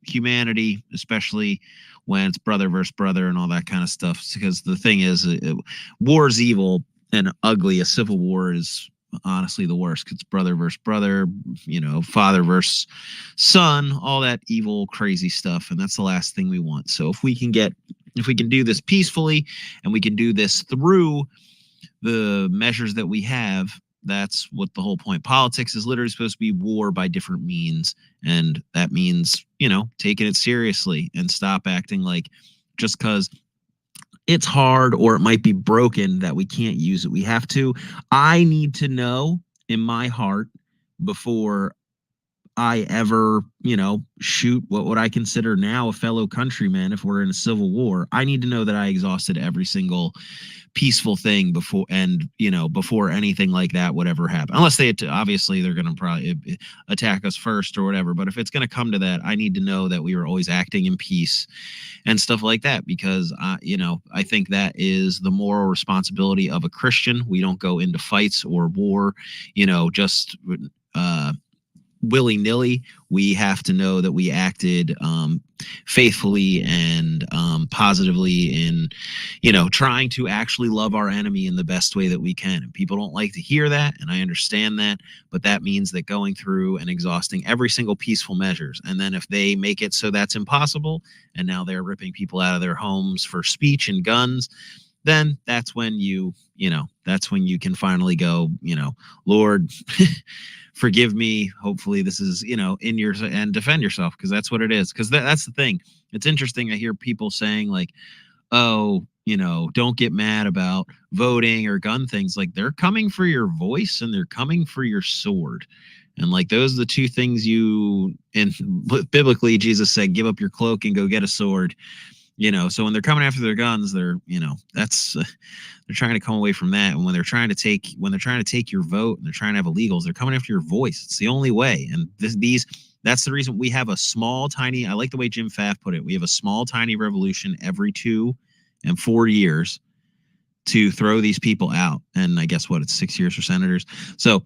[SPEAKER 5] humanity, especially when it's brother versus brother and all that kind of stuff. Because the thing is, war is evil and ugly. A civil war is honestly the worst, because it's brother versus brother, father versus son, all that evil, crazy stuff, and that's the last thing we want. So if we can do this peacefully, and we can do this through the measures that we have, that's what the whole point. Politics is literally supposed to be war by different means, and that means taking it seriously and stop acting like just because it's hard or it might be broken that we can't use it. We have to. I need to know in my heart before I ever, shoot what would I consider now a fellow countryman if we're in a civil war. I need to know that I exhausted every single peaceful thing before anything like that would ever happen. Unless obviously they're going to probably attack us first or whatever. But if it's going to come to that, I need to know that we were always acting in peace and stuff like that, because I think that is the moral responsibility of a Christian. We don't go into fights or war, just willy-nilly. We have to know that we acted faithfully and positively in trying to actually love our enemy in the best way that we can. And people don't like to hear that, and I understand that, but that means that going through and exhausting every single peaceful measures, and then if they make it so that's impossible and now they're ripping people out of their homes for speech and guns, then that's when you can finally go, Lord, forgive me. Hopefully this is, in your, and defend yourself, because that's what it is. Because that's the thing. It's interesting. I hear people saying like, oh, don't get mad about voting or gun things. Like, they're coming for your voice and they're coming for your sword. And like, those are the two things biblically, Jesus said, give up your cloak and go get a sword. So when they're coming after their guns, they're trying to come away from that. And when they're trying to take your vote and they're trying to have illegals, they're coming after your voice. It's the only way. And that's the reason we have a small, tiny, I like the way Jim Pfaff put it. We have a small, tiny revolution every 2 and 4 years to throw these people out. And I guess it's 6 years for senators. So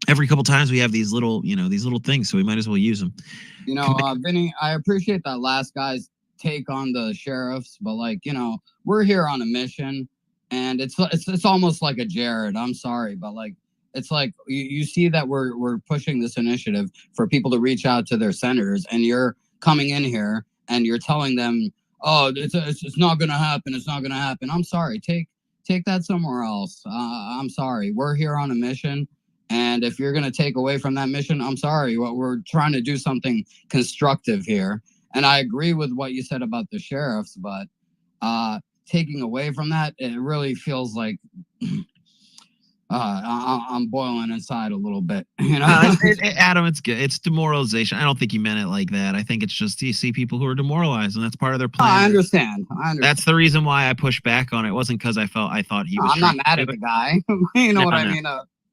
[SPEAKER 5] every couple times we have these little things. So we might as well use them.
[SPEAKER 6] Vinny, I appreciate that last guy's take on the sheriffs, but we're here on a mission, and it's almost like a Jared. I'm sorry, but it's like you see that we're pushing this initiative for people to reach out to their senators, and you're coming in here and you're telling them, oh, it's not gonna happen, it's not gonna happen. I'm sorry, take that somewhere else. I'm sorry, we're here on a mission, and if you're gonna take away from that mission, I'm sorry. We're trying to do something constructive here. And I agree with what you said about the sheriffs, but taking away from that, it really feels like I'm boiling inside a little bit.
[SPEAKER 5] Adam, it's good. It's demoralization. I don't think you meant it like that. I think it's just you see people who are demoralized, and that's part of their plan.
[SPEAKER 6] I understand.
[SPEAKER 5] That's the reason why I pushed back on it. It wasn't because I thought he was.
[SPEAKER 6] I'm not mad at the guy. You know what I mean?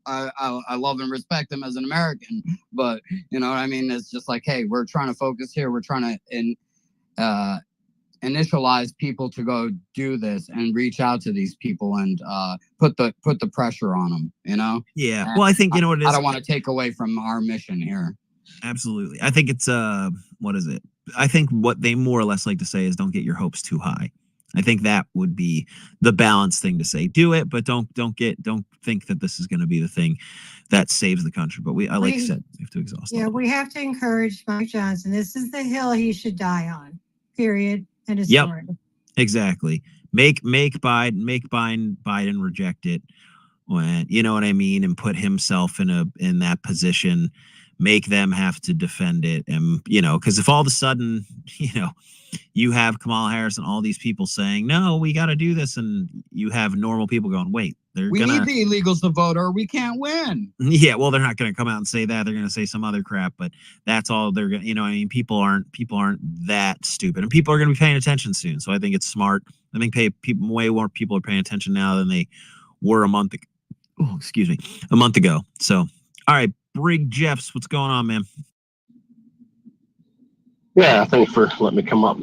[SPEAKER 6] I love and respect him as an American, but you know what I mean? It's just like, hey, we're trying to focus here. We're trying to initialize people to go do this and reach out to these people and put the pressure on them, you know?
[SPEAKER 5] Yeah.
[SPEAKER 6] And
[SPEAKER 5] Well, I think, you know what it is?
[SPEAKER 6] I don't want to take away from our mission here.
[SPEAKER 5] Absolutely. I think it's, what is it? I think what they more or less like to say is don't get your hopes too high. I think that would be the balanced thing to say. Do it, but don't think that this is going to be the thing that saves the country. But like you said, we have to exhaust.
[SPEAKER 7] Yeah, we have to encourage Mike Johnson. This is the hill he should die on. Period. And it's hard.
[SPEAKER 5] Exactly. Make Biden reject it when, you know what I mean, and put himself in that position. Make them have to defend it, and you know, because if all of a sudden, you know, you have Kamala Harris and all these people saying, no, we got to do this. And you have normal people going, wait,
[SPEAKER 6] We need the illegals to vote or we can't win.
[SPEAKER 5] Yeah, well, they're not going to come out and say that. They're going to say some other crap, but that's all they're going to, you know, I mean, people aren't that stupid, and people are going to be paying attention soon. So I think it's smart. I think way more people are paying attention now than they were a month ago. So, all right, Brig Jeffs, what's going on, man?
[SPEAKER 20] Yeah, thanks for letting me come up.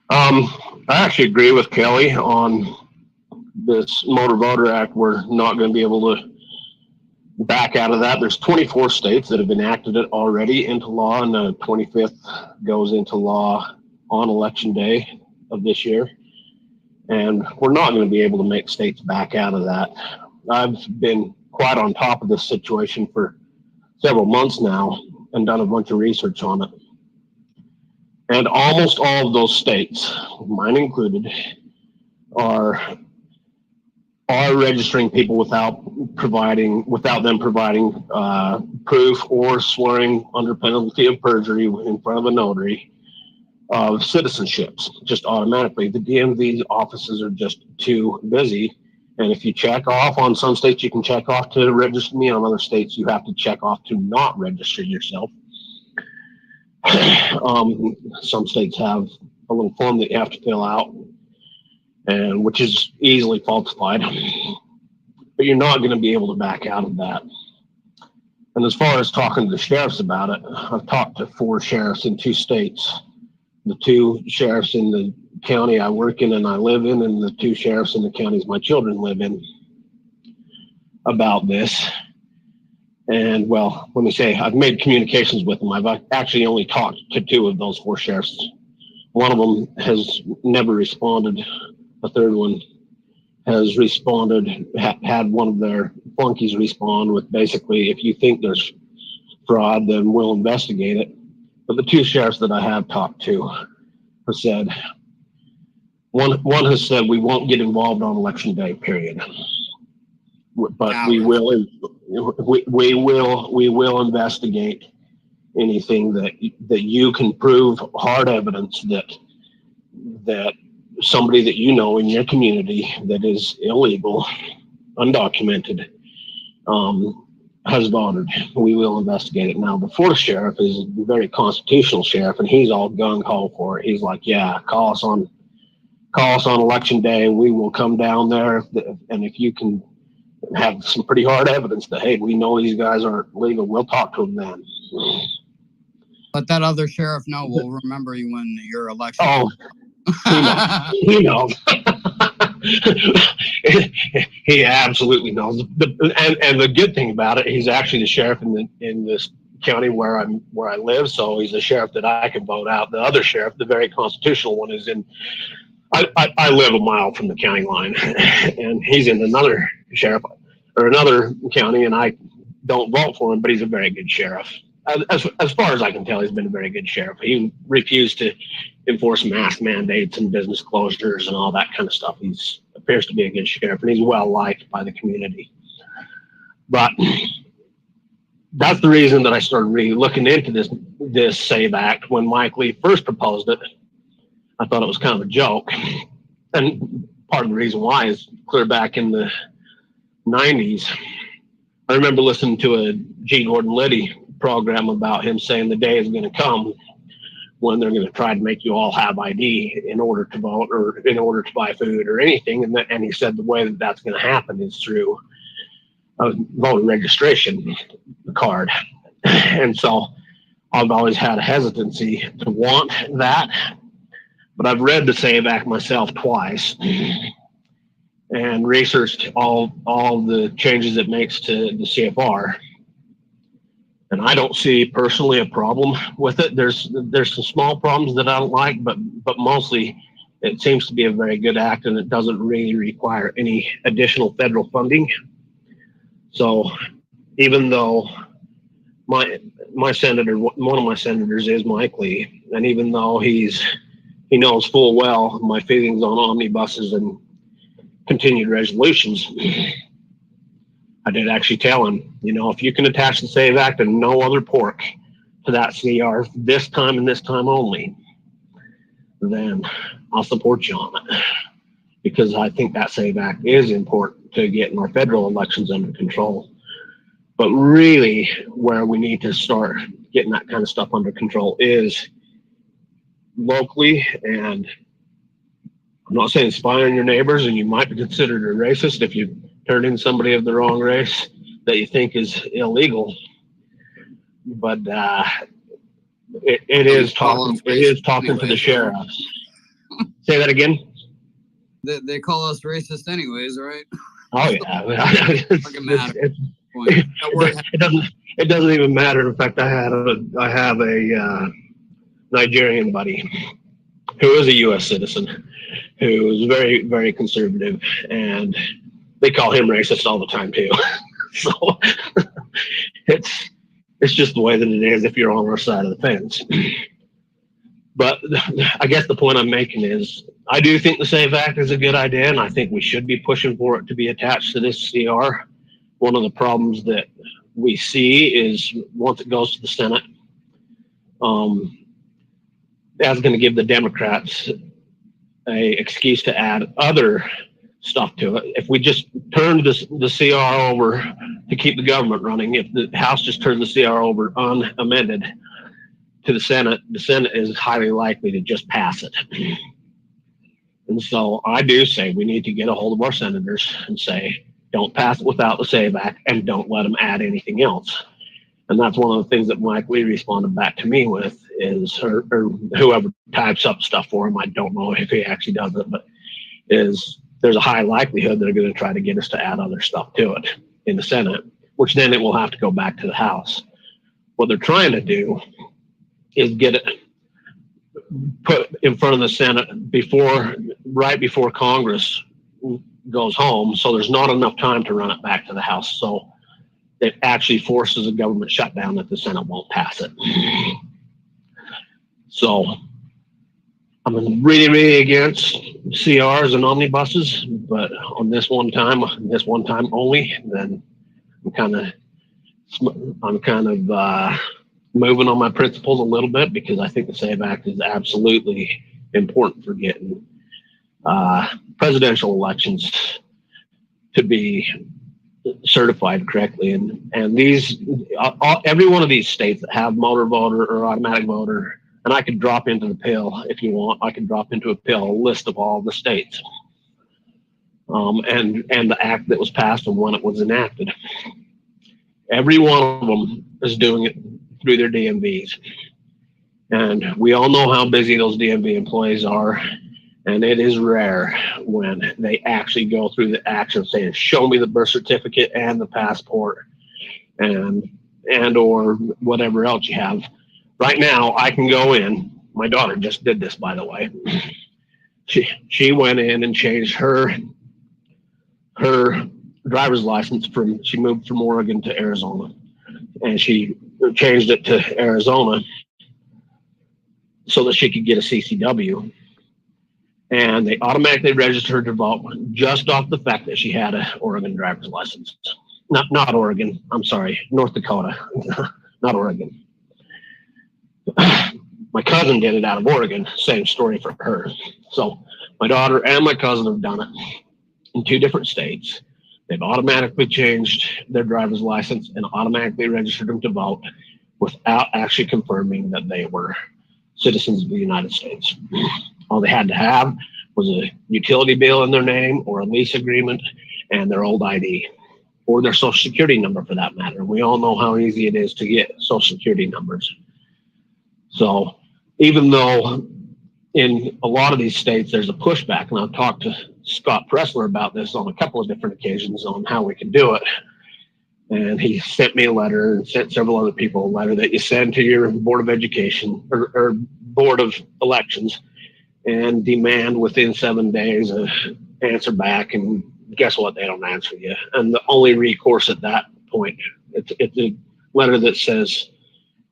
[SPEAKER 20] I actually agree with Kelly on this Motor Voter Act. We're not going to be able to back out of that. There's 24 states that have enacted it already into law, and the 25th goes into law on Election Day of this year. And we're not going to be able to make states back out of that. I've been quite on top of this situation for several months now and done a bunch of research on it. And almost all of those states, mine included, are registering people without them providing proof or swearing under penalty of perjury in front of a notary of citizenships, just automatically. The DMV offices are just too busy. And if you check off on some states, you can check off to register me. On other states, you have to check off to not register yourself. Some states have a little form that you have to fill out, and which is easily falsified, but you're not going to be able to back out of that. And as far as talking to the sheriffs about it, I've talked to 4 sheriffs in 2 states, the 2 sheriffs in the county I work in and I live in, and the 2 sheriffs in the counties my children live in, about this. And well, let me say, I've made communications with them. I've actually only talked to 2 of those 4 sheriffs. One of them has never responded. The third one has responded, had one of their flunkies respond with basically, if you think there's fraud, then we'll investigate it. But the 2 sheriffs that I have talked to have said, one has said, we won't get involved on Election Day, period. But we will investigate anything that you can prove hard evidence that somebody that you know in your community that is illegal, undocumented, has voted. We will investigate it. Now, the 4th sheriff is a very constitutional sheriff, and he's all gung ho for it. He's like, yeah, call us on Election Day, and we will come down there. And if you can have some pretty hard evidence that, hey, we know these guys aren't legal, we'll talk to them then.
[SPEAKER 6] Let that other sheriff know. We'll remember you when your election.
[SPEAKER 20] Oh, he knows. He absolutely knows. And the good thing about it, he's actually the sheriff in this county where I live, so he's a sheriff that I can vote out. The other sheriff, the very constitutional one, is in. I live a mile from the county line, and he's in another sheriff or another county, and I don't vote for him, but he's a very good sheriff. As far as I can tell, he's been a very good sheriff. He refused to enforce mask mandates and business closures and all that kind of stuff. He appears to be a good sheriff, and he's well liked by the community. But that's the reason that I started really looking into this SAVEAct. When Mike Lee first proposed it, I thought it was kind of a joke. And part of the reason why is clear back in the 90s, I remember listening to a G. Gordon Liddy program about him saying the day is going to come when they're going to try to make you all have ID in order to vote or in order to buy food or anything. And he said the way that that's going to happen is through voter registration card. And so I've always had a hesitancy to want that, but I've read the SAVEAct myself twice and researched all the changes it makes to the CFR. And I don't see personally a problem with it. There's some small problems that I don't like, but mostly it seems to be a very good act, and it doesn't really require any additional federal funding. So even though my senator, one of my senators is Mike Lee, and even though he knows full well my feelings on omnibuses and continued resolutions, I did actually tell him, if you can attach the SAVEAct and no other pork to that CR this time and this time only, then I'll support you on it, because I think that SAVEAct is important to getting our federal elections under control. But really, where we need to start getting that kind of stuff under control is locally. And I'm not saying spy on your neighbors, and you might be considered a racist if you turn in somebody of the wrong race that you think is illegal. But it is talking to the sheriffs. Say that again.
[SPEAKER 6] They call us racist anyways, right?
[SPEAKER 20] Oh yeah. It doesn't even matter. In fact, I have a Nigerian buddy who is a U.S. citizen who is very, very conservative, and they call him racist all the time too. So it's just the way that it is if you're on our side of the fence. But I guess the point I'm making is I do think the SAVEAct is a good idea, and I think we should be pushing for it to be attached to this CR. One of the problems that we see is once it goes to the Senate, that's going to give the Democrats a excuse to add other stuff to it. If we just turn the CR over to keep the government running, if the House just turns the CR over unamended to the Senate is highly likely to just pass it. And so I do say we need to get a hold of our senators and say, don't pass it without the SAVEAct, and don't let them add anything else. And that's one of the things that Mike Lee responded back to me with is, or whoever types up stuff for him, I don't know if he actually does it, but is there's a high likelihood they're going to try to get us to add other stuff to it in the Senate, which then it will have to go back to the House. What they're trying to do is get it put in front of the Senate right before Congress goes home, so there's not enough time to run it back to the House. So it actually forces a government shutdown that the Senate won't pass it. So I'm really, really against CRs and omnibuses, but on this one time only, then I'm kind of moving on my principles a little bit, because I think the SAVEAct is absolutely important for getting presidential elections to be certified correctly. And these, every one of these states that have motor voter or automatic voter, and I could drop into the pill if you want, I could drop into a pill a list of all the states and the act that was passed and when it was enacted. Every one of them is doing it through their DMVs. And we all know how busy those DMV employees are. And it is rare when they actually go through the action saying, show me the birth certificate and the passport and or whatever else you have. Right now, I can go in. My daughter just did this, by the way. She went in and changed her driver's license she moved from Oregon to Arizona. And she changed it to Arizona so that she could get a CCW. And they automatically registered her vote just off the fact that she had an Oregon driver's license. Not Oregon. I'm sorry, North Dakota, not Oregon. My cousin did it out of Oregon. Same story for her. So my daughter and my cousin have done it in 2 different states. They've automatically changed their driver's license and automatically registered them to vote without actually confirming that they were citizens of the United States. All they had to have was a utility bill in their name or a lease agreement and their old ID. or their social security number for that matter. We all know how easy it is to get social security numbers. So even though in a lot of these states there's a pushback, and I've talked to Scott Pressler about this on a couple of different occasions on how we can do it. And he sent me a letter and sent several other people a letter that you send to your Board of Education or Board of Elections and demand within 7 days an answer back. And guess what? They don't answer you. And the only recourse at that point, it's a letter that says,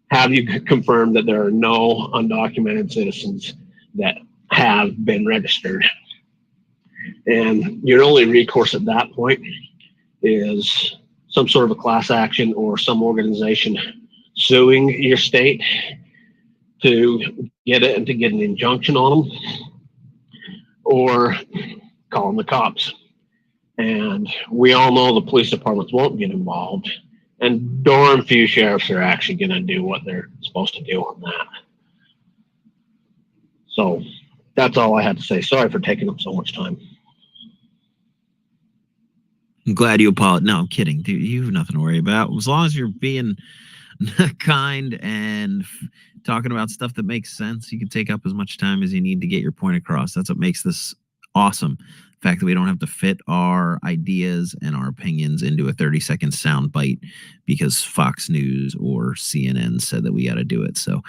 [SPEAKER 20] have you confirmed that there are no undocumented citizens that have been registered? And your only recourse at that point is some sort of a class action or some organization suing your state to get it and to get an injunction on them, or calling the cops. And we all know the police departments won't get involved, and darn few sheriffs are actually going to do what they're supposed to do on that. So that's all I had to say. Sorry for taking up so much time.
[SPEAKER 5] I'm glad you apologize. No, I'm kidding. Dude, you have nothing to worry about. As long as you're being kind and talking about stuff that makes sense, you can take up as much time as you need to get your point across. That's what makes this awesome. The fact that we don't have to fit our ideas and our opinions into a 30-second sound bite because Fox News or CNN said that we got to do it. So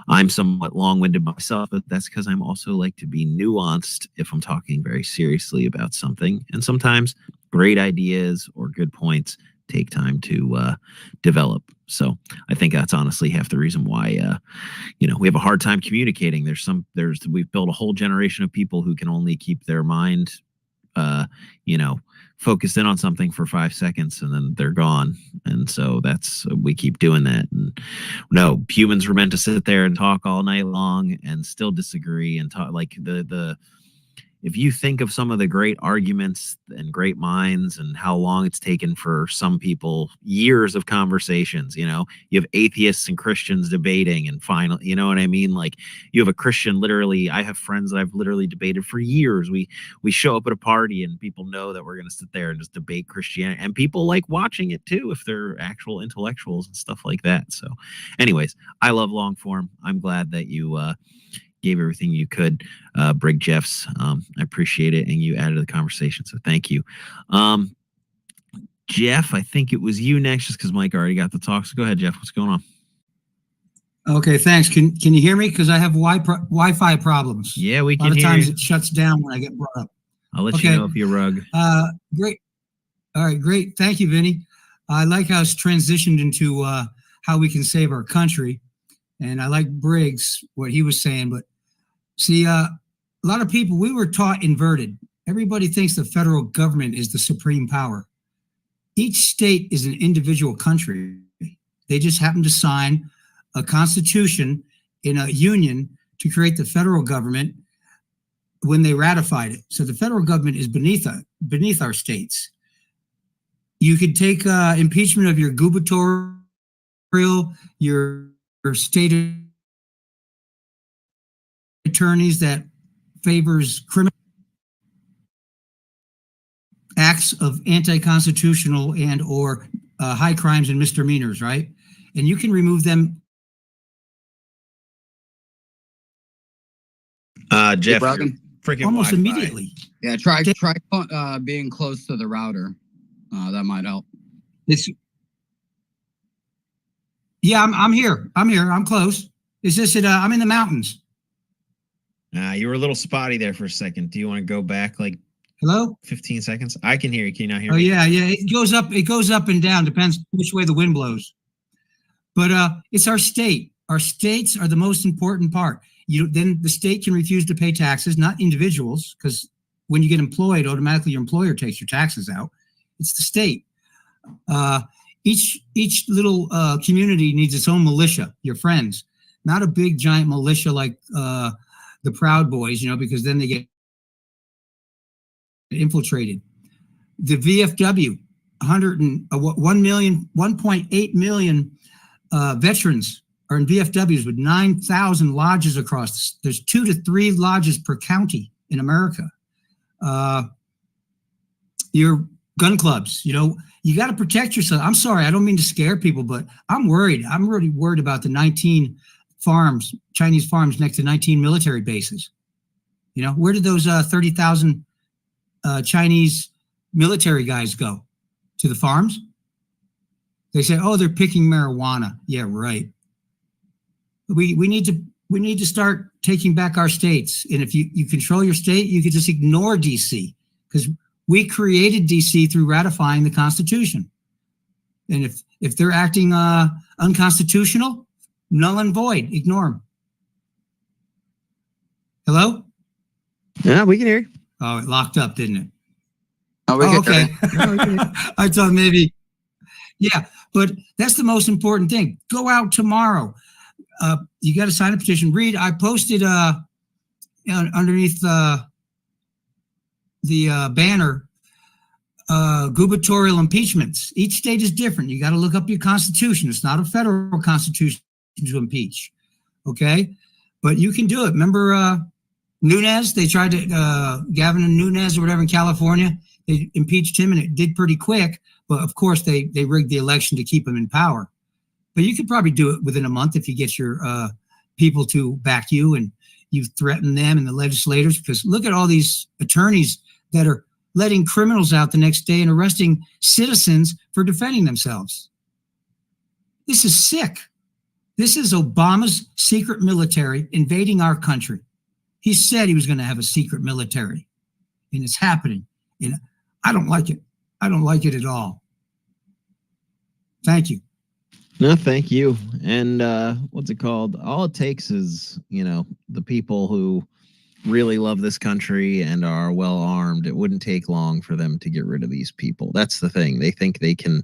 [SPEAKER 5] I'm somewhat long-winded myself, but that's because I'm also like to be nuanced if I'm talking very seriously about something. And sometimes great ideas or good points take time to develop. So I think that's honestly half the reason why, we have a hard time communicating. We've built a whole generation of people who can only keep their mind, focused in on something for 5 seconds and then they're gone. And so we keep doing that. And no, humans were meant to sit there and talk all night long and still disagree and talk like if you think of some of the great arguments and great minds and how long it's taken for some people, years of conversations, you have atheists and Christians debating and finally, you know what I mean? Like you have a Christian, literally, I have friends that I've literally debated for years. We show up at a party and people know that we're going to sit there and just debate Christianity, and people like watching it too, if they're actual intellectuals and stuff like that. So anyways, I love long form. I'm glad that you, gave everything you could, Brig Jeffs. I appreciate it, and you added to the conversation, so thank you. Jeff, I think it was you next, just because Mike already got the talk. So go ahead, Jeff. What's going on?
[SPEAKER 21] Okay, thanks. Can you hear me? Because I have Wi-Fi problems.
[SPEAKER 5] Yeah, we can
[SPEAKER 21] hear you. A lot of times
[SPEAKER 5] you.
[SPEAKER 21] It shuts down when I get brought up.
[SPEAKER 5] I'll let you know if you're rug.
[SPEAKER 21] Great. All right, great. Thank you, Vinny. I like how it's transitioned into how we can save our country. And I like Briggs, what he was saying, but see, a lot of people, we were taught inverted. Everybody thinks the federal government is the supreme power. Each state is an individual country. They just happen to sign a constitution in a union to create the federal government when they ratified it. So the federal government is beneath our states. You could take impeachment of your gubernatorial, your state attorneys that favors criminal acts of anti-constitutional and or high crimes and misdemeanors, right? And you can remove them.
[SPEAKER 5] Jeff,
[SPEAKER 6] freaking
[SPEAKER 21] almost
[SPEAKER 6] Wi-Fi.
[SPEAKER 21] Immediately.
[SPEAKER 6] Yeah, try being close to the router. That might help.
[SPEAKER 21] Yeah, I'm here. I'm close. It's just that I'm in the mountains.
[SPEAKER 5] You were a little spotty there for a second. Do you want to go back like
[SPEAKER 21] hello?
[SPEAKER 5] 15 seconds? I can hear you. Can you not hear
[SPEAKER 21] me?
[SPEAKER 5] me?
[SPEAKER 21] Yeah. It goes up and down, depends which way the wind blows. But it's our state. Our states are the most important part. Then the state can refuse to pay taxes, not individuals, because when you get employed, automatically your employer takes your taxes out. It's the state. Each little community needs its own militia, your friends, not a big giant militia like the Proud Boys, because then they get infiltrated. The VFW, 1.8 million veterans are in VFWs with 9,000 lodges across. There's 2 to 3 lodges per county in America. Your gun clubs. You know, you got to protect yourself. I'm sorry, I don't mean to scare people, but I'm worried. I'm really worried about the 19 farms, Chinese farms next to 19 military bases. You know, where did those 30,000 Chinese military guys go? To the farms? They say, oh, they're picking marijuana. Yeah, right. We need to start taking back our states. And if you control your state, you could just ignore DC, because we created DC through ratifying the Constitution. And if they're acting unconstitutional, null and void, ignore them. Hello?
[SPEAKER 5] Yeah, we can hear you.
[SPEAKER 21] Oh, it locked up, didn't it?
[SPEAKER 6] Oh, we can
[SPEAKER 21] okay.
[SPEAKER 6] hear you.
[SPEAKER 21] I thought maybe. Yeah, but that's the most important thing. Go out tomorrow. You got to sign a petition. Read. I posted underneath the banner gubernatorial impeachments. Each state is different. You got to look up your constitution. It's not a federal constitution to impeach. Okay, but you can do it. Remember Nunes? They tried to Gavin and Nunes or whatever in California. They impeached him, and it did pretty quick. But of course, they rigged the election to keep him in power. But you could probably do it within a month if you get your people to back you and you threaten them and the legislators. Because look at all these attorneys that are letting criminals out the next day and arresting citizens for defending themselves. This is sick. This is Obama's secret military invading our country. He said he was going to have a secret military, and it's happening. And I don't like it. I don't like it at all. Thank you.
[SPEAKER 5] No, thank you. And what's it called? All it takes is, you know, the people who really love this country and are well armed. It wouldn't take long for them to get rid of these people. That's the thing. They think they can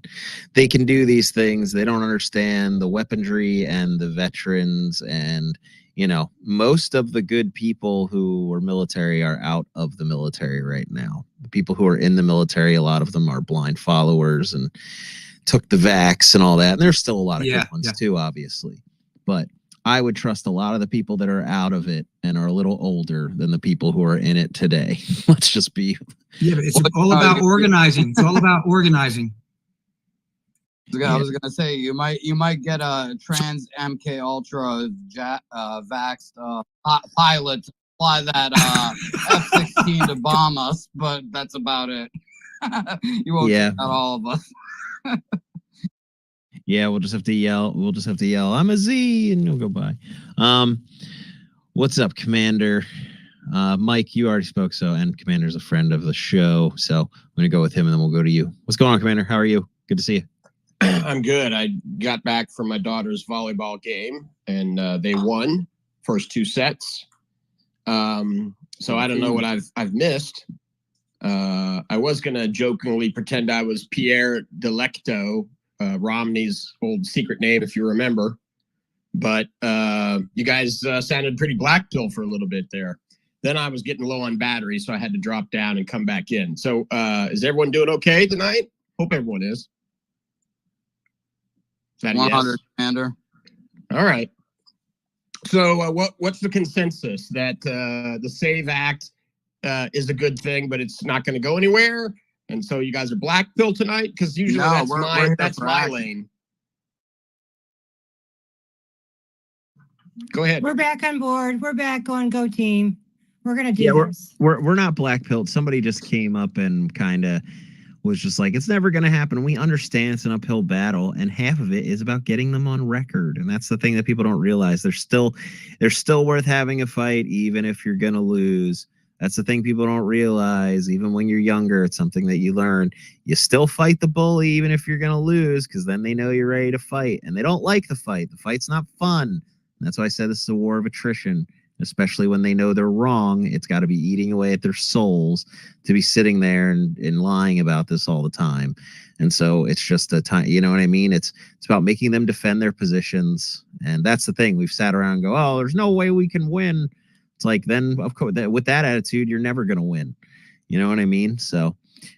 [SPEAKER 5] do these things. They don't understand the weaponry and the veterans, and you know, most of the good people who are military are out of the military right now. The people who are in the military, a lot of them are blind followers and took the vax and all that. And there's still a lot of good ones too, obviously. But I would trust a lot of the people that are out of it and are a little older than the people who are in it today. Let's just be.
[SPEAKER 21] Yeah, but it's all about organizing. It's all about organizing.
[SPEAKER 6] I was gonna say you might get a trans MK Ultra vaxxed pilot to fly that F-16 to bomb us, but that's about it. You won't get all of us.
[SPEAKER 5] Yeah, we'll just have to yell. We'll just have to yell, I'm a Z, and you'll go by. What's up, Commander? Mike, you already spoke, and Commander's a friend of the show, so I'm gonna go with him, and then we'll go to you. What's going on, Commander? How are you? Good to see you.
[SPEAKER 1] I'm good. I got back from my daughter's volleyball game, and they won first 2 sets. So I don't know what I've missed. I was gonna jokingly pretend I was Pierre Delecto, Romney's old secret name, if you remember. But you guys sounded pretty black pill for a little bit there. Then I was getting low on battery, so I had to drop down and come back in. So is everyone doing okay tonight? Hope everyone is.
[SPEAKER 6] 100,
[SPEAKER 1] yes?
[SPEAKER 6] Commander.
[SPEAKER 1] All right. So what's the consensus that the SAVEAct is a good thing, but it's not going to go anywhere? And so you guys are black pill tonight? Because usually that's my lane. Go ahead.
[SPEAKER 7] We're back on board. We're back on Go Team. We're going to do this.
[SPEAKER 5] We're not black pilled. Somebody just came up and kind of was just like, it's never going to happen. We understand it's an uphill battle, and half of it is about getting them on record. And that's the thing that people don't realize. They're still worth having a fight, even if you're going to lose. That's the thing people don't realize. Even when you're younger, it's something that you learn. You still fight the bully, even if you're going to lose, because then they know you're ready to fight. And they don't like the fight. The fight's not fun. And that's why I said this is a war of attrition. Especially when they know they're wrong, it's got to be eating away at their souls to be sitting there and lying about this all the time. And so it's just a time, you know what I mean? It's about making them defend their positions. And that's the thing. We've sat around and go, oh, there's no way we can win. It's like, then of course, with that attitude, you're never going to win. You know what I mean? So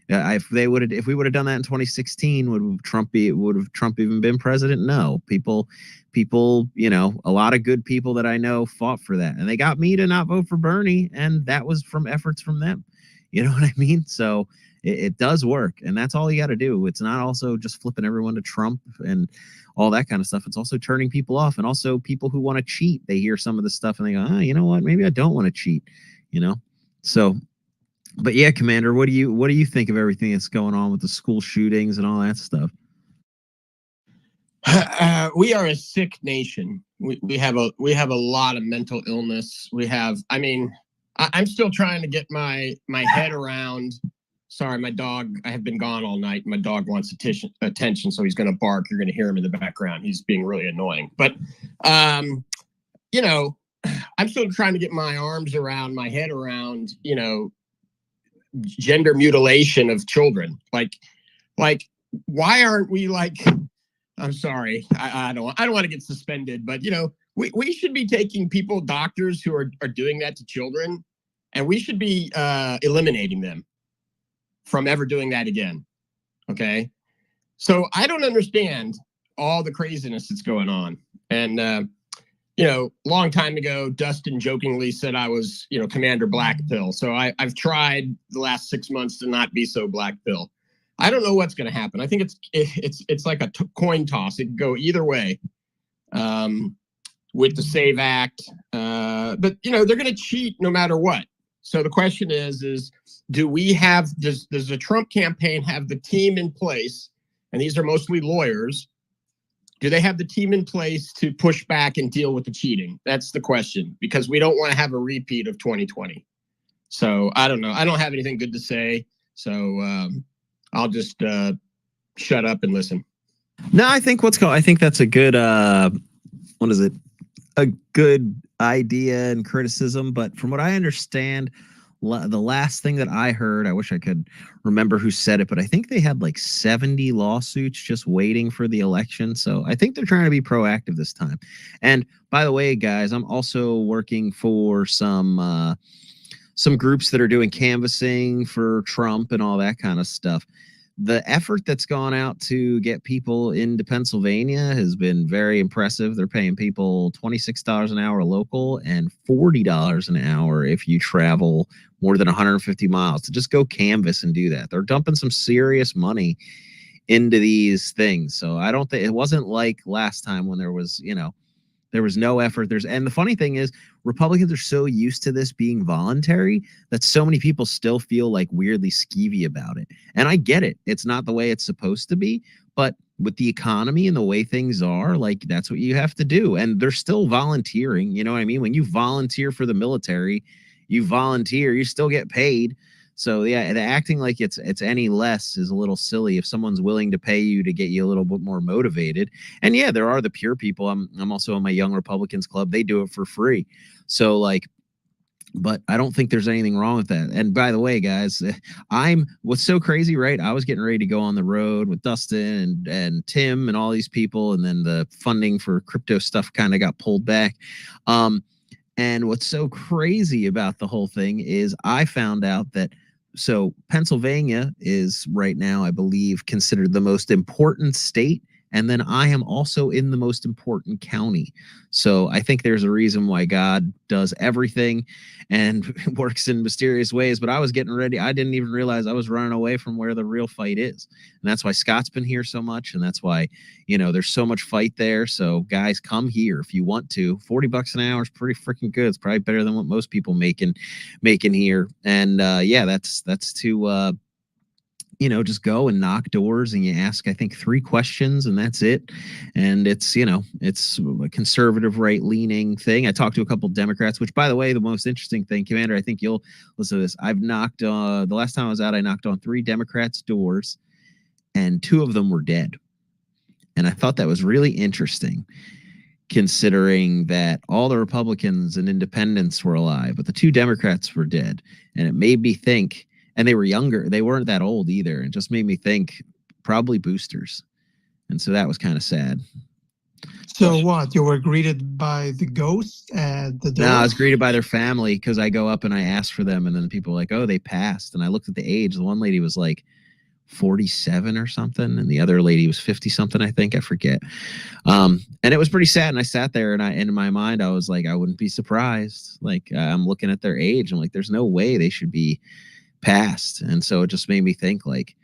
[SPEAKER 5] if we would have done that in 2016, would Trump even been president? No. People, you know, a lot of good people that I know fought for that, and they got me to not vote for Bernie, and that was from efforts from them. You know what I mean? So it does work, and that's all you got to do. It's not also just flipping everyone to Trump and all that kind of stuff. It's also turning people off, and also people who want to cheat. They hear some of the stuff and they go, oh, you know what? Maybe I don't want to cheat, you know? So, but yeah, Commander, what do you think of everything that's going on with the school shootings and all that stuff?
[SPEAKER 1] We are a sick nation. We have a lot of mental illness. I'm still trying to get my head around. Sorry, my dog, I have been gone all night. My dog wants attention, so he's going to bark. You're going to hear him in the background. He's being really annoying. But, you know, I'm still trying to get my head around, you know, gender mutilation of children. Like, why aren't we like, I'm sorry, I don't want to get suspended, but, you know, we should be taking doctors who are doing that to children, and we should be eliminating them from ever doing that again. Okay. So I don't understand all the craziness that's going on. And, you know, long time ago, Dustin jokingly said I was, you know, Commander Black Pill. So I've tried the last 6 months to not be so Black Pill. I don't know what's going to happen. I think it's like a coin toss. It can go either way with the SAVEAct. But, you know, they're going to cheat no matter what. So the question is does the Trump campaign have the team in place? And these are mostly lawyers. Do they have the team in place to push back and deal with the cheating? That's the question, because we don't want to have a repeat of 2020. So I don't know. I don't have anything good to say. So I'll just shut up and listen.
[SPEAKER 5] No, I think that's a good, what is it? A good idea and criticism. But from what I understand, the last thing that I heard, I wish I could remember who said it, but I think they had like 70 lawsuits just waiting for the election. So I think they're trying to be proactive this time. And by the way, guys, I'm also working for some groups that are doing canvassing for Trump and all that kind of stuff. The effort that's gone out to get people into Pennsylvania has been very impressive. They're paying people $26 an hour local and $40 an hour if you travel more than 150 miles to just go canvass and do that. They're dumping some serious money into these things. So I don't think it wasn't like last time when there was no effort. And the funny thing is, Republicans are so used to this being voluntary that so many people still feel like weirdly skeevy about it. And I get it. It's not the way it's supposed to be, but with the economy and the way things are, like, that's what you have to do. And they're still volunteering. You know what I mean? When you volunteer for the military, you still get paid. So yeah, the acting like it's any less is a little silly if someone's willing to pay you to get you a little bit more motivated. And yeah, there are the pure people. I'm also in my Young Republicans Club. They do it for free. So like, but I don't think there's anything wrong with that. And by the way, guys, what's so crazy, right? I was getting ready to go on the road with Dustin and Tim and all these people, and then the funding for crypto stuff kind of got pulled back. And what's so crazy about the whole thing is I found out that Pennsylvania is right now, I believe, considered the most important state. And then I am also in the most important county. So I think there's a reason why God does everything and works in mysterious ways. But I was getting ready. I didn't even realize I was running away from where the real fight is. And that's why Scott's been here so much. And that's why, there's so much fight there. So guys, come here if you want to. $40 an hour is pretty freaking good. It's probably better than what most people making here. And yeah, that's to just go and knock doors and you ask, I think, 3 questions and that's it. And it's a conservative right leaning thing. I talked to a couple Democrats, which, by the way, the most interesting thing, Commander, I think you'll listen to this. I've knocked the last time I was out, I knocked on 3 Democrats' doors and 2 of them were dead. And I thought that was really interesting, considering that all the Republicans and independents were alive, but the 2 Democrats were dead. And it made me think, and they were younger. They weren't that old either. It just made me think probably boosters. And so that was kind of sad.
[SPEAKER 10] So what? You were greeted by the ghost at the door?
[SPEAKER 5] No, I was greeted by their family because I go up and I ask for them. And then people were like, oh, they passed. And I looked at the age. The one lady was like 47 or something. And the other lady was 50 something, I think. I forget. And it was pretty sad. And I sat there and in my mind, I was like, I wouldn't be surprised. Like, I'm looking at their age. I'm like, there's no way they should be passed. And so it just made me think, like,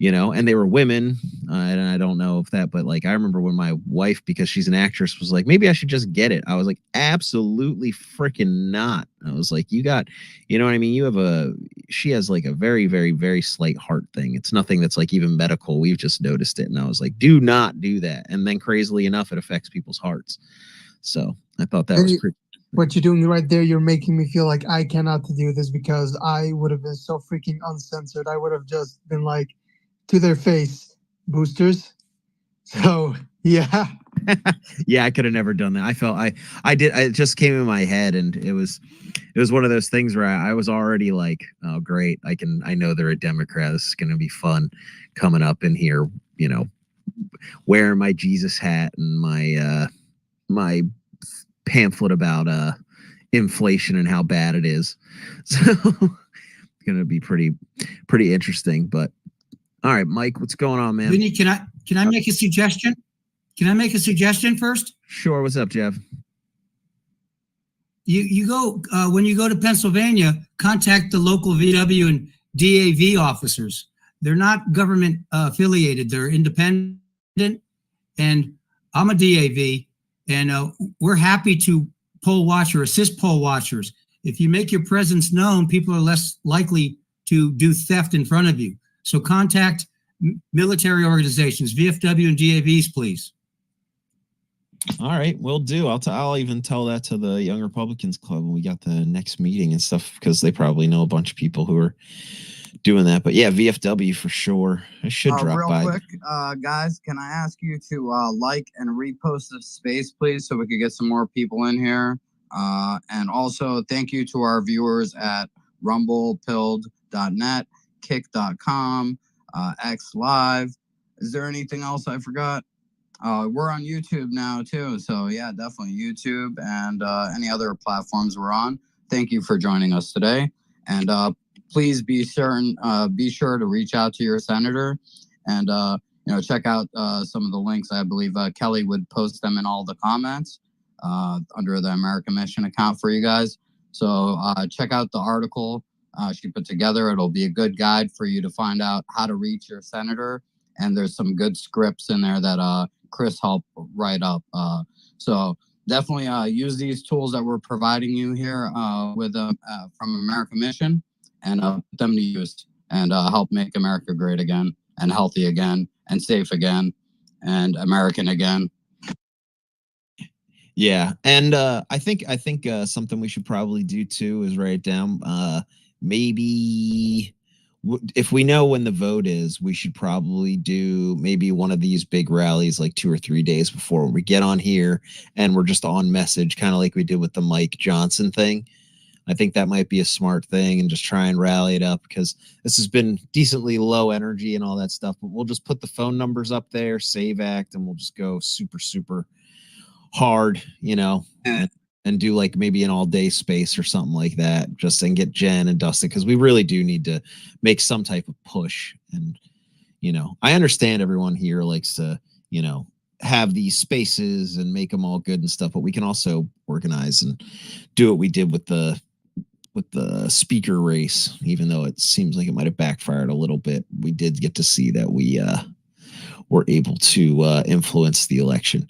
[SPEAKER 5] and they were women, and I don't know if that, but like I remember when my wife, because she's an actress, was like, maybe I should just get it. I was like, absolutely freaking not. I was like, you got, you know what I mean? She has like a very, very, very slight heart thing. It's nothing that's like even medical. We've just noticed it. And I was like, do not do that. And then crazily enough, it affects people's hearts. So I thought that was pretty.
[SPEAKER 2] What you're doing right there, you're making me feel like I cannot do this, because I would have been so freaking uncensored. I would have just been like, to their face, boosters. So yeah.
[SPEAKER 5] Yeah, I could have never done that. I felt I did. It just came in my head, and it was one of those things where I was already like, oh great, I know they're a Democrat. This is gonna be fun coming up in here, wearing my Jesus hat and my my pamphlet about inflation and how bad it is. So it's gonna be pretty interesting. But all right, Mike, what's going on, man?
[SPEAKER 21] Vinny, can I make a suggestion? Can I make a suggestion first?
[SPEAKER 5] Sure. What's up, Jeff?
[SPEAKER 21] You go when you go to Pennsylvania, contact the local VW and DAV officers. They're not government affiliated; they're independent. And I'm a DAV, and we're happy to poll watch or assist poll watchers. If you make your presence known, people are less likely to do theft in front of you. So contact military organizations, VFW and DAVs, please.
[SPEAKER 5] All right, will do. I'll even tell that to the Young Republicans Club when we got the next meeting and stuff, because they probably know a bunch of people who are doing that. But yeah, VFW for sure. I should drop
[SPEAKER 6] real
[SPEAKER 5] by.
[SPEAKER 6] Quick, guys, can I ask you to like and repost this space, please, so we could get some more people in here? And also, thank you to our viewers at rumblepilled.net, kick.com, X Live. Is there anything else I forgot? We're on YouTube now too, so yeah, definitely YouTube and any other platforms we're on. Thank you for joining us today, and please be sure to reach out to your senator, and check out some of the links. I believe Kelly would post them in all the comments under the American Mission account for you guys. So check out the article she put together. It'll be a good guide for you to find out how to reach your senator. And there's some good scripts in there that Chris helped write up. So definitely use these tools that we're providing you here with from American Mission, and put them to use, and help make America great again, and healthy again, and safe again, and American again.
[SPEAKER 5] Yeah, and I think something we should probably do too is write down maybe if we know when the vote is, we should probably do maybe one of these big rallies like 2 or 3 days before we get on here, and we're just on message, kind of like we did with the Mike Johnson thing. I think that might be a smart thing, and just try and rally it up, because this has been decently low energy and all that stuff. But we'll just put the phone numbers up there, SAVEAct, and we'll just go super, super hard, and do like maybe an all-day space or something like that, just and get Jen and Dustin, because we really do need to make some type of push. And I understand everyone here likes to have these spaces and make them all good and stuff, but we can also organize and do what we did with the speaker race. Even though it seems like it might have backfired a little bit, we did get to see that we were able to influence the election.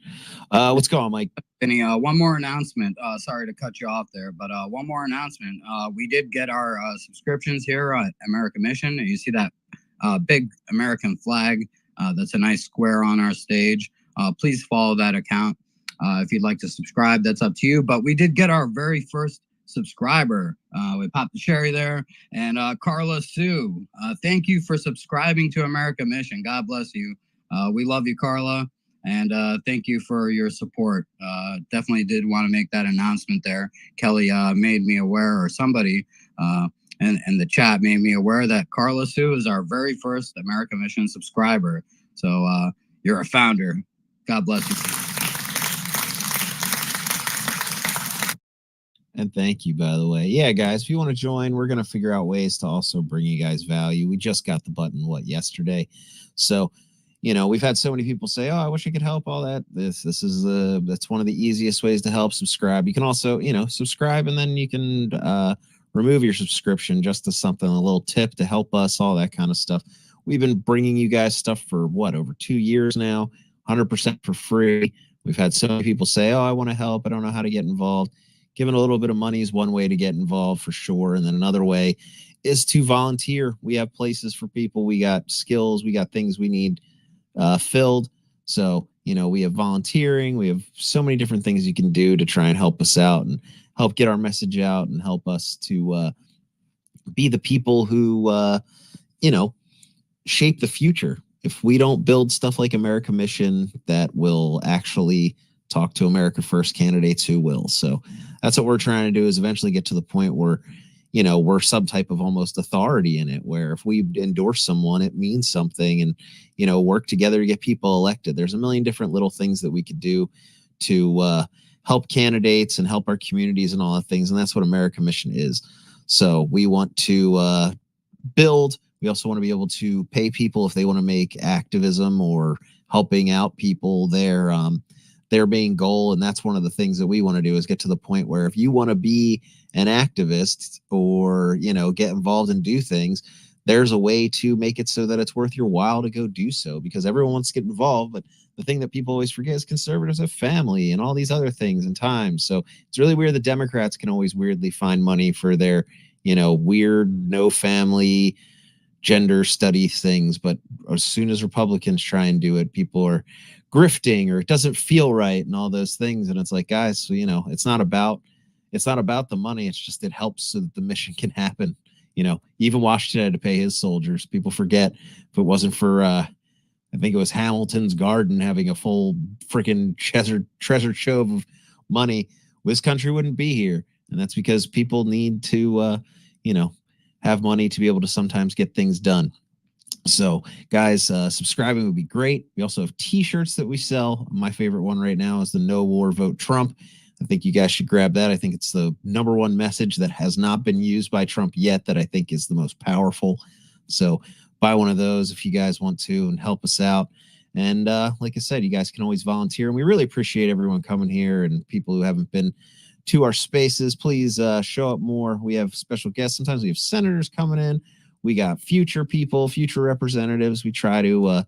[SPEAKER 5] What's going on, Mike?
[SPEAKER 6] Vinny, one more announcement. Sorry to cut you off there, but one more announcement. We did get our subscriptions here at American Mission. You see that big American flag that's a nice square on our stage. Please follow that account. If you'd like to subscribe, that's up to you. But we did get our very first subscriber. We popped the cherry there. And Carla Sue, thank you for subscribing to American Mission. God bless you. We love you, Carla. And thank you for your support. Definitely did want to make that announcement there. Kelly made me aware, or somebody in the chat made me aware, that Carla Sue is our very first American Mission subscriber. So you're a founder. God bless you.
[SPEAKER 5] And thank you, by the way. Yeah, guys, if you want to join, we're going to figure out ways to also bring you guys value. We just got the button, yesterday? So, we've had so many people say, oh, I wish I could help, all that. That's one of the easiest ways to help. Subscribe. You can also, subscribe, and then you can remove your subscription just to something, a little tip to help us, all that kind of stuff. We've been bringing you guys stuff for over 2 years now, 100% for free. We've had so many people say, oh, I want to help. I don't know how to get involved. Giving a little bit of money is one way to get involved for sure. And then another way is to volunteer. We have places for people. We got skills. We got things we need filled. So, we have volunteering. We have so many different things you can do to try and help us out and help get our message out and help us to be the people who, shape the future. If we don't build stuff like America Mission that will actually talk to America First candidates, who will? So that's what we're trying to do, is eventually get to the point where, we're some type of almost authority in it, where if we endorse someone, it means something, and, work together to get people elected. There's a million different little things that we could do to help candidates and help our communities and all that things. And that's what America Mission is. So we want to build. We also want to be able to pay people if they want to make activism or helping out people their main goal. And that's one of the things that we want to do, is get to the point where if you want to be an activist or, get involved and do things, there's a way to make it so that it's worth your while to go do so, because everyone wants to get involved. But the thing that people always forget is conservatives have family and all these other things and time. So it's really weird. The Democrats can always weirdly find money for their, weird, no family, gender study things. But as soon as Republicans try and do it, people are grifting, or it doesn't feel right and all those things. And it's like, guys, so, it's not about the money. It's just, it helps so that the mission can happen. Even Washington had to pay his soldiers. People forget, if it wasn't for, I think it was Hamilton's garden having a full freaking treasure trove of money, this country wouldn't be here. And that's because people need to, have money to be able to sometimes get things done. So guys, subscribing would be great. We also have t-shirts that we sell. My favorite one right now is the No War, Vote Trump. I think you guys should grab that. I think it's the #1 message that has not been used by Trump yet that I think is the most powerful. So buy one of those if you guys want to and help us out. And like I said, you guys can always volunteer. And we really appreciate everyone coming here, and people who haven't been to our spaces, please show up more. We have special guests. Sometimes we have senators coming in. We got future people, future representatives. We try to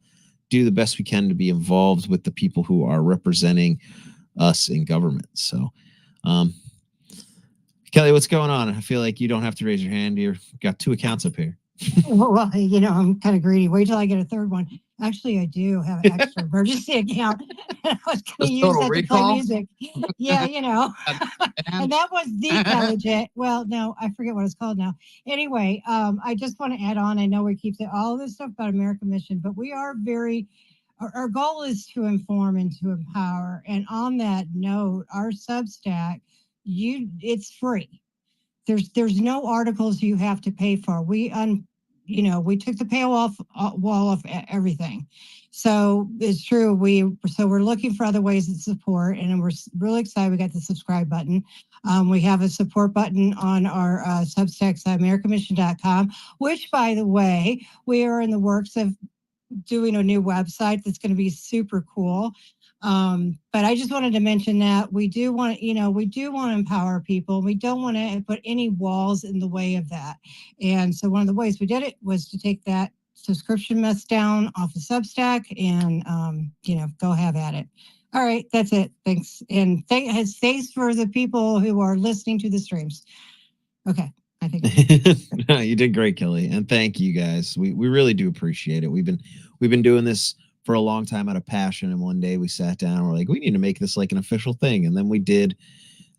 [SPEAKER 5] do the best we can to be involved with the people who are representing us in government. So, Kelly, what's going on? I feel like you don't have to raise your hand. You've got 2 accounts up here.
[SPEAKER 7] Well, I'm kind of greedy. Wait till I get a 3rd one. Actually, I do have an extra emergency account. I was going to use that to play music. Yeah, and that was the legit. Well, no, I forget what it's called now. Anyway, I just want to add on. I know we keep all this stuff about America Mission, but we are our goal is to inform and to empower. And on that note, our Substack, it's free. There's no articles you have to pay for. We took the paywall off everything. So it's true. We're looking for other ways to support, and we're really excited. We got the subscribe button. We have a support button on our Substack, americamission.com, which, by the way, we are in the works of doing a new website that's going to be super cool. But I just wanted to mention that we do want to empower people. We don't want to put any walls in the way of that. And so one of the ways we did it was to take that subscription mess down off of Substack and, go have at it. All right, that's it. Thanks. And thanks for the people who are listening to the streams. Okay. I think
[SPEAKER 5] no, you did great, Kelly. And thank you guys. We really do appreciate it. We've been doing this for a long time out of passion. And one day we sat down and we're like, we need to make this like an official thing. And then we did.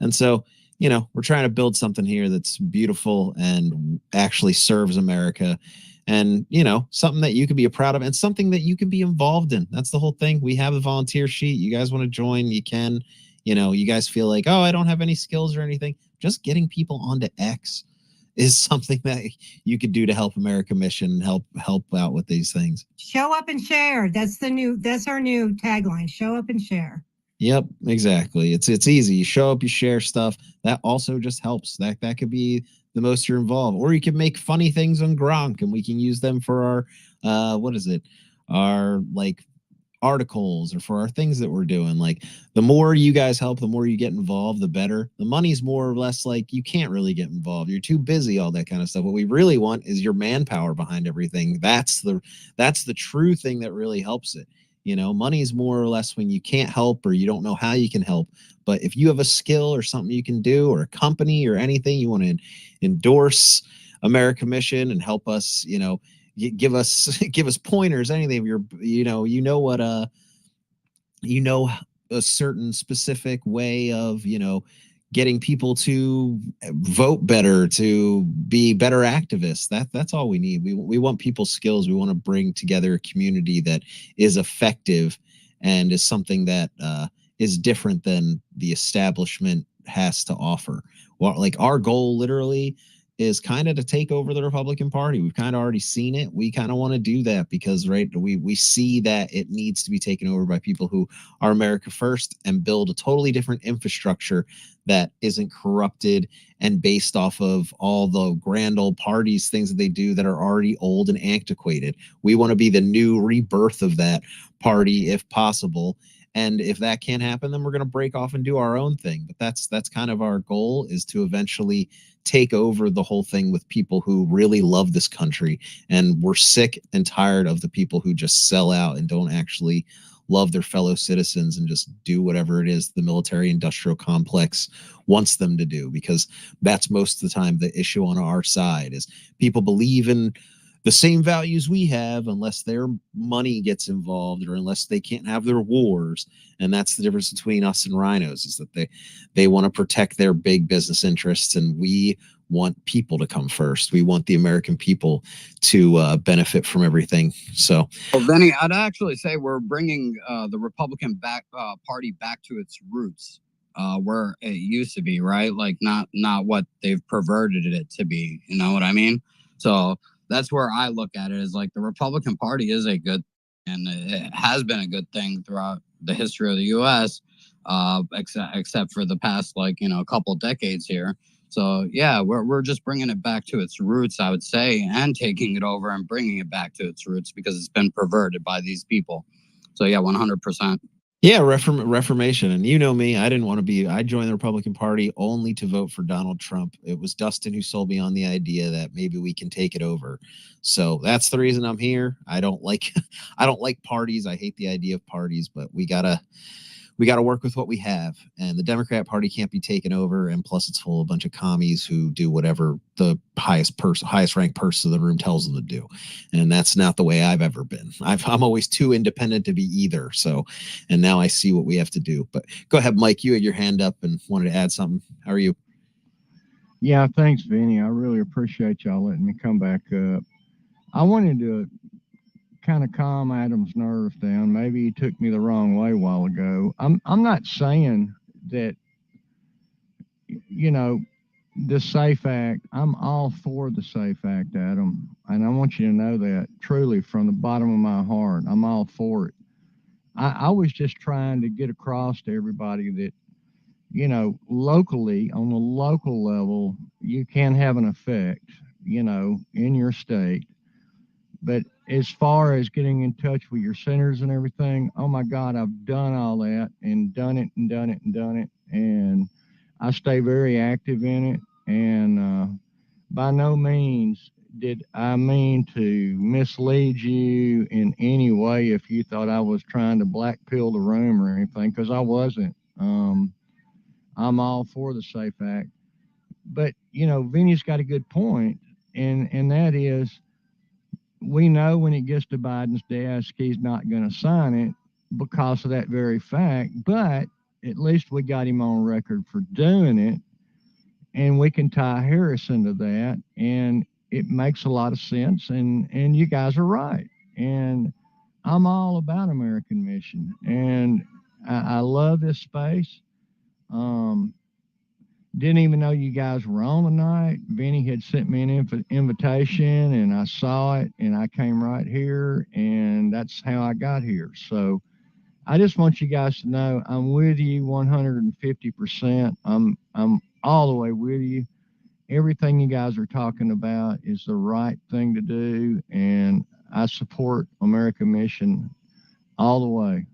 [SPEAKER 5] And so, we're trying to build something here that's beautiful and actually serves America, and, something that you can be proud of and something that you can be involved in. That's the whole thing. We have a volunteer sheet. You guys want to join, you can. You guys feel like, oh, I don't have any skills or anything. Just getting people onto X is something that you could do to help America Mission, help out with these things.
[SPEAKER 7] Show up and share. That's our new tagline. Show up and share.
[SPEAKER 5] Yep, exactly. It's easy. You show up, you share stuff. That also just helps. That could be the most you're involved. Or you can make funny things on Gronk, and we can use them for our articles or for our things that we're doing. Like, the more you guys help, the more you get involved, the better. The money's more or less like you can't really get involved. You're too busy, all that kind of stuff. What we really want is your manpower behind everything. That's the true thing that really helps it. You know, money is more or less when you can't help or you don't know how you can help. But if you have a skill or something you can do, or a company or anything, you want to endorse America Mission and help us, you know, give us pointers, anything. You know a certain specific way of, you know, getting people to vote better, to be better activists. That's all we need. We want people's skills. We want to bring together a community that is effective and is something that is different than the establishment has to offer. Well, like, our goal literally is kind of to take over the Republican Party. We've kind of already seen it. We kind of want to do that because, right, we see that it needs to be taken over by people who are America first and build a totally different infrastructure that isn't corrupted and based off of all the grand old parties, things that they do that are already old and antiquated. We want to be the new rebirth of that party if possible. And if that can't happen, then we're going to break off and do our own thing. But that's kind of our goal, is to eventually take over the whole thing with people who really love this country. And we're sick and tired of the people who just sell out and don't actually love their fellow citizens and just do whatever it is the military industrial complex wants them to do. Because that's most of the time the issue on our side, is people believe in the same values we have unless their money gets involved or unless they can't have their wars. And that's the difference between us and rhinos, is that they want to protect their big business interests, and we want people to come first. We want the American people to benefit from everything. So,
[SPEAKER 6] well, Vinny, I'd actually say we're bringing the Republican Party back to its roots, where it used to be, right? Like, not what they've perverted it to be. You know what I mean? So that's where I look at it, is like the Republican Party is a good, and it has been a good thing throughout the history of the U.S., except for the past, like, you know, couple decades here. So yeah, we're just bringing it back to its roots, I would say, and taking it over and bringing it back to its roots because it's been perverted by these people. So yeah, 100%.
[SPEAKER 5] yeah, reformation. And you know me, I joined the Republican Party only to vote for Donald Trump. It was Dustin who sold me on the idea that maybe we can take it over. So that's the reason I'm here. I don't like parties. I hate the idea of parties, but we gotta work with what we have. And the Democrat Party can't be taken over. And plus, it's full of a bunch of commies who do whatever the highest ranked person in the room tells them to do. And that's not the way I've ever been. I'm always too independent to be either. So, and now I see what we have to do. But go ahead, Mike, you had your hand up and wanted to add something. How are you?
[SPEAKER 19] Yeah, thanks, Vinny. I really appreciate y'all letting me come back up. I wanted to kind of calm Adam's nerves down. Maybe he took me the wrong way a while ago. I'm not saying that, you know, the SAVEAct, I'm all for the SAVEAct, Adam. And I want you to know that truly from the bottom of my heart. I'm all for it. I was just trying to get across to everybody that, you know, locally, on the local level, you can have an effect, you know, in your state. But as far as getting in touch with your senators and everything, oh my God, I've done all that and done it and done it and done it. And I stay very active in it. And by no means did I mean to mislead you in any way if you thought I was trying to black pill the room or anything, because I wasn't. I'm all for the SAVEAct. But, you know, Vinny's got a good point, and that is, we know when it gets to Biden's desk, he's not going to sign it because of that very fact. But at least we got him on record for doing it, and we can tie Harris into that, and it makes a lot of sense. And you guys are right. And I'm all about American Mission, and I love this space. Didn't even know you guys were on tonight. Vinny had sent me an invitation, and I saw it, and I came right here, and that's how I got here. So I just want you guys to know I'm with you 150%. I'm all the way with you. Everything you guys are talking about is the right thing to do, and I support American Mission all the way.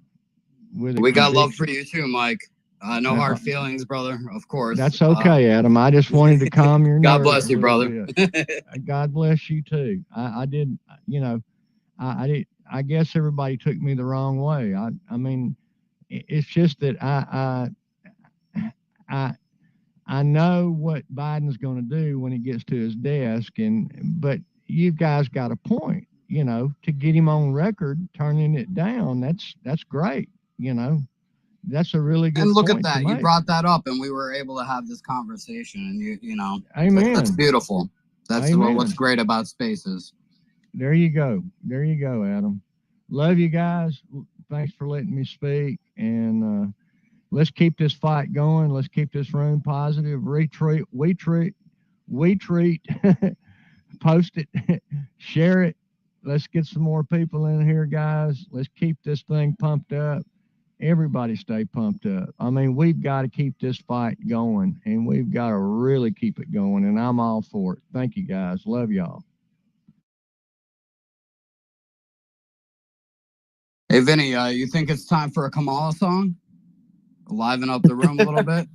[SPEAKER 6] We got love for you too, Mike. No hard feelings, brother. Of course.
[SPEAKER 19] That's okay, Adam. I just wanted to calm your
[SPEAKER 6] God
[SPEAKER 19] nerves
[SPEAKER 6] bless you,
[SPEAKER 19] a
[SPEAKER 6] brother.
[SPEAKER 19] bit. God bless you too. I did, I did. I guess everybody took me the wrong way. I mean, it's just that I know what Biden's going to do when he gets to his desk, but you guys got a point. To get him on record, turning it down. That's great. That's a really good.
[SPEAKER 6] And look at
[SPEAKER 19] point
[SPEAKER 6] that.
[SPEAKER 19] to
[SPEAKER 6] You
[SPEAKER 19] make.
[SPEAKER 6] brought that up, and we were able to have this conversation. And you know,
[SPEAKER 19] Amen.
[SPEAKER 6] That's beautiful. That's
[SPEAKER 19] Amen.
[SPEAKER 6] what's great about Spaces.
[SPEAKER 19] There you go. There you go, Adam. Love you guys. Thanks for letting me speak. And let's keep this fight going. Let's keep this room positive. Retweet. Post it. Share it. Let's get some more people in here, guys. Let's keep this thing pumped up. Everybody stay pumped up. I mean, we've got to keep this fight going, and we've got to really keep it going, and I'm all for it. Thank you, guys. Love y'all.
[SPEAKER 6] Hey, Vinny, you think it's time for a Kamala song? Liven up the room a little bit?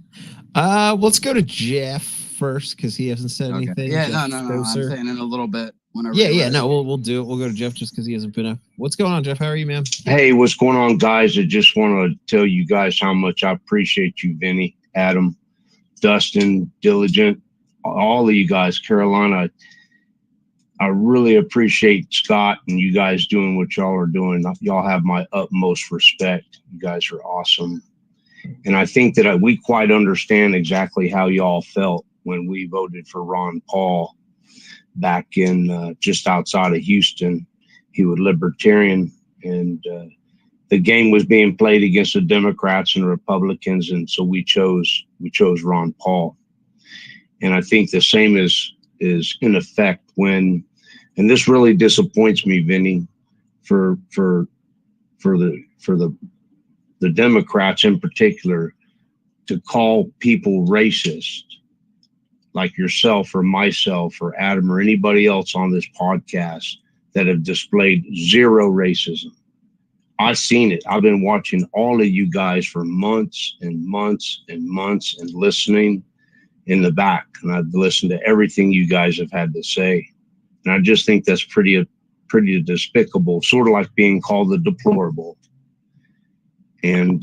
[SPEAKER 5] Let's go to Jeff first because he hasn't said anything.
[SPEAKER 6] Yeah,
[SPEAKER 5] Jeff
[SPEAKER 6] no.
[SPEAKER 5] Stoser.
[SPEAKER 6] I'm saying in a little bit.
[SPEAKER 5] Yeah. No, we'll do it. We'll go to Jeff just because he hasn't been up. What's going on, Jeff? How are you, man?
[SPEAKER 3] Hey, what's going on, guys? I just want to tell you guys how much I appreciate you, Vinny, Adam, Dustin, Diligent, all of you guys, Carolina. I really appreciate Scott and you guys doing what y'all are doing. Y'all have my utmost respect. You guys are awesome. And I think that we quite understand exactly how y'all felt when we voted for Ron Paul back in just outside of Houston. He was libertarian, and the game was being played against the Democrats and Republicans, and so we chose Ron Paul. And I think the same is in effect when, and this really disappoints me, Vinny, for the Democrats in particular, to call people racist, like yourself or myself or Adam or anybody else on this podcast that have displayed zero racism. I've seen it. I've been watching all of you guys for months and months and months and listening in the back. And I've listened to everything you guys have had to say. And I just think that's pretty despicable, sort of like being called the deplorable. And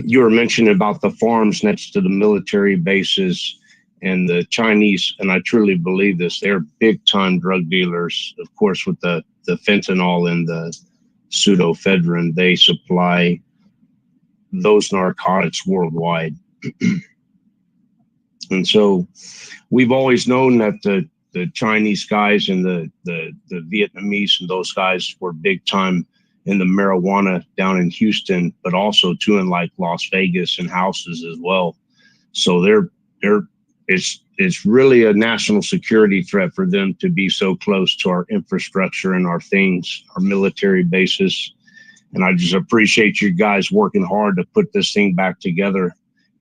[SPEAKER 3] you were mentioning about the farms next to the military bases and the Chinese, and I truly believe this, they're big time drug dealers. Of course, with the fentanyl and the pseudoephedrine, they supply those narcotics worldwide. And so we've always known that the Chinese guys and the Vietnamese and those guys were big time in the marijuana down in Houston, but also too in like Las Vegas and houses as well. So it's really a national security threat for them to be so close to our infrastructure and our things, our military bases. And I just appreciate you guys working hard to put this thing back together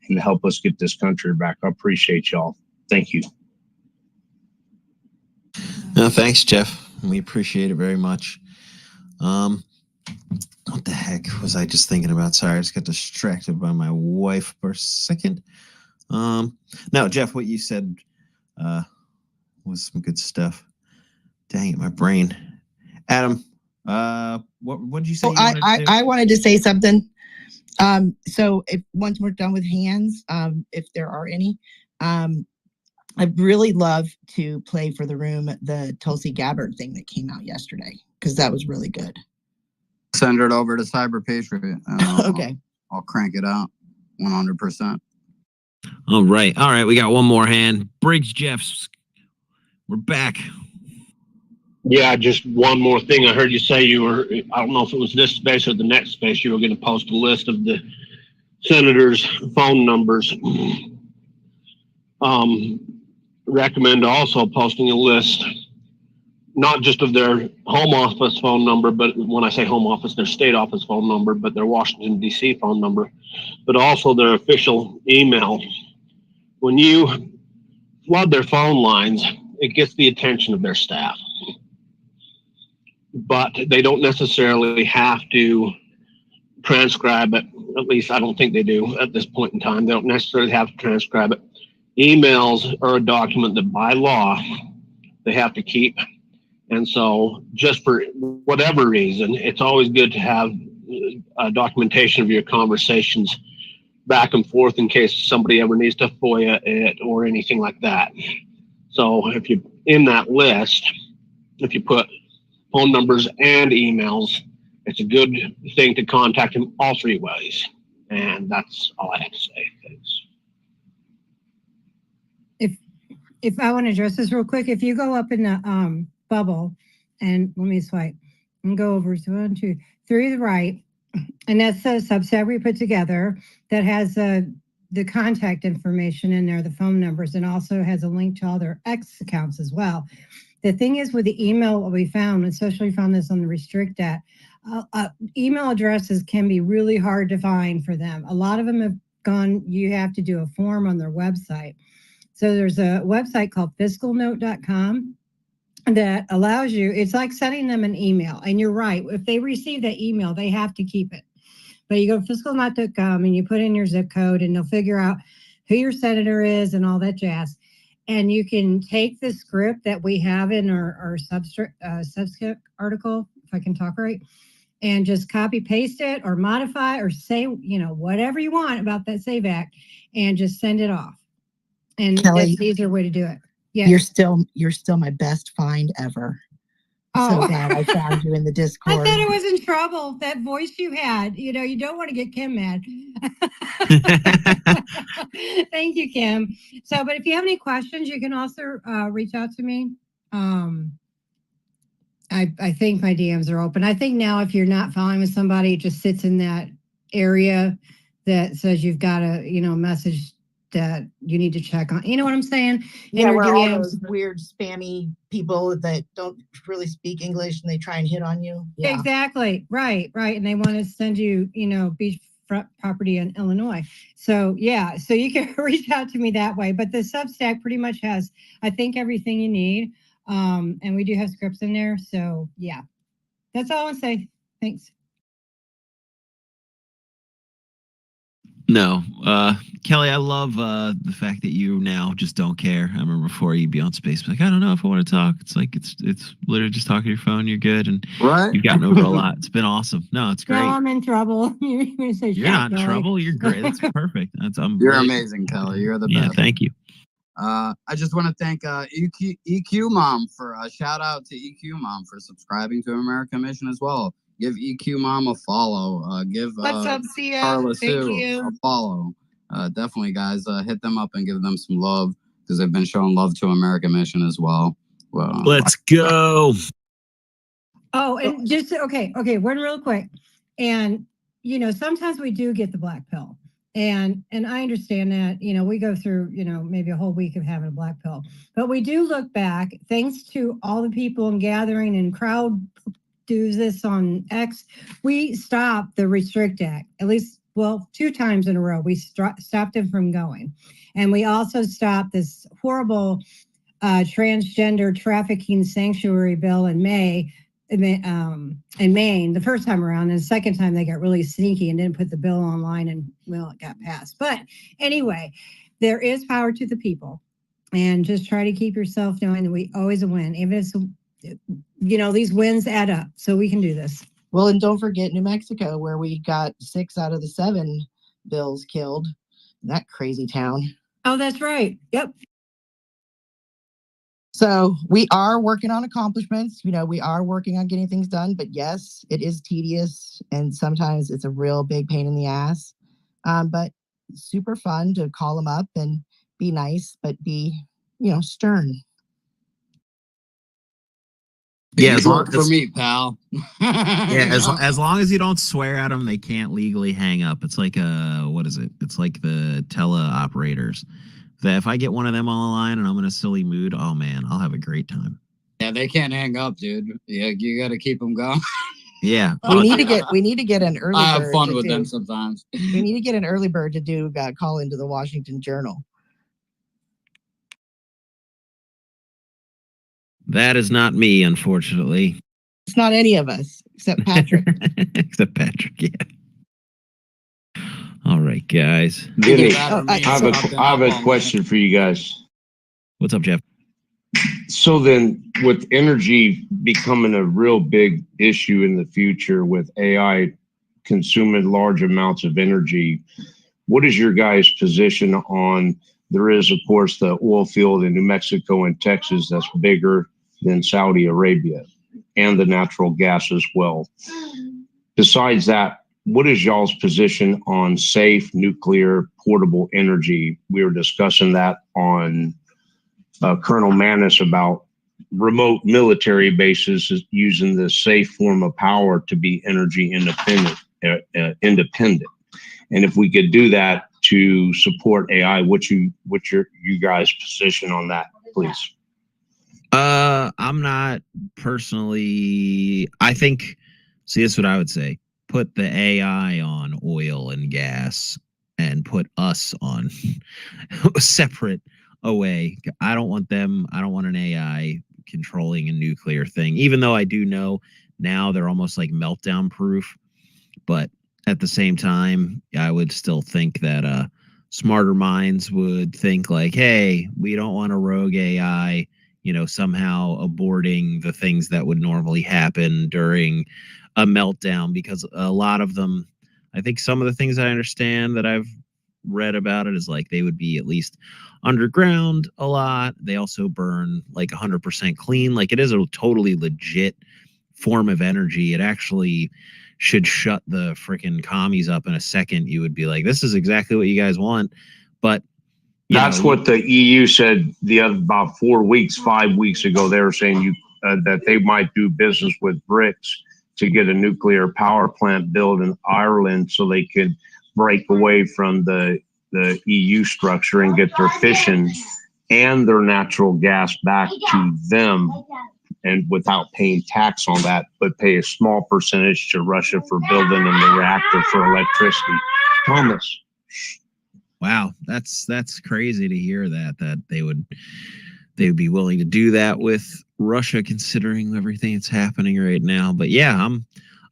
[SPEAKER 3] and help us get this country back. I appreciate y'all. Thank you.
[SPEAKER 5] No, thanks, Jeff. We appreciate it very much. What the heck was I just thinking about? Sorry, I just got distracted by my wife for a second. No, Jeff, what you said was some good stuff. Dang it, my brain. Adam, what did you say?
[SPEAKER 9] I wanted to say something. So once we're done with hands, if there are any, I'd really love to play for the room the Tulsi Gabbard thing that came out yesterday, because that was really good.
[SPEAKER 6] Send it over to Cyber Patriot.
[SPEAKER 9] Okay.
[SPEAKER 6] I'll crank it out 100%.
[SPEAKER 5] All right. We got one more hand. Briggs Jeffs. We're back.
[SPEAKER 20] Yeah, just one more thing. I heard you say you were, I don't know if it was this space or the next space, you were going to post a list of the senators' phone numbers. Recommend also posting a list, not just of their home office phone number, but when I say home office, their state office phone number, but their Washington, D.C. phone number, but also their official email. When you flood their phone lines, it gets the attention of their staff. but they don't necessarily have to transcribe it. At least I don't think they do at this point in time. They don't necessarily have to transcribe it. Emails are a document that by law they have to keep. And so just for whatever reason, it's always good to have documentation of your conversations back and forth in case somebody ever needs to FOIA it or anything like that. So if you in that list, if you put phone numbers and emails, it's a good thing to contact them all three ways. And that's all I have to say. Thanks.
[SPEAKER 7] If I want to address this real quick, if you go up in the bubble, and let me swipe and go over to 1, 2, 3 to the right, and that's the Substack we put together that has the contact information in there, the phone numbers, and also has a link to all their X accounts as well. The thing is with the email, what we found, especially found this on the Restrict Act, email addresses can be really hard to find for them. A lot of them have gone, you have to do a form on their website. So there's a website called fiscalnote.com that allows you, it's like sending them an email. And you're right, if they receive that email, they have to keep it. But you go to fiscalnote.com and you put in your zip code and they'll figure out who your senator is and all that jazz. And you can take the script that we have in our Substack article, if I can talk right, and just copy paste it or modify or say, whatever you want about that SAVEAct and just send it off. And
[SPEAKER 9] Kelly,
[SPEAKER 7] that's the easier way to do it. Yeah.
[SPEAKER 9] You're still my best find ever. So glad I found you in the
[SPEAKER 7] I
[SPEAKER 9] Discord.
[SPEAKER 7] thought I was in trouble. That voice you had, you don't want to get Kim mad. Thank you, Kim. So, but if you have any questions, you can also reach out to me. I think my DMs are open. I think now if you're not following with somebody, it just sits in that area that says you've got a, message that you need to check on. You know what I'm saying?
[SPEAKER 9] Yeah,
[SPEAKER 7] In
[SPEAKER 9] where
[SPEAKER 7] your
[SPEAKER 9] all
[SPEAKER 7] DMs.
[SPEAKER 9] those weird spammy people that don't really speak English and they try and hit on you. Yeah.
[SPEAKER 7] Exactly. Right. And they want to send you, beachfront property in Illinois. So yeah, so you can reach out to me that way. But the Substack pretty much has, I think, everything you need. And we do have scripts in there. So yeah, that's all I want to say. Thanks.
[SPEAKER 5] No, Kelly, I love the fact that you now just don't care. I remember before you'd be on space, like, I don't know if I want to talk. It's like it's literally just talking to your phone. You're good, and you've gotten over a lot. It's been awesome. No, it's great.
[SPEAKER 7] No, I'm in trouble. You're
[SPEAKER 5] not in trouble. You're great. That's perfect.
[SPEAKER 4] You're amazing, Kelly. You're the best.
[SPEAKER 5] Yeah, thank you.
[SPEAKER 4] I just want to thank EQ Mom for a shout out to EQ Mom for subscribing to America Mission as well. Give EQ Mom a follow. Give
[SPEAKER 17] What's up, Sia?
[SPEAKER 4] Carla
[SPEAKER 17] Thank
[SPEAKER 4] Sue
[SPEAKER 17] you.
[SPEAKER 4] a follow. Definitely, guys, hit them up and give them some love because they've been showing love to America Mission as well. Well,
[SPEAKER 5] let's go.
[SPEAKER 7] Oh, and just one real quick. And sometimes we do get the black pill. And I understand that, we go through, maybe a whole week of having a black pill. But we do look back, thanks to all the people and gathering and crowd do this on X, we stopped the Restrict Act, at least, 2 times in a row. We stopped it from going. And we also stopped this horrible transgender trafficking sanctuary bill in May, in Maine, the first time around. And the second time they got really sneaky and didn't put the bill online and, it got passed. But anyway, there is power to the people. And just try to keep yourself knowing that we always win, even if it's, these wins add up, so we can do this.
[SPEAKER 9] Well, and don't forget New Mexico, where we got 6 out of the 7 bills killed. That crazy town.
[SPEAKER 7] Oh, that's right. Yep.
[SPEAKER 9] So we are working on accomplishments. We are working on getting things done. But yes, it is tedious, and sometimes it's a real big pain in the ass. But super fun to call them up and be nice, but be, stern.
[SPEAKER 5] Yeah,
[SPEAKER 4] for me, pal.
[SPEAKER 5] as long as you don't swear at them, they can't legally hang up. It's like what is it? It's like the teleoperators. That if I get one of them on the line and I'm in a silly mood, oh man, I'll have a great time.
[SPEAKER 6] Yeah, they can't hang up, dude. Yeah, you got to keep them going.
[SPEAKER 5] Yeah,
[SPEAKER 9] we need to get an early.
[SPEAKER 6] I have
[SPEAKER 9] bird
[SPEAKER 6] fun
[SPEAKER 9] to
[SPEAKER 6] with
[SPEAKER 9] do,
[SPEAKER 6] them sometimes.
[SPEAKER 9] We need to get an early bird to do call into the Washington Journal.
[SPEAKER 5] That is not me, unfortunately.
[SPEAKER 9] It's not any of us except Patrick.
[SPEAKER 5] Except Patrick, yeah. All right, guys.
[SPEAKER 3] Vinny,
[SPEAKER 9] Oh,
[SPEAKER 3] I have a question for you guys.
[SPEAKER 5] What's up, Jeff?
[SPEAKER 3] So then, with energy becoming a real big issue in the future with AI consuming large amounts of energy, what is your guys' position on, there is, of course, the oil field in New Mexico and Texas that's bigger than Saudi Arabia, and the natural gas as well. Besides that, what is y'all's position on safe nuclear portable energy? We were discussing that on Colonel Manis about remote military bases using the safe form of power to be energy independent. And if we could do that to support AI, what's your you guys' position on that, please?
[SPEAKER 5] I'm not personally. I think. See, that's what I would say. Put the AI on oil and gas, and put us on separate away. I don't want them. I don't want an AI controlling a nuclear thing. Even though I do know now they're almost like meltdown proof, but at the same time, I would still think that smarter minds would think like, hey, we don't want a rogue AI, somehow aborting the things that would normally happen during a meltdown, because a lot of them, I think some of the things I understand that I've read about it is like they would be at least underground a lot. They also burn like 100% clean. Like it is a totally legit form of energy. It actually should shut the freaking commies up in a second. You would be like, this is exactly what you guys want. But
[SPEAKER 3] that's what the EU said about 5 weeks ago. They were saying that they might do business with BRICS to get a nuclear power plant built in Ireland so they could break away from the EU structure and get their fission and their natural gas back to them, and without paying tax on that, but pay a small percentage to Russia for building them the reactor for electricity. Thomas.
[SPEAKER 5] Wow, that's crazy to hear that they would be willing to do that with Russia, considering everything that's happening right now. But yeah,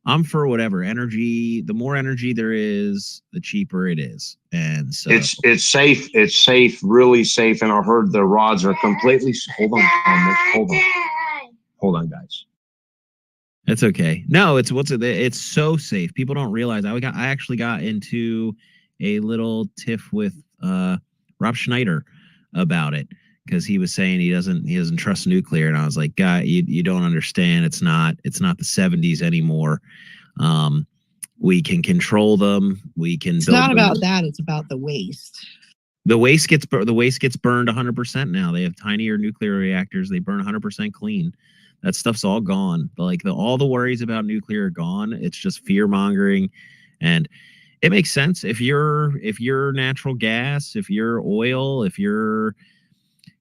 [SPEAKER 5] I'm for whatever energy. The more energy there is, the cheaper it is, and so
[SPEAKER 3] it's safe. It's safe, really safe. And I heard the rods are completely. Hold on, Thomas. Hold on, guys.
[SPEAKER 5] It's okay. No, it's so safe. People don't realize. I actually got into a little tiff with Rob Schneider about it, because he was saying he doesn't trust nuclear, and I was like, "Guy, you don't understand. It's not the 70s anymore. We can control them. We can.
[SPEAKER 9] It's not about that. It's about the waste.
[SPEAKER 5] The waste gets burned 100% now. They have tinier nuclear reactors. They burn 100% clean. That stuff's all gone. All the worries about nuclear are gone. It's just fear mongering, and it makes sense if you're natural gas, if you're oil, if you're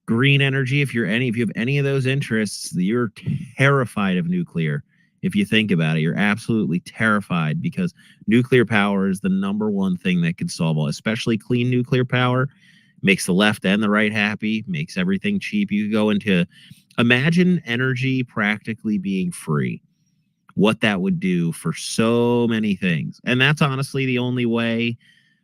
[SPEAKER 5] green energy, if you have any of those interests, you're terrified of nuclear. If you think about it, you're absolutely terrified, because nuclear power is the number one thing that can solve all, especially clean nuclear power. Makes the left and the right happy, makes everything cheap. You go into, imagine energy practically being free. What that would do for so many things. And that's honestly the only way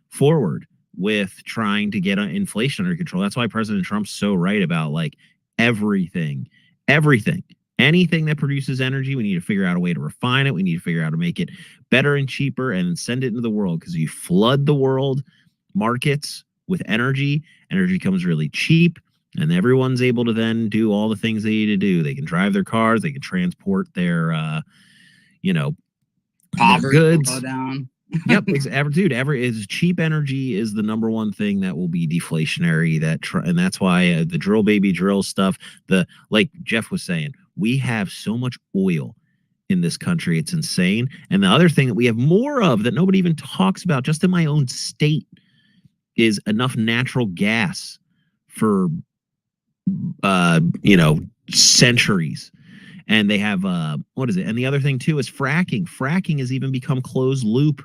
[SPEAKER 5] forward with trying to get inflation under control. That's why President Trump's so right about like everything, anything that produces energy. We need to figure out a way to refine it. We need to figure out how to make it better and cheaper and send it into the world, because you flood the world markets with energy comes really cheap, and everyone's able to then do all the things they need to do. They can drive their cars, they can transport their
[SPEAKER 4] poverty
[SPEAKER 5] goods.
[SPEAKER 4] will go down.
[SPEAKER 5] Yep, is cheap energy is the number one thing that will be deflationary. And that's why the drill baby drill stuff. Like Jeff was saying, we have so much oil in this country, it's insane. And the other thing that we have more of that nobody even talks about, just in my own state, is enough natural gas for centuries. And they have what is it? And the other thing too is fracking. Fracking has even become closed loop.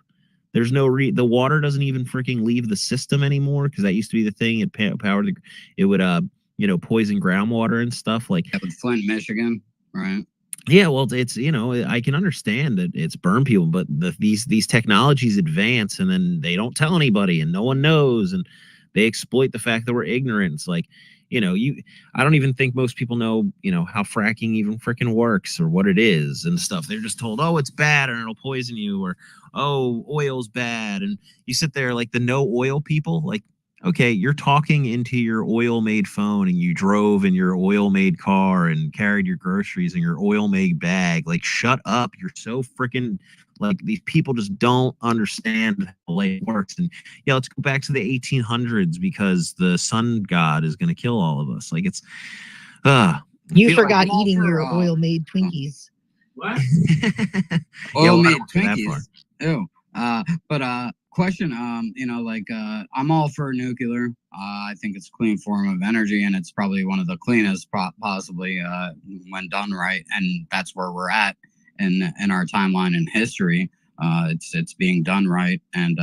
[SPEAKER 5] There's no the water doesn't even freaking leave the system anymore, because that used to be the thing. It would poison groundwater and stuff like.
[SPEAKER 6] Yeah, with Flint, Michigan, right?
[SPEAKER 5] Yeah, well, it's I can understand that it's burn people, but these technologies advance, and then they don't tell anybody, and no one knows, and they exploit the fact that we're ignorant. It's like, I don't even think most people know, how fracking even freaking works or what it is and stuff. They're just told, oh, it's bad and it'll poison you, or oh, oil's bad, and you sit there like the no oil people, like. Okay, you're talking into your oil-made phone, and you drove in your oil-made car and carried your groceries in your oil-made bag. Like, shut up. You're so freaking, like, these people just don't understand how life works. And yeah, let's go back to the 1800s because the sun god is going to kill all of us. Like, it's,
[SPEAKER 9] You forgot eating your oil-made Twinkies.
[SPEAKER 4] What?
[SPEAKER 5] Yeah, well, I
[SPEAKER 4] Oil-made
[SPEAKER 5] don't go that far.
[SPEAKER 4] Twinkies. Ew. But question, I'm all for nuclear. I think it's a clean form of energy, and it's probably one of the cleanest possibly when done right. And that's where we're at in our timeline in history. It's being done right. And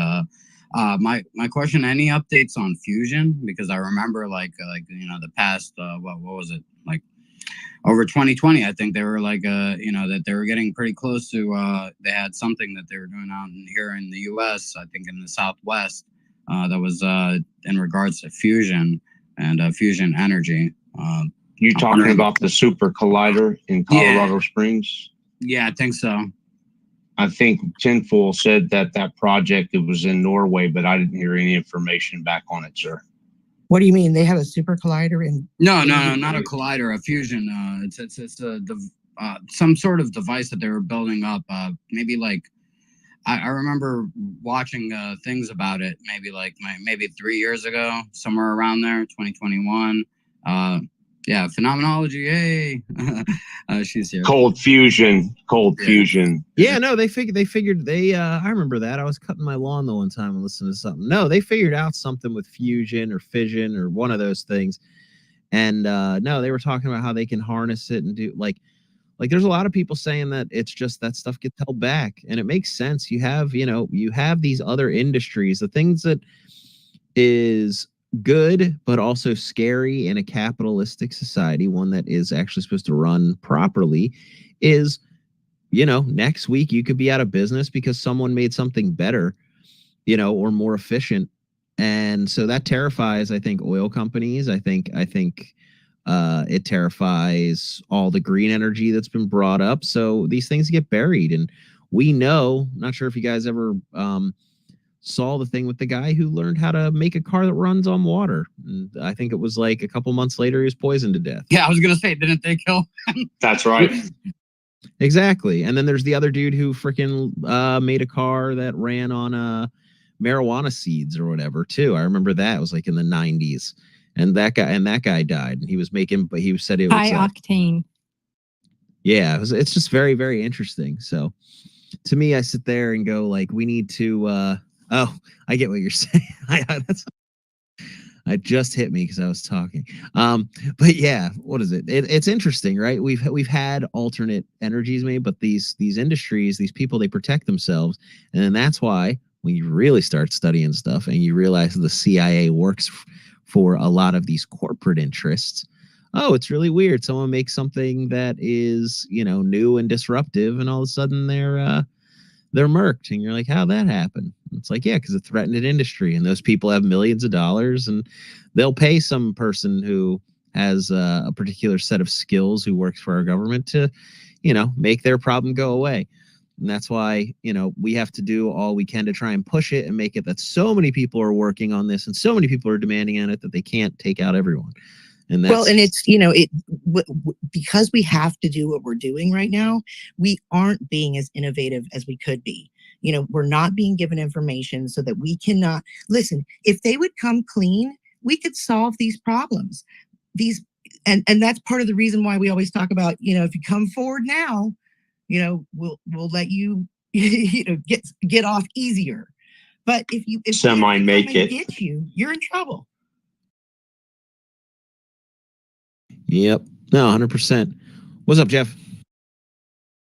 [SPEAKER 4] my question, any updates on fusion? Because I remember the past what was it, like over 2020, I think they were like that they were getting pretty close to they had something that they were doing out here in the US, I think in the Southwest, that was in regards to fusion and fusion energy.
[SPEAKER 3] You talking about the super collider in Colorado Springs?
[SPEAKER 4] Yeah, I think so.
[SPEAKER 3] I think Tinfoil said that project, it was in Norway, but I didn't hear any information back on it, sir.
[SPEAKER 9] What do you mean? They have a super collider in?
[SPEAKER 4] No, not a collider, a fusion. It's some sort of device that they were building up. Maybe like I remember watching things about it. Maybe 3 years ago, somewhere around there, 2021. Yeah, phenomenology. Hey, she's here.
[SPEAKER 3] Cold fusion.
[SPEAKER 5] Yeah, no, they figured I remember that. I was cutting my lawn the one time and listening to something. No, they figured out something with fusion or fission or one of those things. And no, they were talking about how they can harness it and do like there's a lot of people saying that it's just that stuff gets held back, and it makes sense. You have these other industries, the things that is good but also scary in a capitalistic society, one that is actually supposed to run properly, is next week you could be out of business because someone made something better, or more efficient. And so that terrifies, I think, oil companies. I think it terrifies all the green energy that's been brought up. So these things get buried, and we know, not sure if you guys ever saw the thing with the guy who learned how to make a car that runs on water. And I think it was like a couple months later, he was poisoned to death.
[SPEAKER 4] Yeah, I was going to say, didn't they kill him?
[SPEAKER 3] That's right.
[SPEAKER 5] Exactly. And then there's the other dude who freaking made a car that ran on marijuana seeds or whatever too. I remember that. It was like in the 90s. And that guy died. And he was making, but he said it was
[SPEAKER 7] high octane.
[SPEAKER 5] Yeah, it's just very, very interesting. So to me, I sit there and go like, we need to I get what you're saying. It just hit me because I was talking. But yeah, what is it? It's interesting, right? We've had alternate energies made, but these industries, these people, they protect themselves, and then that's why when you really start studying stuff and you realize the CIA works for a lot of these corporate interests. Oh, it's really weird. Someone makes something that is, new and disruptive, and all of a sudden they're murked, and you're like, how'd that happen? It's like, yeah, because it threatened an industry, and those people have millions of dollars, and they'll pay some person who has a particular set of skills who works for our government to, make their problem go away. And that's why, we have to do all we can to try and push it and make it that so many people are working on this and so many people are demanding on it that they can't take out everyone. And that's,
[SPEAKER 9] well, and it's, because we have to do what we're doing right now, we aren't being as innovative as we could be. We're not being given information so that we cannot listen. If they would come clean, we could solve these problems. And that's part of the reason why we always talk about, if you come forward now, we'll let you, get off easier. But if
[SPEAKER 3] semi make it,
[SPEAKER 9] get you're in trouble.
[SPEAKER 5] Yep. No, 100%. What's up, Jeff?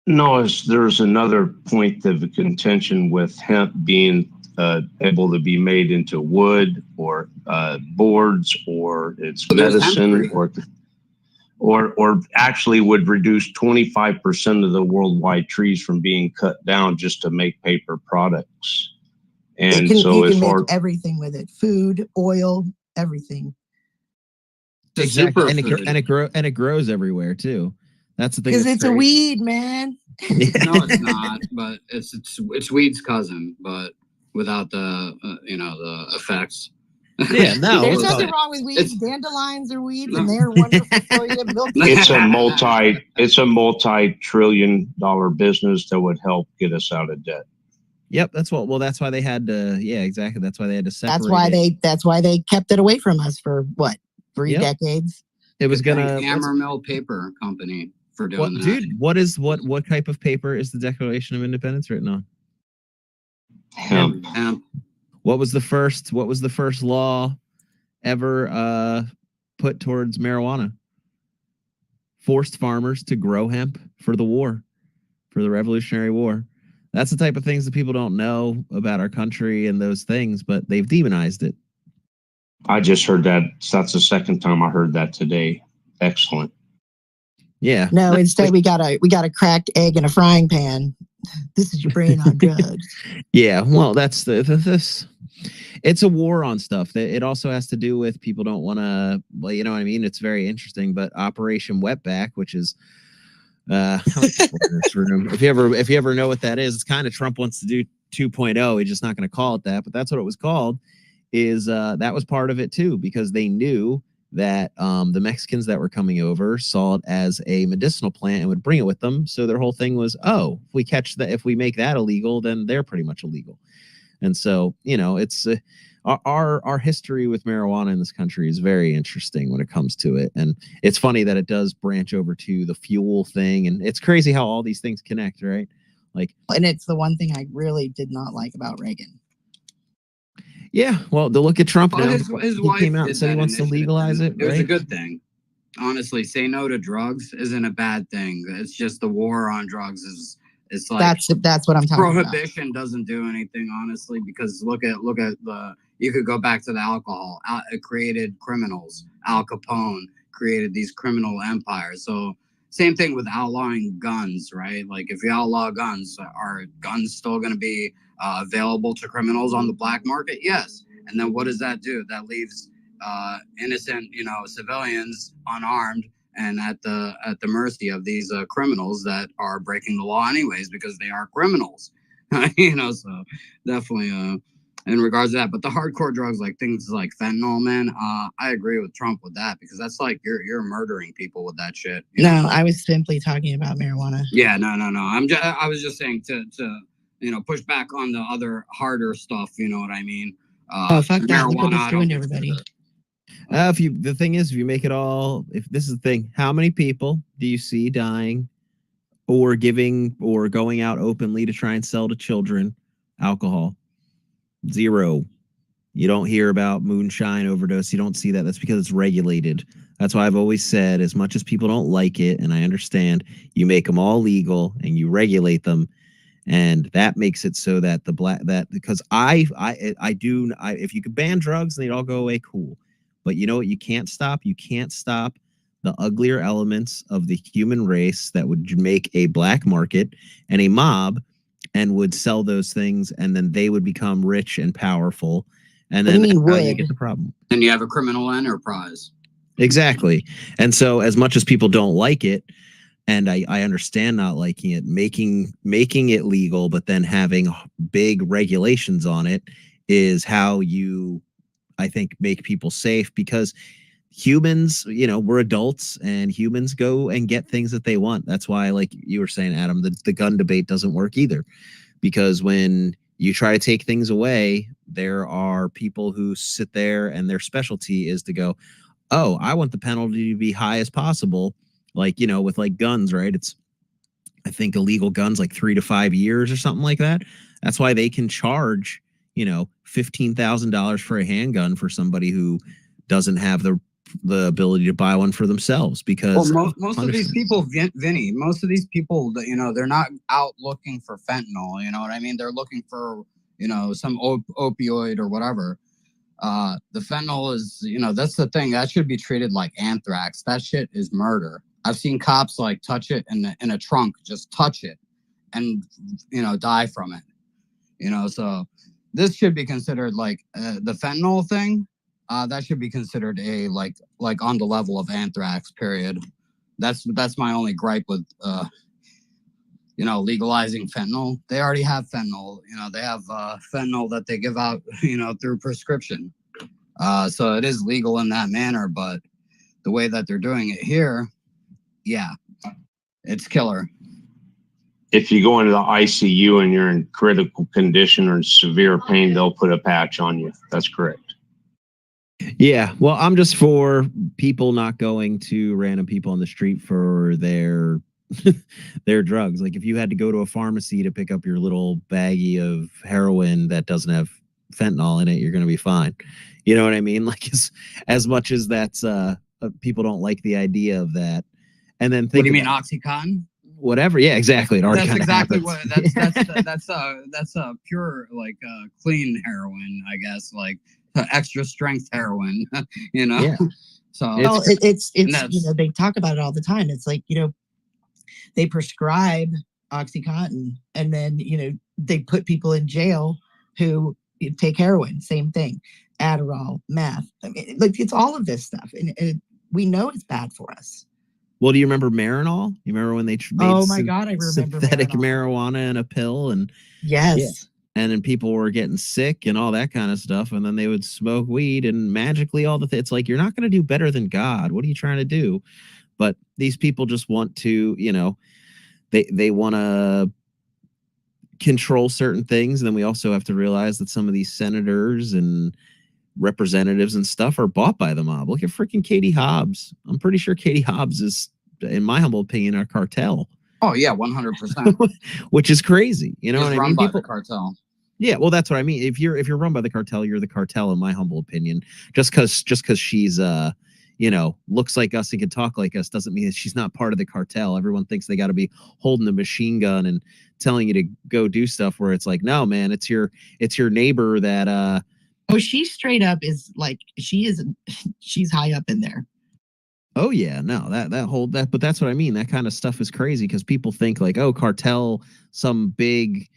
[SPEAKER 3] No, there's another point of contention with hemp being able to be made into wood or boards, or it's medicine, or or actually would reduce 25% of the worldwide trees from being cut down just to make paper products. And
[SPEAKER 9] you
[SPEAKER 3] so
[SPEAKER 9] can
[SPEAKER 3] as
[SPEAKER 9] make
[SPEAKER 3] far
[SPEAKER 9] everything with it: food, oil, everything.
[SPEAKER 5] Exactly,
[SPEAKER 6] Superfood.
[SPEAKER 5] and it grows everywhere too. That's the thing.
[SPEAKER 9] Because
[SPEAKER 5] that's
[SPEAKER 9] it's a
[SPEAKER 5] crazy.
[SPEAKER 9] weed, man.
[SPEAKER 6] No, it's not. But it's weed's cousin, but without the the effects.
[SPEAKER 5] Yeah, no,
[SPEAKER 9] There's nothing wrong with weeds. Dandelions are weeds, and they're wonderful for you. Milk
[SPEAKER 3] it's a multi-trillion-dollar business that would help get us out of debt.
[SPEAKER 5] Yep, that's why they had to. Yeah, exactly. That's why they had to separate.
[SPEAKER 9] That's why they kept it away from us for what, 3
[SPEAKER 5] Yep.
[SPEAKER 9] decades.
[SPEAKER 5] It was gonna
[SPEAKER 6] Hammer Mill Paper Company for doing that.
[SPEAKER 5] Dude, what type of paper is the Declaration of Independence written on?
[SPEAKER 3] Hemp.
[SPEAKER 5] What was the first law ever put towards marijuana? Forced farmers to grow hemp for the war, for the Revolutionary War. That's the type of things that people don't know about our country and those things, but they've demonized it.
[SPEAKER 3] I just heard that. That's the second time I heard that today. Excellent.
[SPEAKER 5] Yeah.
[SPEAKER 9] No, instead we got a cracked egg in a frying pan. This is your brain on drugs.
[SPEAKER 5] Yeah, well, that's this. It's a war on stuff. It also has to do with people don't want to. Well, you know what I mean. It's very interesting. But Operation Wetback, which is, if you ever know what that is, it's kind of Trump wants to do 2.0. He's just not going to call it that, but that's what it was called. That was part of it too, because they knew that the Mexicans that were coming over saw it as a medicinal plant and would bring it with them. So their whole thing was, if we make that illegal, then they're pretty much illegal. And so, it's our history with marijuana in this country is very interesting when it comes to it. And it's funny that it does branch over to the fuel thing. And it's crazy how all these things connect, right?
[SPEAKER 9] And it's the one thing I really did not like about Reagan.
[SPEAKER 5] Yeah, well, to look at Trump now,
[SPEAKER 6] His
[SPEAKER 5] he
[SPEAKER 6] wife
[SPEAKER 5] came out
[SPEAKER 6] did
[SPEAKER 5] and said he
[SPEAKER 6] that
[SPEAKER 5] wants to
[SPEAKER 6] initiative,
[SPEAKER 5] legalize it.
[SPEAKER 6] and it was a
[SPEAKER 5] right?
[SPEAKER 6] good thing. Honestly, say no to drugs isn't a bad thing. It's just the war on drugs is like
[SPEAKER 9] that's what I'm talking about.
[SPEAKER 6] Prohibition doesn't do anything, honestly, because look at you could go back to the alcohol. It created criminals. Al Capone created these criminal empires. So same thing with outlawing guns, right? Like if you outlaw guns, are guns still going to be available to criminals on the black market? Yes. And then what does that do? That leaves innocent, civilians unarmed and at the mercy of these criminals that are breaking the law anyways because they are criminals. So definitely in regards to that. But the hardcore drugs, like things like fentanyl, man, I agree with Trump with that because that's like you're murdering people with that shit.
[SPEAKER 9] No, I was simply talking about marijuana.
[SPEAKER 6] Yeah, no. I was just saying to push back on the other harder stuff. You know what I mean?
[SPEAKER 9] Fuck that! Look what it's doing to everybody.
[SPEAKER 5] The thing is, if you make it all, if this is the thing, how many people do you see dying or giving or going out openly to try and sell to children alcohol? Zero. You don't hear about moonshine overdose. You don't see that. That's because it's regulated. That's why I've always said, as much as people don't like it, and I understand, you make them all legal and you regulate them. And that makes it so that because if you could ban drugs and they'd all go away, cool. But you know what you can't stop? You can't stop the uglier elements of the human race that would make a black market and a mob and would sell those things, and then they would become rich and powerful. And then that's how you get the problem.
[SPEAKER 6] And you have a criminal enterprise.
[SPEAKER 5] Exactly. And so as much as people don't like it, and I understand not liking it, making it legal, but then having big regulations on it is how you, I think, make people safe, because humans, we're adults and humans go and get things that they want. That's why, like you were saying, Adam, the gun debate doesn't work either, because when you try to take things away, there are people who sit there and their specialty is to go, oh, I want the penalty to be high as possible. Like, with like guns, right? It's, I think, illegal guns, like 3 to 5 years or something like that. That's why they can charge, $15,000 for a handgun for somebody who doesn't have the ability to buy one for themselves, because
[SPEAKER 6] most of these people, Vinny, they're not out looking for fentanyl. You know what I mean? They're looking for, some opioid or whatever.
[SPEAKER 4] The fentanyl is, that's the thing. That should be treated like anthrax. That shit is murder. I've seen cops like touch it in a trunk, just touch it and, die from it. So this should be considered like the fentanyl thing. That should be considered a like on the level of anthrax, period. That's my only gripe with, legalizing fentanyl. They already have fentanyl. They have fentanyl that they give out, through prescription. So it is legal in that manner, but the way that they're doing it here, yeah, it's killer.
[SPEAKER 3] If you go into the ICU and you're in critical condition or severe pain, they'll put a patch on you. That's correct.
[SPEAKER 5] Yeah, well, I'm just for people not going to random people on the street for their their drugs. Like if you had to go to a pharmacy to pick up your little baggie of heroin that doesn't have fentanyl in it, you're going to be fine. You know what I mean? Like as much as that's people don't like the idea of that. And then think,
[SPEAKER 4] what do you mean, Oxycontin?
[SPEAKER 5] Whatever. Yeah, exactly. It already
[SPEAKER 4] That's exactly
[SPEAKER 5] happens.
[SPEAKER 4] what that's pure like clean heroin, I guess, like extra strength heroin.
[SPEAKER 5] Yeah.
[SPEAKER 4] So
[SPEAKER 9] Well, it's
[SPEAKER 4] that's-
[SPEAKER 9] they talk about it all the time. It's like, they prescribe Oxycontin and then, they put people in jail who take heroin, same thing, Adderall, meth. I mean, like it's all of this stuff. And we know it's bad for us.
[SPEAKER 5] Well, do you remember Marinol? You remember when they made
[SPEAKER 9] Oh my God, I remember
[SPEAKER 5] synthetic
[SPEAKER 9] Marinol.
[SPEAKER 5] marijuana in a pill? And
[SPEAKER 9] Yes.
[SPEAKER 5] yeah. And then people were getting sick and all that kind of stuff. And then they would smoke weed and magically it's like, you're not going to do better than God. What are you trying to do? But these people just want to, they want to control certain things. And then we also have to realize that some of these senators and representatives and stuff are bought by the mob. Look at freaking Katie Hobbs. I'm pretty sure Katie Hobbs is, in my humble opinion, a cartel.
[SPEAKER 4] Oh yeah, 100%.
[SPEAKER 5] Which is crazy. You know what I
[SPEAKER 4] run
[SPEAKER 5] mean?
[SPEAKER 4] by the cartel.
[SPEAKER 5] Yeah, well, that's what I mean. If you're run by the cartel, you're the cartel, in my humble opinion. Just because she's looks like us and can talk like us doesn't mean that she's not part of the cartel. Everyone thinks they got to be holding a machine gun and telling you to go do stuff where it's like, no, man, it's your neighbor that
[SPEAKER 9] Oh, she straight up is like she's high up in there.
[SPEAKER 5] Oh yeah, no, but that's what I mean. That kind of stuff is crazy because people think like, oh, cartel, some big,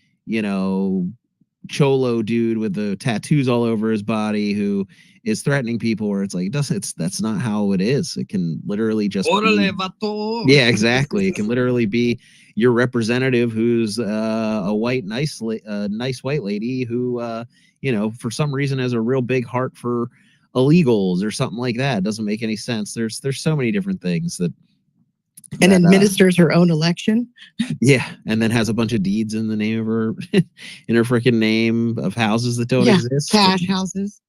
[SPEAKER 5] cholo dude with the tattoos all over his body who is threatening people, where it's like, that's not how it is. It can literally just be, yeah, exactly. It can literally be your representative who's a white, nice white lady who, for some reason has a real big heart for illegals or something like that. It doesn't make any sense. There's so many different things that
[SPEAKER 9] administers her own election.
[SPEAKER 5] Yeah, and then has a bunch of deeds in the name of her, in her freaking name of houses that don't exist.
[SPEAKER 9] Cash houses.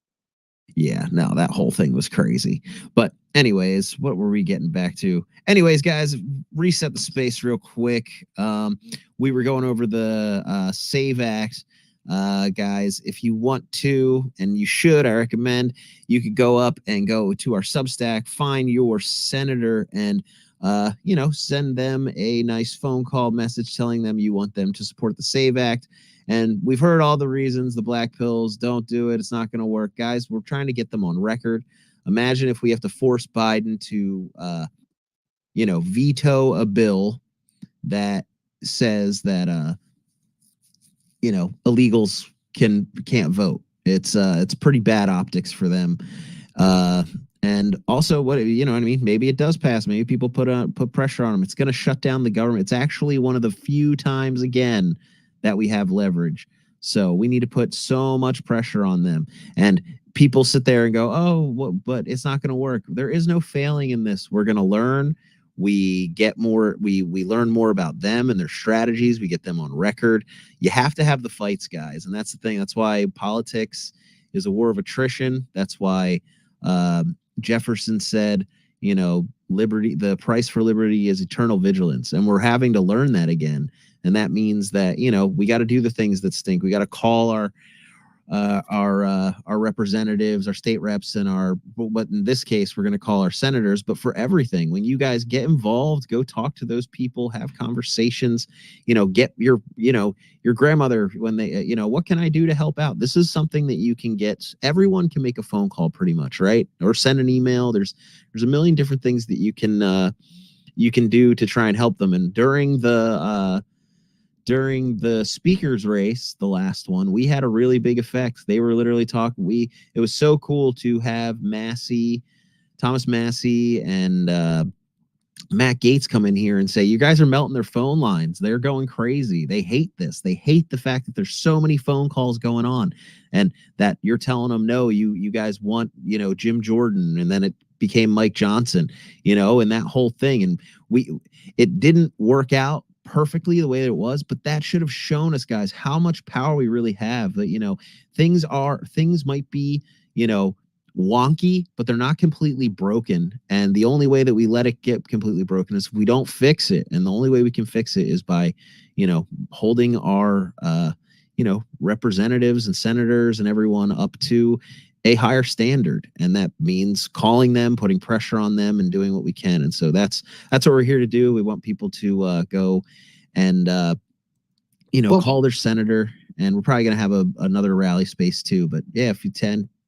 [SPEAKER 5] Yeah, no, that whole thing was crazy. But anyways, what were we getting back to? Anyways, guys, reset the space real quick. We were going over the SAVEAct. Guys, if you want to, and you should, I recommend you could go up and go to our Substack, find your senator, and send them a nice phone call message telling them you want them to support the SAVEAct. And we've heard all the reasons, the black pills, don't do it, it's not going to work. Guys, we're trying to get them on record. Imagine if we have to force Biden to, veto a bill that says that, illegals can't vote. It's pretty bad optics for them. And also, what I mean, maybe it does pass. Maybe people put pressure on them. It's going to shut down the government. It's actually one of the few times again that we have leverage. So we need to put so much pressure on them. And people sit there and go, "Oh, but it's not going to work." There is no failing in this. We're going to learn. We get more. We learn more about them and their strategies. We get them on record. You have to have the fights, guys, and that's the thing. That's why politics is a war of attrition. That's why Jefferson said, liberty, the price for liberty is eternal vigilance. And we're having to learn that again. And that means that, we got to do the things that stink. We got to call our our representatives, our state reps, and what in this case we're going to call our senators. But for everything, when you guys get involved, go talk to those people, have conversations. Get your grandmother when they what can I do to help out? This is something that you can get. Everyone can make a phone call pretty much, right? Or send an email. There's a million different things that you can do to try and help them. And during the speakers race, the last one, we had a really big effect. They were literally talking. It was so cool to have Thomas Massey and Matt Gaetz come in here and say, you guys are melting their phone lines. They're going crazy. They hate this. They hate the fact that there's so many phone calls going on, and that you're telling them, no, you guys want, Jim Jordan. And then it became Mike Johnson, and that whole thing. And it didn't work out perfectly the way it was, but that should have shown us, guys, how much power we really have. That things might be wonky, but they're not completely broken. And the only way that we let it get completely broken is if we don't fix it. And the only way we can fix it is by holding our representatives and senators and everyone up to a higher standard. And that means calling them, putting pressure on them, and doing what we can. And so that's what we're here to do. We want people to go and call their senator, and we're probably going to have another rally space too. But yeah, if you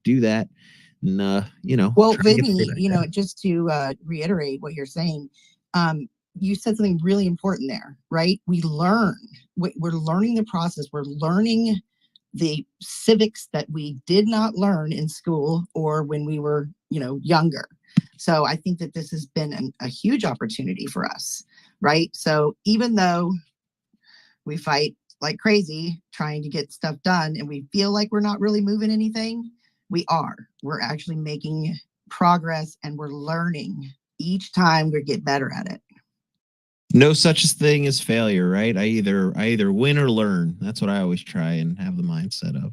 [SPEAKER 5] do that, and
[SPEAKER 9] well, Vinny, just to reiterate what you're saying, you said something really important there, right? We're learning the process. We're learning the civics that we did not learn in school or when we were, younger. So I think that this has been a huge opportunity for us, right? So even though we fight like crazy trying to get stuff done and we feel like we're not really moving anything, we are. We're actually making progress, and we're learning each time we get better at it.
[SPEAKER 5] No such thing as failure, right? I either win or learn. That's what I always try and have the mindset of.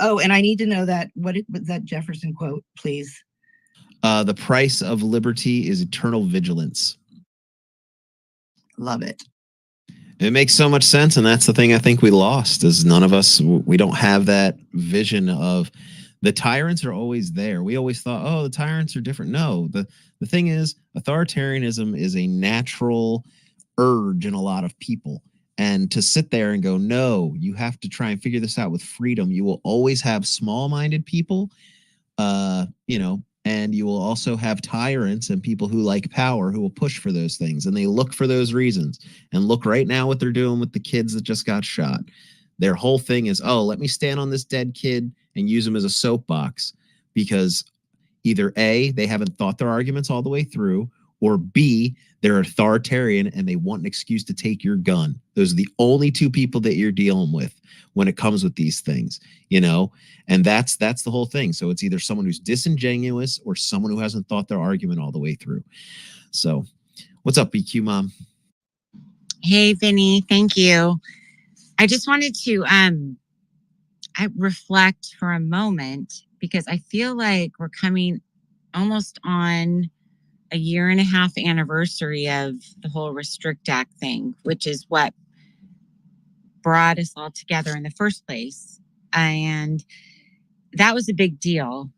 [SPEAKER 9] Oh, and I need to know that was that Jefferson quote, please.
[SPEAKER 5] The price of liberty is eternal vigilance.
[SPEAKER 9] Love it.
[SPEAKER 5] It makes so much sense, and that's the thing I think we lost, is none of us, we don't have that vision of the tyrants are always there. We always thought, oh, the tyrants are different. No, the thing is, authoritarianism is a natural urge in a lot of people. And to sit there and go, no, you have to try and figure this out with freedom. You will always have small-minded people, and you will also have tyrants and people who like power who will push for those things. And they look for those reasons. And look right now what they're doing with the kids that just got shot. Their whole thing is, oh, let me stand on this dead kid and use him as a soapbox, because either A, they haven't thought their arguments all the way through, or B, they're authoritarian and they want an excuse to take your gun. Those are the only two people that you're dealing with when it comes with these things, and that's the whole thing. So it's either someone who's disingenuous or someone who hasn't thought their argument all the way through. So what's up, BQ Mom?
[SPEAKER 8] Hey, Vinny. Thank you. I just wanted to I reflect for a moment, because I feel like we're coming almost on a 1.5 year anniversary of the whole Restrict Act thing, which is what brought us all together in the first place. And that was a big deal.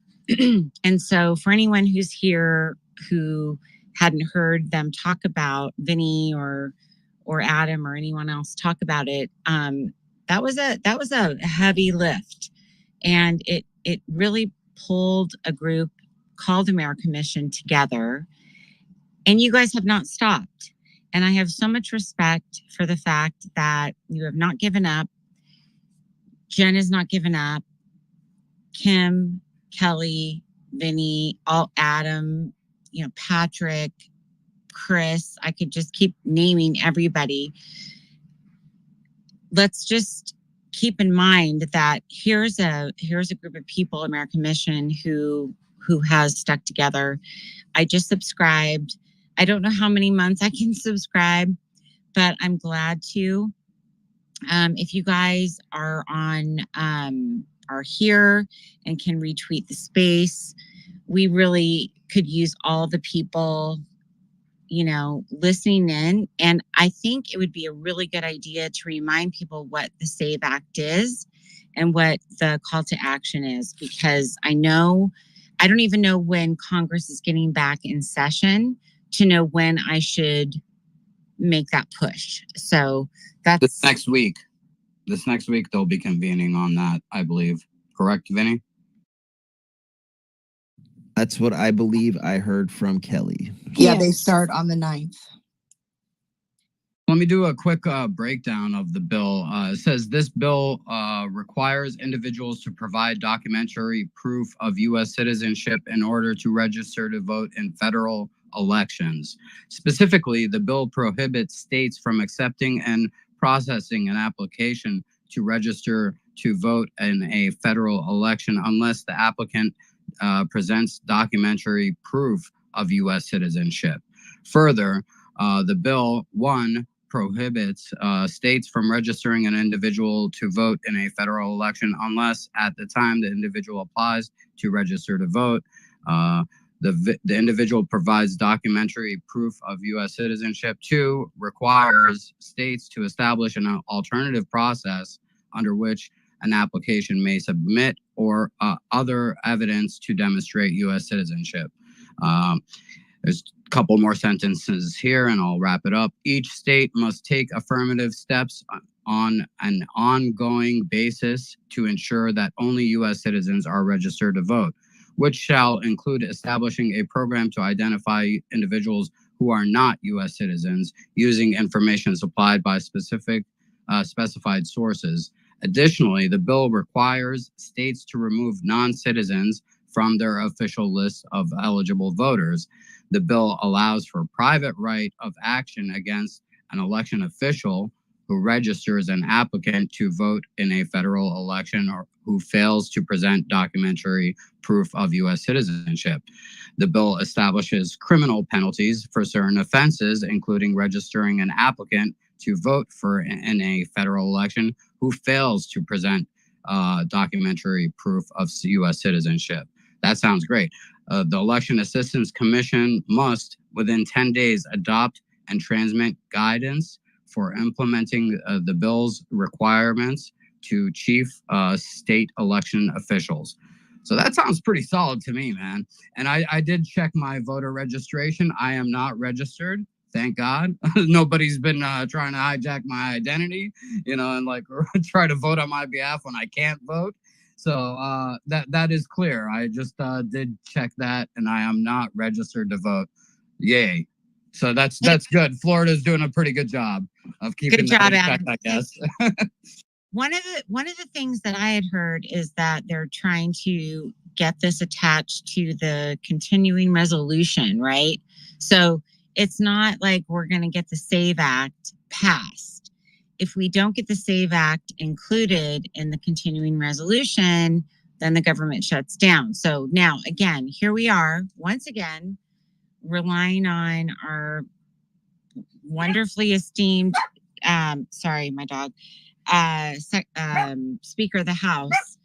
[SPEAKER 8] And so for anyone who's here who hadn't heard them talk about Vinny or Adam or anyone else talk about it, that was a heavy lift, and it really pulled a group called American Mission together, and you guys have not stopped. And I have so much respect for the fact that you have not given up. Jen has not given up. Kim, Kelly, Vinny, Adam, Patrick, Chris. I could just keep naming everybody. Let's just keep in mind that here's a group of people, American Mission, who has stuck together. I just subscribed. I don't know how many months I can subscribe, but I'm glad to. If you guys are here and can retweet the space, we really could use all the people, listening in. And I think it would be a really good idea to remind people what the SAVEAct is. and what the call to action is, because I don't even know when Congress is getting back in session to know when I should make that push. So that's
[SPEAKER 4] This next week they'll be convening on that, I believe. Correct, Vinny?
[SPEAKER 5] That's what I believe I heard from Kelly.
[SPEAKER 9] Yeah, they start on the 9th.
[SPEAKER 4] Let me do a quick breakdown of the bill. It says this bill requires individuals to provide documentary proof of U.S. citizenship in order to register to vote in federal elections. Specifically, the bill prohibits states from accepting and processing an application to register to vote in a federal election unless the applicant presents documentary proof of U.S. citizenship. Further, the bill, 1, prohibits states from registering an individual to vote in a federal election unless at the time the individual applies to register to vote, the individual provides documentary proof of U.S. citizenship. 2, requires states to establish an alternative process under which an application may submit or other evidence to demonstrate U.S. citizenship. There's a couple more sentences here and I'll wrap it up. Each state must take affirmative steps on an ongoing basis to ensure that only U.S. citizens are registered to vote, which shall include establishing a program to identify individuals who are not U.S. citizens using information supplied by specified sources. Additionally, the bill requires states to remove non-citizens from their official list of eligible voters. The bill allows for private right of action against an election official who registers an applicant to vote in a federal election or who fails to present documentary proof of U.S. citizenship. The bill establishes criminal penalties for certain offenses, including registering an applicant to vote in a federal election who fails to present documentary proof of U.S. citizenship. That sounds great. The Election Assistance Commission must, within 10 days, adopt and transmit guidance for implementing the bill's requirements to chief state election officials. So that sounds pretty solid to me, man. And I did check my voter registration. I am not registered. Thank God. Nobody's been trying to hijack my identity, and like try to vote on my behalf when I can't vote. So that is clear. I just did check that, and I am not registered to vote. Yay! So that's good. Florida's doing a pretty good job of keeping that in check, I guess.
[SPEAKER 8] One of the things that I had heard is that they're trying to get this attached to the continuing resolution, right? So it's not like we're going to get the SAVEAct passed. If we don't get the SAVEAct included in the continuing resolution, then the government shuts down. So now, again, here we are, once again, relying on our wonderfully esteemed, sorry, my dog, Speaker of the House.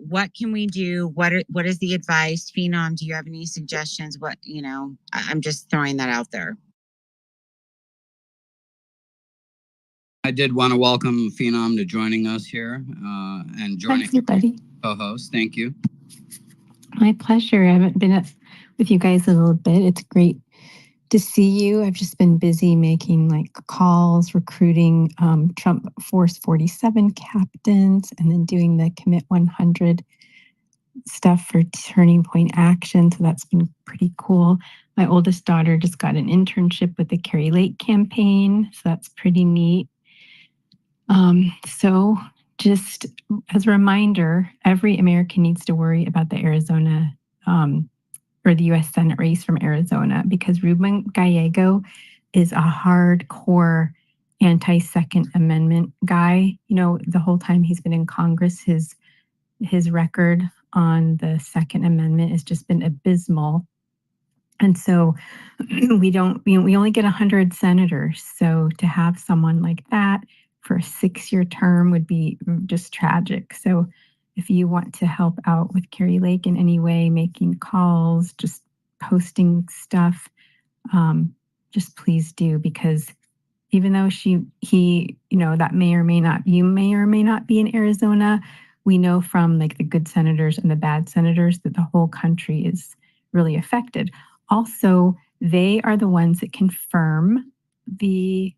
[SPEAKER 8] What can we do? What is the advice? Phenom, do you have any suggestions? I'm just throwing that out there.
[SPEAKER 4] I did want to welcome Phenom to joining us here and joining
[SPEAKER 11] Thank you, buddy.
[SPEAKER 4] co-host. Thank you.
[SPEAKER 11] My pleasure. I haven't been with you guys a little bit. It's great to see you. I've just been busy making calls, recruiting Trump Force 47 captains, and then doing the Commit 100 stuff for Turning Point Action. So that's been pretty cool. My oldest daughter just got an internship with the Carrie Lake campaign. So that's pretty neat. So just as a reminder, every American needs to worry about the Arizona or the U.S. Senate race from Arizona, because Ruben Gallego is a hardcore anti-Second Amendment guy. The whole time he's been in Congress, his record on the Second Amendment has just been abysmal. And so we only get 100 senators. So to have someone like that for a 6-year term would be just tragic. So if you want to help out with Carrie Lake in any way, making calls, just posting stuff, just please do, because even though he, that you may or may not be in Arizona, we know from like the good senators and the bad senators that the whole country is really affected. Also, they are the ones that confirm the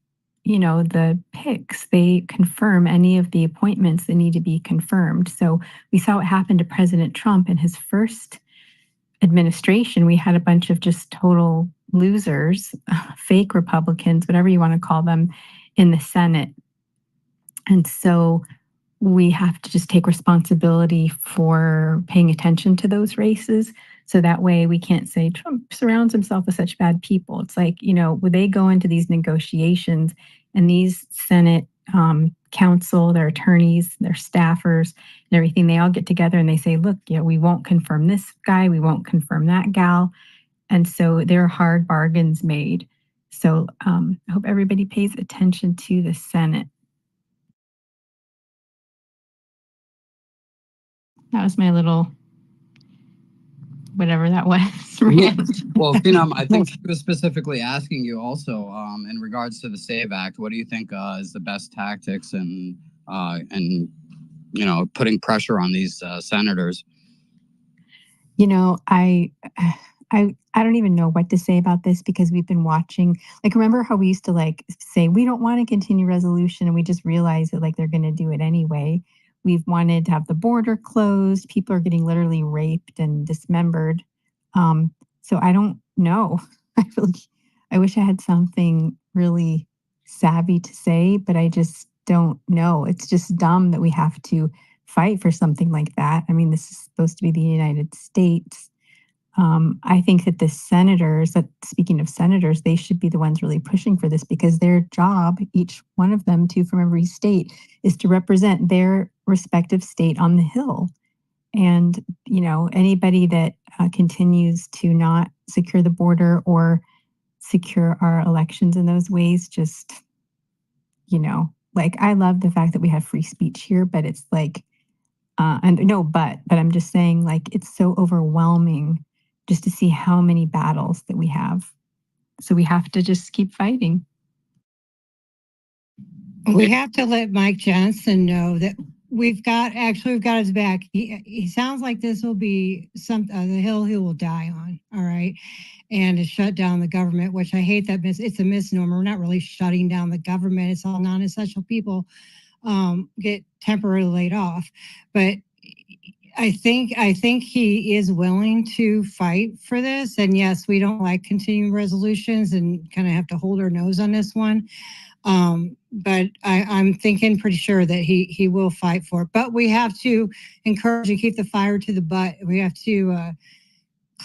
[SPEAKER 11] picks. They confirm any of the appointments that need to be confirmed. So we saw what happened to President Trump in his first administration. We had a bunch of just total losers, fake Republicans, whatever you want to call them, in the Senate. And so we have to just take responsibility for paying attention to those races. So that way we can't say Trump surrounds himself with such bad people. It's like, when they go into these negotiations and these Senate counsel, their attorneys, their staffers and everything, they all get together and they say, look, we won't confirm this guy. We won't confirm that gal. And so there are hard bargains made. So I hope everybody pays attention to the Senate. That was my little, whatever that was.
[SPEAKER 4] Well, Phenom, I think she was specifically asking you also in regards to the SAVEAct. What do you think is the best tactics and putting pressure on these senators?
[SPEAKER 11] I don't even know what to say about this because we've been watching. Like, remember how we used to say we don't want to continue resolution, and we just realized that they're going to do it anyway. We've wanted to have the border closed. People are getting literally raped and dismembered. So I don't know. I wish I had something really savvy to say, but I just don't know. It's just dumb that we have to fight for something like that. I mean, this is supposed to be the United States. I think that the senators, speaking of senators, they should be the ones really pushing for this because their job, each one of them, two from every state, is to represent their respective state on the Hill. And, anybody that continues to not secure the border or secure our elections in those ways, just, I love the fact that we have free speech here, but it's but I'm just saying, it's so overwhelming just to see how many battles that we have. So we have to just keep fighting.
[SPEAKER 7] We have to let Mike Johnson know that we've got his back. He sounds like this will be the hill he will die on. All right. And to shut down the government, which I hate that it's a misnomer. We're not really shutting down the government. It's all non-essential people get temporarily laid off. But I think he is willing to fight for this. And yes, we don't like continuing resolutions and kind of have to hold our nose on this one. But I'm thinking pretty sure that he will fight for it. But we have to encourage and keep the fire to the butt. We have to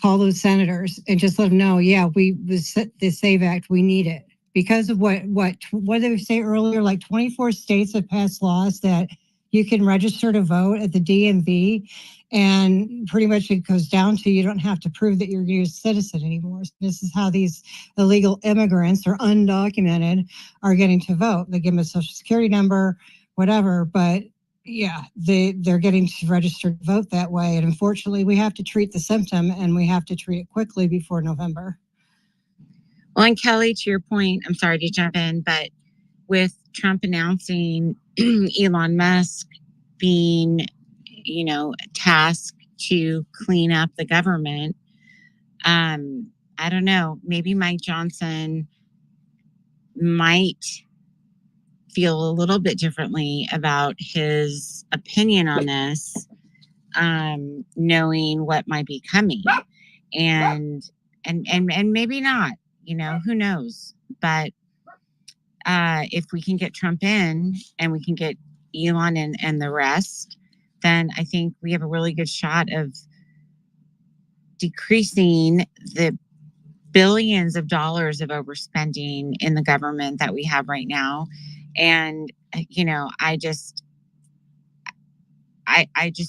[SPEAKER 7] call those senators and just let them know, the SAVEAct, we need it. Because of what did they say earlier? 24 states have passed laws that you can register to vote at the DMV, and pretty much it goes down to you don't have to prove that you're a U.S. citizen anymore. So this is how these illegal immigrants or undocumented are getting to vote. They give them a social security number, whatever, but they're getting to register to vote that way. And unfortunately, we have to treat the symptom, and we have to treat it quickly before November.
[SPEAKER 8] Well, and Kelly, to your point, I'm sorry to jump in, but with Trump announcing Elon Musk being, tasked to clean up the government, I don't know, maybe Mike Johnson might feel a little bit differently about his opinion on this, knowing what might be coming, and maybe not, who knows, but if we can get Trump in and we can get Elon and the rest, then I think we have a really good shot of decreasing the billions of dollars of overspending in the government that we have right now. And, I just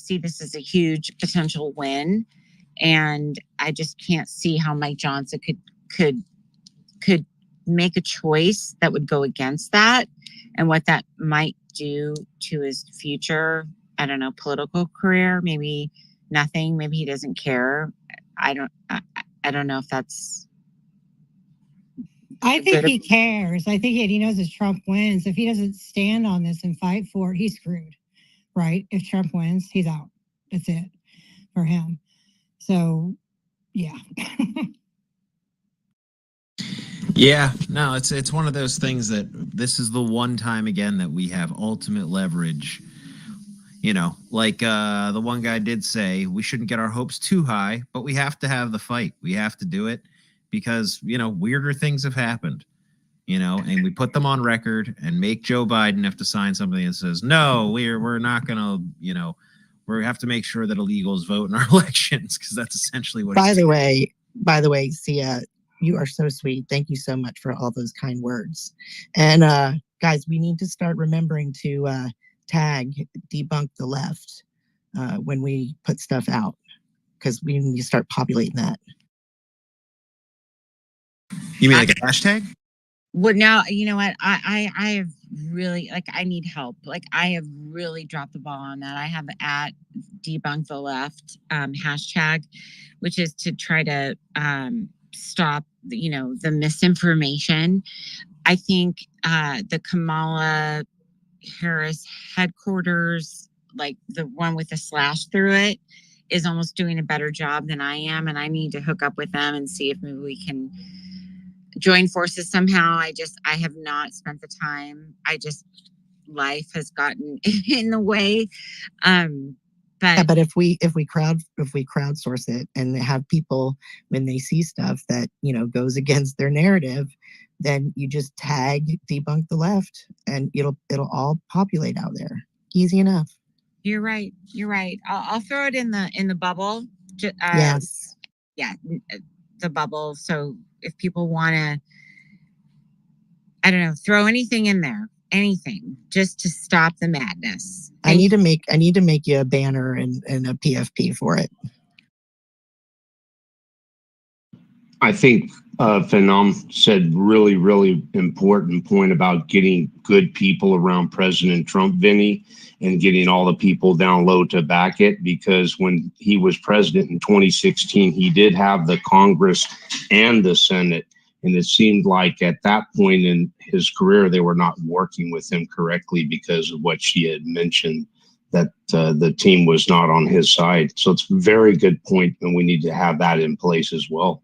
[SPEAKER 8] see this as a huge potential win. And I just can't see how Mike Johnson could make a choice that would go against that, and what that might do to his future, I don't know, political career. Maybe nothing, maybe he doesn't care. I don't know if that's
[SPEAKER 7] I think he cares. I think he knows if Trump wins, if he doesn't stand on this and fight for it, he's screwed, right? If Trump wins, he's out. That's it for him. So, yeah.
[SPEAKER 5] Yeah, no, it's one of those things that this is the one time again that we have ultimate leverage. You know, like the one guy did say, we shouldn't get our hopes too high, but we have to have the fight. We have to do it because, you know, weirder things have happened, you know, and we put them on record and make Joe Biden have to sign something that says, no, we're not going to, you know, we have to make sure that illegals vote in our elections because that's essentially what.
[SPEAKER 9] By the way, Sia, you are so sweet. Thank you so much for all those kind words. And guys, we need to start remembering to tag debunk the left when we put stuff out because we need to start populating that.
[SPEAKER 5] You mean like a hashtag?
[SPEAKER 8] Well, now, you know what? I have really, like, I need help. Like, I have really dropped the ball on that. I have at debunk the left hashtag, which is to try to stop, you know, the misinformation. I think the Kamala Harris headquarters, like the one with the slash through it, is almost doing a better job than I am. And I need to hook up with them and see if maybe we can join forces somehow. I have not spent the time. Life has gotten in the way.
[SPEAKER 9] But if we crowdsource it and have people, when they see stuff that, you know, goes against their narrative, then you just tag debunk the left and it'll all populate out there. Easy enough.
[SPEAKER 8] You're right. I'll throw it in the bubble.
[SPEAKER 9] Yes.
[SPEAKER 8] Yeah, the bubble. So if people want to, I don't know, throw anything in there, anything, just to stop the madness.
[SPEAKER 9] I need to make you a banner and a PFP for it.
[SPEAKER 3] I think Phenom said really, really important point about getting good people around President Trump, Vinny, and getting all the people down low to back it. Because when he was president in 2016, he did have the Congress and the Senate. And it seemed like at that point in his career, they were not working with him correctly because of what she had mentioned, that the team was not on his side. So it's a very good point, and we need to have that in place as well.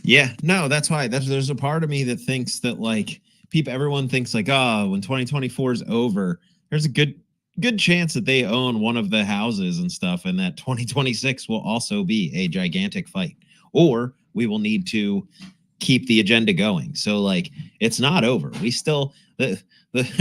[SPEAKER 5] Yeah, no, that's why. There's a part of me that thinks that, like, everyone thinks like, oh, when 2024 is over, there's a good chance that they own one of the houses and stuff, and that 2026 will also be a gigantic fight, or we will need to keep the agenda going. So, like, it's not over. We still, the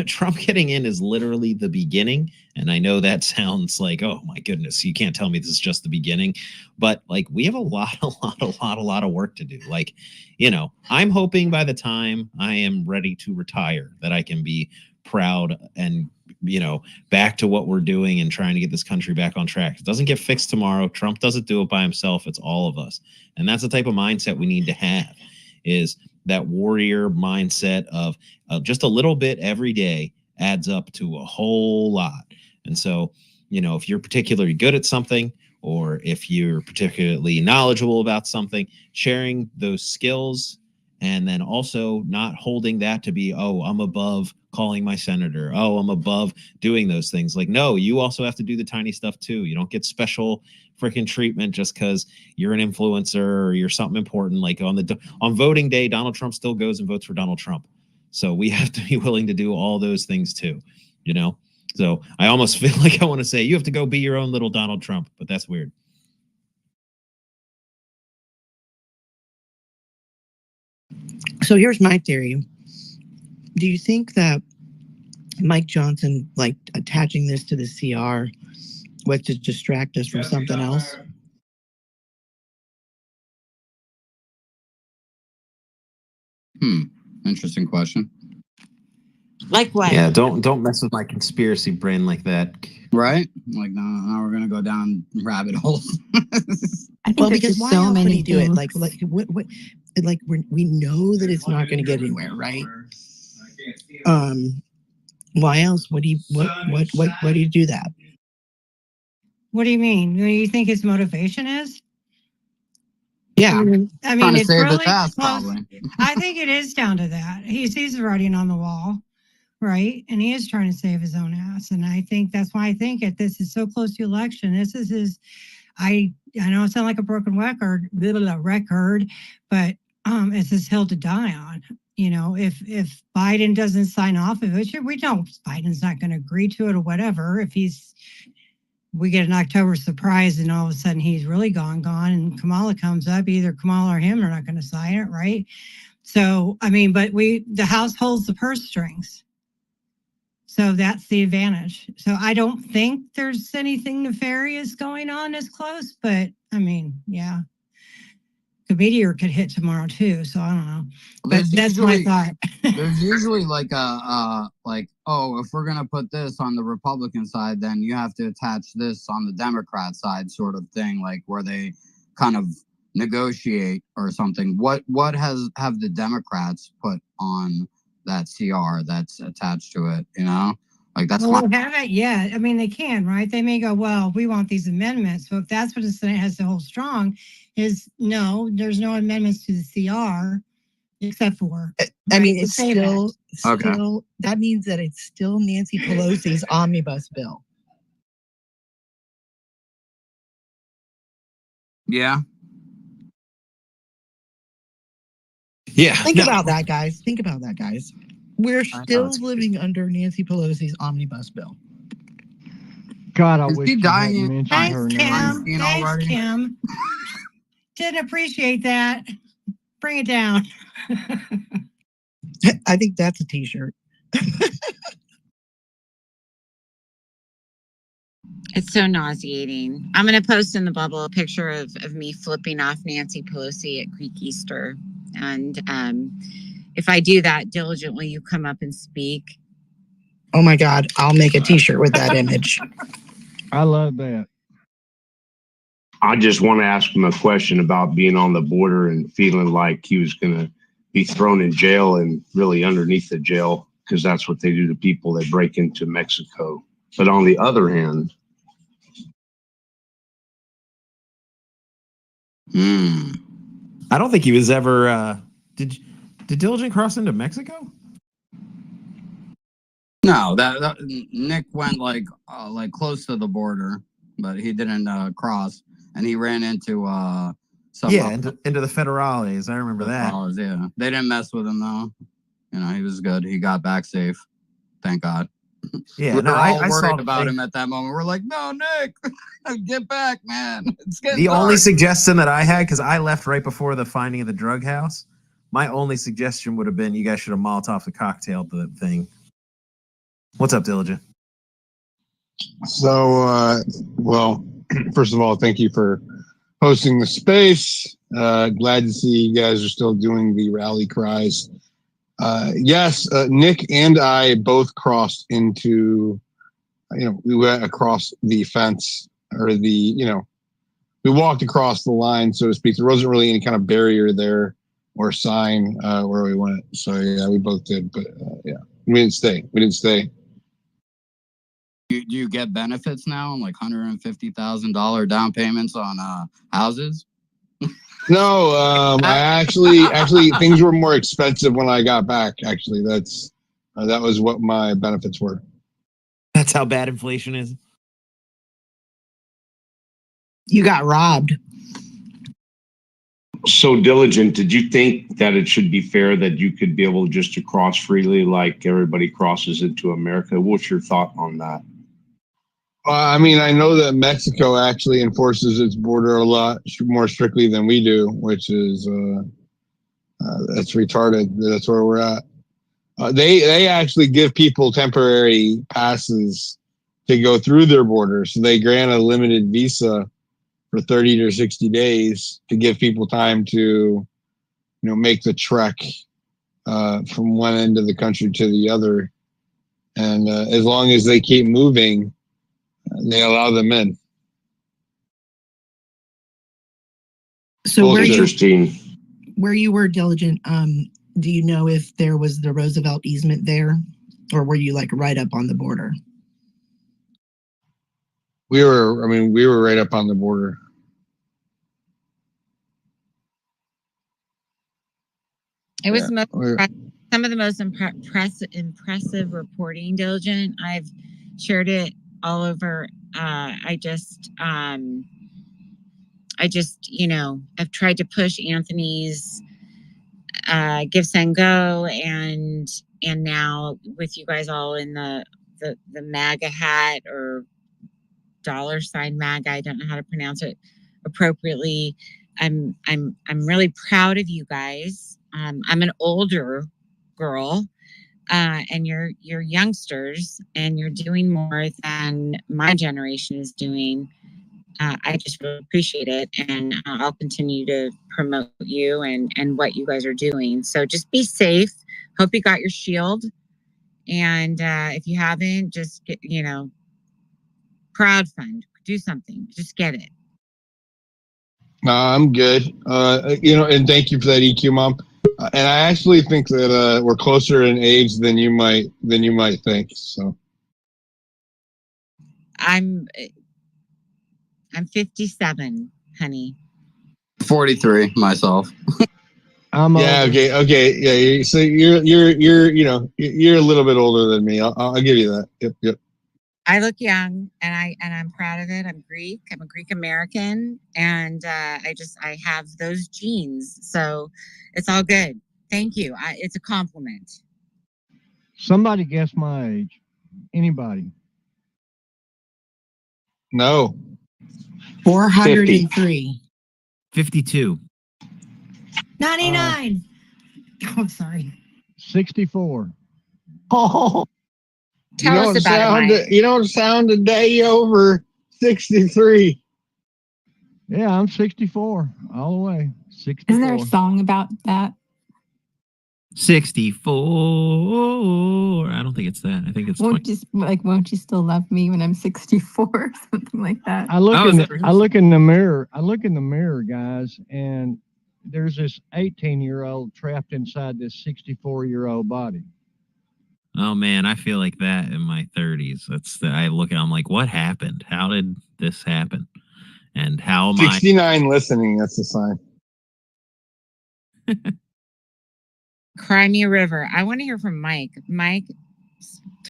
[SPEAKER 5] Trump getting in is literally the beginning. And I know that sounds like, oh my goodness, you can't tell me this is just the beginning, but like, we have a lot of work to do. Like, you know, I'm hoping by the time I am ready to retire that I can be proud and, you know, back to what we're doing and trying to get this country back on track. It doesn't get fixed tomorrow. Trump doesn't do it by himself. It's all of us. And that's the type of mindset we need to have, is that warrior mindset of just a little bit every day adds up to a whole lot. And so, you know, if you're particularly good at something, or if you're particularly knowledgeable about something, sharing those skills, and then also not holding that to be, oh, I'm above calling my senator. Oh, I'm above doing those things. Like, no, you also have to do the tiny stuff too. You don't get special freaking treatment just because you're an influencer or you're something important. Like on voting day, Donald Trump still goes and votes for Donald Trump. So we have to be willing to do all those things too, you know? So I almost feel like I want to say you have to go be your own little Donald Trump, but that's weird.
[SPEAKER 9] So here's my theory. Do you think that Mike Johnson, like, attaching this to the CR was to distract us from something else?
[SPEAKER 4] Interesting question.
[SPEAKER 8] Like what?
[SPEAKER 5] Yeah, don't mess with my conspiracy brain like that.
[SPEAKER 4] Right? Like, now we're gonna go down rabbit holes.
[SPEAKER 11] I think
[SPEAKER 9] Well,
[SPEAKER 11] there's
[SPEAKER 9] because
[SPEAKER 11] just
[SPEAKER 9] why
[SPEAKER 11] so
[SPEAKER 9] else would
[SPEAKER 11] many
[SPEAKER 9] he do it?
[SPEAKER 11] things.
[SPEAKER 9] Like what? Like we know that it's not going to get anywhere, right? Why else would he? What do you do that?
[SPEAKER 7] What do you mean? What do you think his motivation is?
[SPEAKER 9] Yeah.
[SPEAKER 7] I mean,
[SPEAKER 4] Trying to
[SPEAKER 7] it's
[SPEAKER 4] save his
[SPEAKER 7] really
[SPEAKER 4] ass,
[SPEAKER 7] close.
[SPEAKER 4] probably.
[SPEAKER 7] I think it is down to that. He sees the writing on the wall, right? And he is trying to save his own ass. And I think that's why I think this is so close to election. This is his. I know it sounds like a broken record, but it's his hill to die on. You know, if Biden doesn't sign off of it, we know Biden's not going to agree to it or whatever. If we get an October surprise and all of a sudden he's really gone, and Kamala comes up, either Kamala or him are not going to sign it, right? So, I mean, but the House holds the purse strings. So that's the advantage. So I don't think there's anything nefarious going on this close, but I mean, yeah. The meteor could hit tomorrow too, so I don't know. But that's my thought.
[SPEAKER 4] There's usually like if we're gonna put this on the Republican side, then you have to attach this on the Democrat side, sort of thing, like where they kind of negotiate or something. What have the Democrats put on that CR that's attached to it? You know, like that's
[SPEAKER 7] Well, they haven't yet. I mean, they can, right? They may go, well, we want these amendments. So if that's what the Senate has to hold strong, is no, there's no amendments to the CR except for.
[SPEAKER 9] I mean, it's
[SPEAKER 7] the
[SPEAKER 9] still that means that it's still Nancy Pelosi's omnibus bill.
[SPEAKER 4] Yeah.
[SPEAKER 5] Yeah.
[SPEAKER 9] Think about that, guys. Think about that, guys. We're still living under Nancy Pelosi's omnibus bill.
[SPEAKER 19] God, I
[SPEAKER 4] Is
[SPEAKER 19] wish
[SPEAKER 4] he
[SPEAKER 19] you
[SPEAKER 4] dying?
[SPEAKER 19] hadn't mentioned her name.
[SPEAKER 7] Thanks, Kim. Didn't appreciate that. Bring it down.
[SPEAKER 9] I think that's a t-shirt.
[SPEAKER 8] It's so nauseating. I'm going to post in the bubble a picture of me flipping off Nancy Pelosi at Greek Easter. And if I do that diligently, you come up and speak.
[SPEAKER 9] Oh my God, I'll make a t-shirt with that image.
[SPEAKER 19] I love that.
[SPEAKER 3] I just want to ask him a question about being on the border and feeling like he was going to be thrown in jail and really underneath the jail, because that's what they do to people that break into Mexico. But on the other hand,
[SPEAKER 5] I don't think he was ever. Did Diligent cross into Mexico?
[SPEAKER 4] No, that Nick went like close to the border, but he didn't cross, and he ran into
[SPEAKER 5] into the federales. I remember that.
[SPEAKER 4] Yeah, they didn't mess with him though. You know, he was good. He got back safe. Thank God.
[SPEAKER 5] Yeah,
[SPEAKER 4] we were all
[SPEAKER 5] I
[SPEAKER 4] worried
[SPEAKER 5] saw
[SPEAKER 4] about him at that moment. We're like, no, Nick, get back, man. It's getting
[SPEAKER 5] the
[SPEAKER 4] dark.
[SPEAKER 5] only suggestion that I had, because I left right before the finding of the drug house, my only suggestion would have been you guys should have Molotov the cocktail the thing. What's up, Diligent?
[SPEAKER 14] So, well, first of all, thank you for hosting the space. Glad to see you guys are still doing the rally cries. Yes, Nick and I both crossed into, we went across the fence or we walked across the line, so to speak. There wasn't really any kind of barrier there or sign where we went. So yeah, we both did, but yeah, we didn't stay.
[SPEAKER 4] Do you get benefits now, like $150,000 down payments on houses?
[SPEAKER 14] No, I actually things were more expensive when I got back. Actually, that was what my benefits were.
[SPEAKER 5] That's how bad inflation is.
[SPEAKER 9] You got robbed.
[SPEAKER 3] So Diligent, did you think that it should be fair that you could be able just to cross freely like everybody crosses into America? What's your thought on that?
[SPEAKER 14] I mean, I know that Mexico actually enforces its border a lot more strictly than we do, which is that's retarded. That's where we're at. They actually give people temporary passes to go through their border, so they grant a limited visa for 30 to 60 days to give people time to, make the trek from one end of the country to the other, and as long as they keep moving, they allow them in.
[SPEAKER 9] So where you were, Diligent, do you know if there was the Roosevelt easement there, or were you like right up on the border?
[SPEAKER 14] We were right up on the border.
[SPEAKER 8] It was
[SPEAKER 14] Yeah,
[SPEAKER 8] some of the most impressive reporting, Diligent. I've shared it all over. I just, I've tried to push Anthony's Give, Send, Go, and now with you guys all in the MAGA hat or $ MAGA. I don't know how to pronounce it appropriately. I'm really proud of you guys. I'm an older girl, and you're youngsters, and you're doing more than my generation is doing. I just really appreciate it, and I'll continue to promote you and what you guys are doing. So just be safe. Hope you got your shield, and if you haven't, just get, crowdfund, do something, just get it.
[SPEAKER 14] No, I'm good. And thank you for that, EQ Mom. And I actually think that we're closer in age than you might think. So
[SPEAKER 8] I'm 57, honey.
[SPEAKER 4] 43 myself.
[SPEAKER 14] Okay. Yeah. So you're a little bit older than me. I'll give you that. Yep.
[SPEAKER 8] I look young, and I'm proud of it. I'm Greek. I'm a Greek American, and I have those genes, so it's all good. Thank you. It's a compliment.
[SPEAKER 19] Somebody guess my age. Anybody?
[SPEAKER 14] No.
[SPEAKER 9] 403.
[SPEAKER 5] 52.
[SPEAKER 7] 99. Oh, sorry.
[SPEAKER 19] 64.
[SPEAKER 14] Oh.
[SPEAKER 8] Tell us about it, Mike.
[SPEAKER 14] You don't sound a day over 63.
[SPEAKER 19] Yeah, I'm 64 all the way. 64.
[SPEAKER 11] Isn't there a song about that?
[SPEAKER 5] 64. I don't think it's that. I think it's
[SPEAKER 11] Won't you still love me when I'm 64 or something like that?
[SPEAKER 19] I look in the mirror. I look in the mirror, guys, and there's this 18-year-old trapped inside this 64-year-old body.
[SPEAKER 5] Oh man, I feel like that in my 30s. I look at. I'm like, what happened? How did this happen? And how am
[SPEAKER 14] 69 listening? That's the sign.
[SPEAKER 8] Cry Me a River. I want to hear from Mike. Mike,